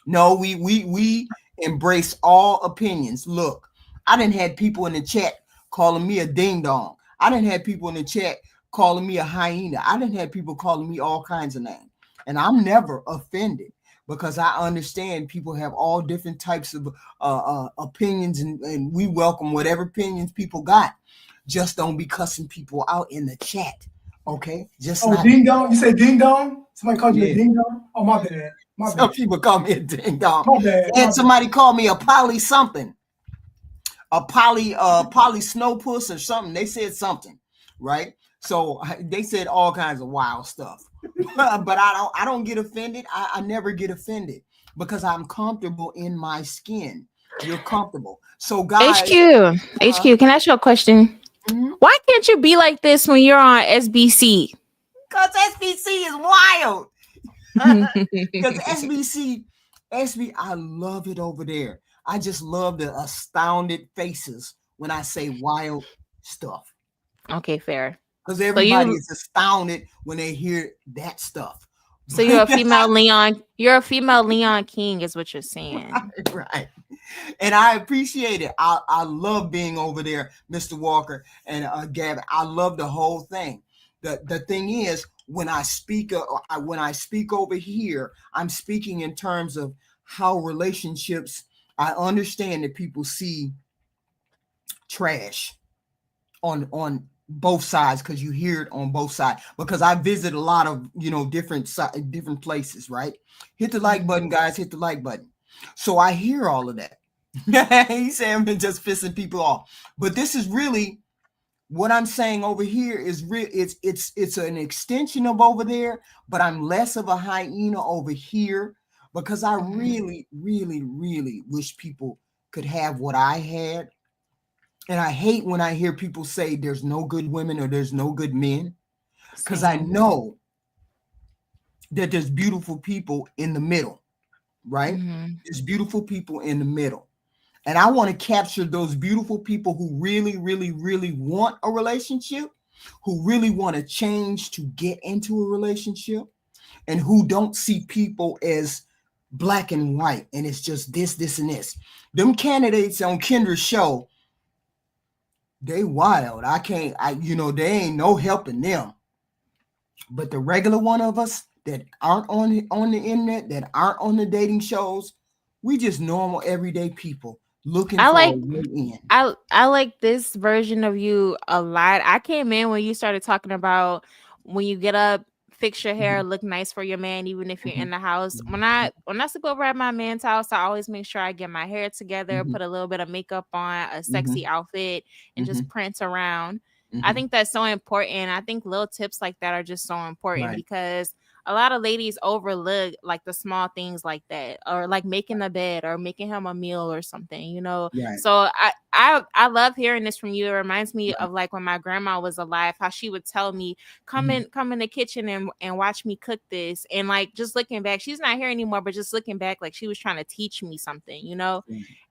No, we embrace all opinions. Look, I done had people in the chat calling me a ding dong. I done had people in the chat calling me a hyena. I done had people calling me all kinds of names. And I'm never offended because I understand people have all different types of opinions, and we welcome whatever opinions people got. Just don't be cussing people out in the chat. Okay? Just ding dong. You say ding dong? Somebody called you a Yeah. ding dong? Oh, my bad. My Some bad. people call me a ding dong. My bad. And somebody called me a poly something. A poly snow puss or something. They said something, right? So they said all kinds of wild stuff. But I don't get offended. I never get offended because I'm comfortable in my skin. You're comfortable. So guys, HQ, can I ask you a question? Mhm. Why can't you be like this when you're on SBC? Because SBC is wild. Because SBC, I love it over there. I just love the astounded faces when I say wild stuff. Okay, fair. Because everybody is astounded when they hear that stuff. So you're a female Leon. You're a female Leon King, is what you're saying. Right. And I appreciate it. I love being over there, Mr. Walker and Gavin. I love the whole thing. The thing is, when I speak over here, I'm speaking in terms of how relationships. I understand that people see trash on both sides because you hear it on both sides. Because I visit a lot of different places. Right? Hit the like button, guys. Hit the like button. So I hear all of that. He's saying I'm just pissing people off, but this is really what I'm saying over here is real. It's an extension of over there, but I'm less of a hyena over here because I really, really, really wish people could have what I had. And I hate when I hear people say there's no good women or there's no good men, because I know that there's beautiful people in the middle, right? There's beautiful people in the middle. And I want to capture those beautiful people who really, really, really want a relationship, who really want to change to get into a relationship, and who don't see people as black and white. And it's just this, and this. Them candidates on Kendra's show, they wild. They ain't no helping them. But the regular one of us that aren't on the internet, that aren't on the dating shows, we just normal, everyday people. I like this version of you a lot. I came in when you started talking about when you get up, fix your hair, look nice for your man, even if you're in the house. When I sleep over at my man's house, I always make sure I get my hair together, put a little bit of makeup on, a sexy outfit, and just prance around. I think that's so important. I think little tips like that are just so important because a lot of ladies overlook like the small things like that, or like making the bed or making him a meal or something, So I love hearing this from you. It reminds me of like when my grandma was alive, how she would tell me, come in the kitchen and watch me cook this. And like, just looking back, she's not here anymore, but just looking back, like she was trying to teach me something,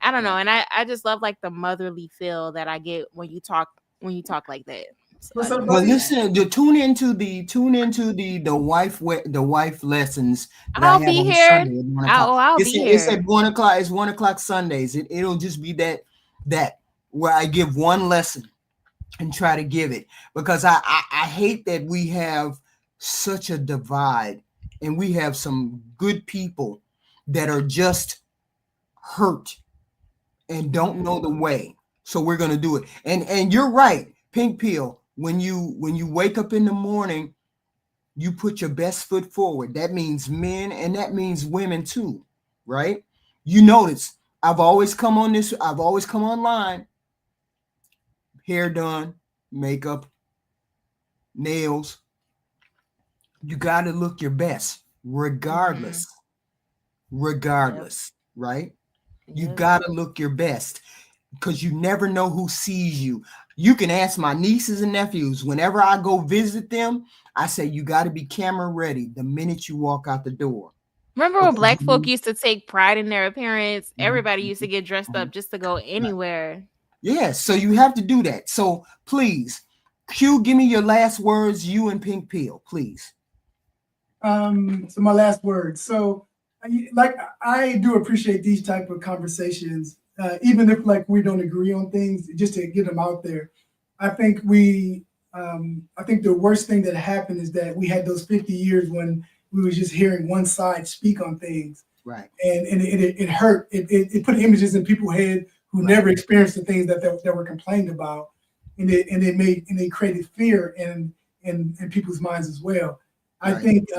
I don't know. And I just love like the motherly feel that I get when you talk like that. Well, listen. Tune into the wife lessons. I'll be here. I'll be here. It's at 1 o'clock. It's 1 o'clock Sundays. It'll just be that where I give one lesson and try to give it, because I hate that we have such a divide, and we have some good people that are just hurt and don't know the way. So we're gonna do it. And you're right, Pink Pill. When you wake up in the morning, you put your best foot forward. That means men and that means women too, right? You notice I've always come online, hair done, makeup, nails. You got to look your best regardless, right? You got to look your best, because you never know who sees you. You can ask my nieces and nephews. Whenever I go visit them, I say, you got to be camera ready the minute you walk out the door. Remember when black folk used to take pride in their appearance? Everybody used to get dressed up just to go anywhere. Yes, so you have to do that. So please, Q, give me your last words, you and Pink Pill, please. So my last word. So, like, I do appreciate these type of conversations, even if like we don't agree on things, just to get them out there. I think I think the worst thing that happened is that we had those 50 years when we was just hearing one side speak on things, Right. and it hurt. It put images in people's head who never experienced the things that were complained about, and they created fear in people's minds as well. I Right. think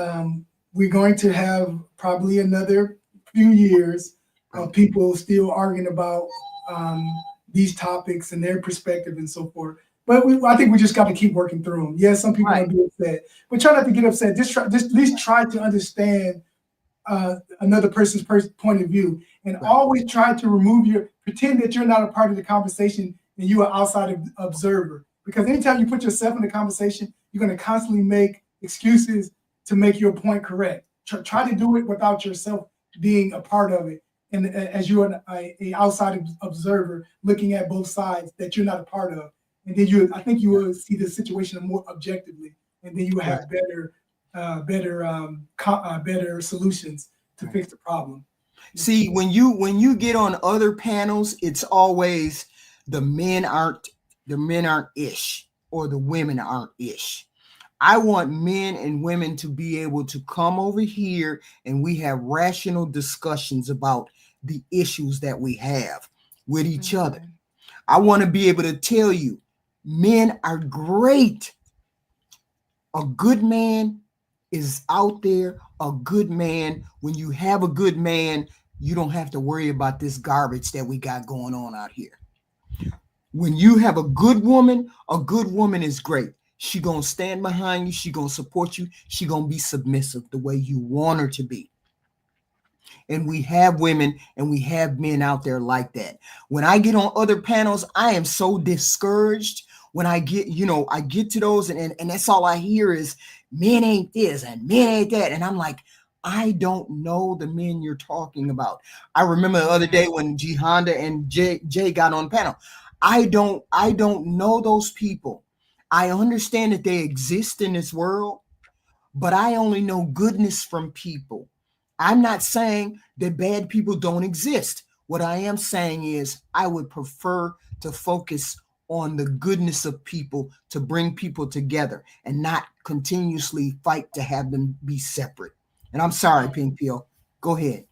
we're going to have probably another few years of people still arguing about these topics and their perspective and so forth. But I think we just got to keep working through them. Yes, some people are Right. going to be upset, but try not to get upset. Just at least try to understand another person's point of view, and Right. always try to pretend that you're not a part of the conversation and you are outside observer. Because anytime you put yourself in the conversation, you're going to constantly make excuses to make your point correct. Try to do it without yourself being a part of it, and as you're a outside observer looking at both sides that you're not a part of, and then I think you will see the situation more objectively, and then you will have better solutions to fix the problem. See, when you get on other panels, it's always the men aren't ish, or the women aren't ish. I want men and women to be able to come over here and we have rational discussions about the issues that we have with each other. I want to be able to tell you, men are great. A good man is out there. A good man, when you have a good man, you don't have to worry about this garbage that we got going on out here. When you have a good woman is great. She gonna stand behind you. She gonna support you. She gonna be submissive the way you want her to be. And we have women and we have men out there like that. When I get on other panels, I am so discouraged when I get to those and that's all I hear is men ain't this and men ain't that. And I'm like, I don't know the men you're talking about. I remember the other day when G Honda and Jay got on the panel. I don't know those people. I understand that they exist in this world, but I only know goodness from people. I'm not saying that bad people don't exist. What I am saying is I would prefer to focus on the goodness of people to bring people together and not continuously fight to have them be separate. And I'm sorry, Pink Pill. Go ahead.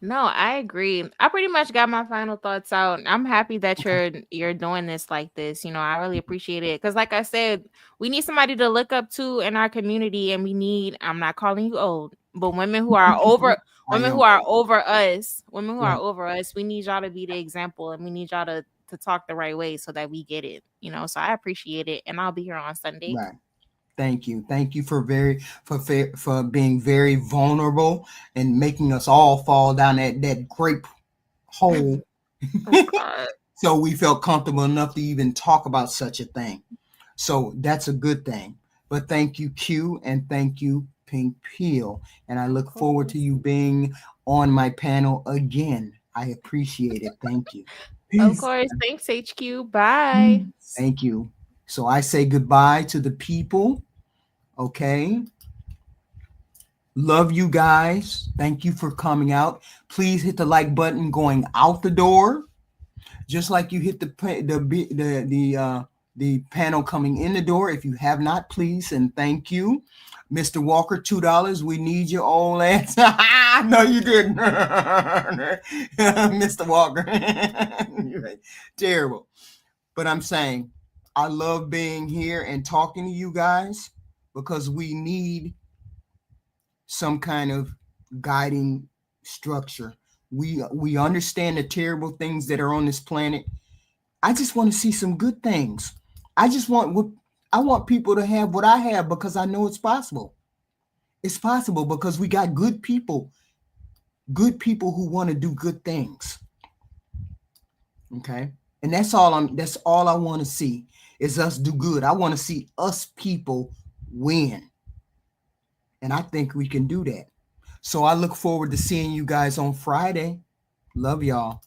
No, I agree. I pretty much got my final thoughts out. I'm happy that you're doing this like this. I really appreciate it. Because like I said, we need somebody to look up to in our community, and I'm not calling you old, but women who are over women who are over us, we need y'all to be the example, and we need y'all to talk the right way so that we get it. So I appreciate it, and I'll be here on Sunday. Right. Thank you for being very vulnerable and making us all fall down that grape hole. Oh, So we felt comfortable enough to even talk about such a thing. So that's a good thing. But thank you, Q, and thank you, Pink Pill. And I look forward to you being on my panel again. I appreciate it. Thank you. Of course. Thanks, HQ. Bye. Thank you. So I say goodbye to the people. Okay. Love you guys. Thank you for coming out. Please hit the like button going out the door, just like you hit the panel coming in the door. If you have not, please and thank you. Mr. Walker, $2. We need your old ass. No, you didn't. Mr. Walker. Terrible. But I'm saying I love being here and talking to you guys because we need some kind of guiding structure. We understand the terrible things that are on this planet. I just want to see some good things. I want people to have what I have because I know it's possible. It's possible because we got good people who want to do good things. Okay? And that's all I want to see is us do good. I want to see us people win. And I think we can do that. So I look forward to seeing you guys on Friday. Love y'all.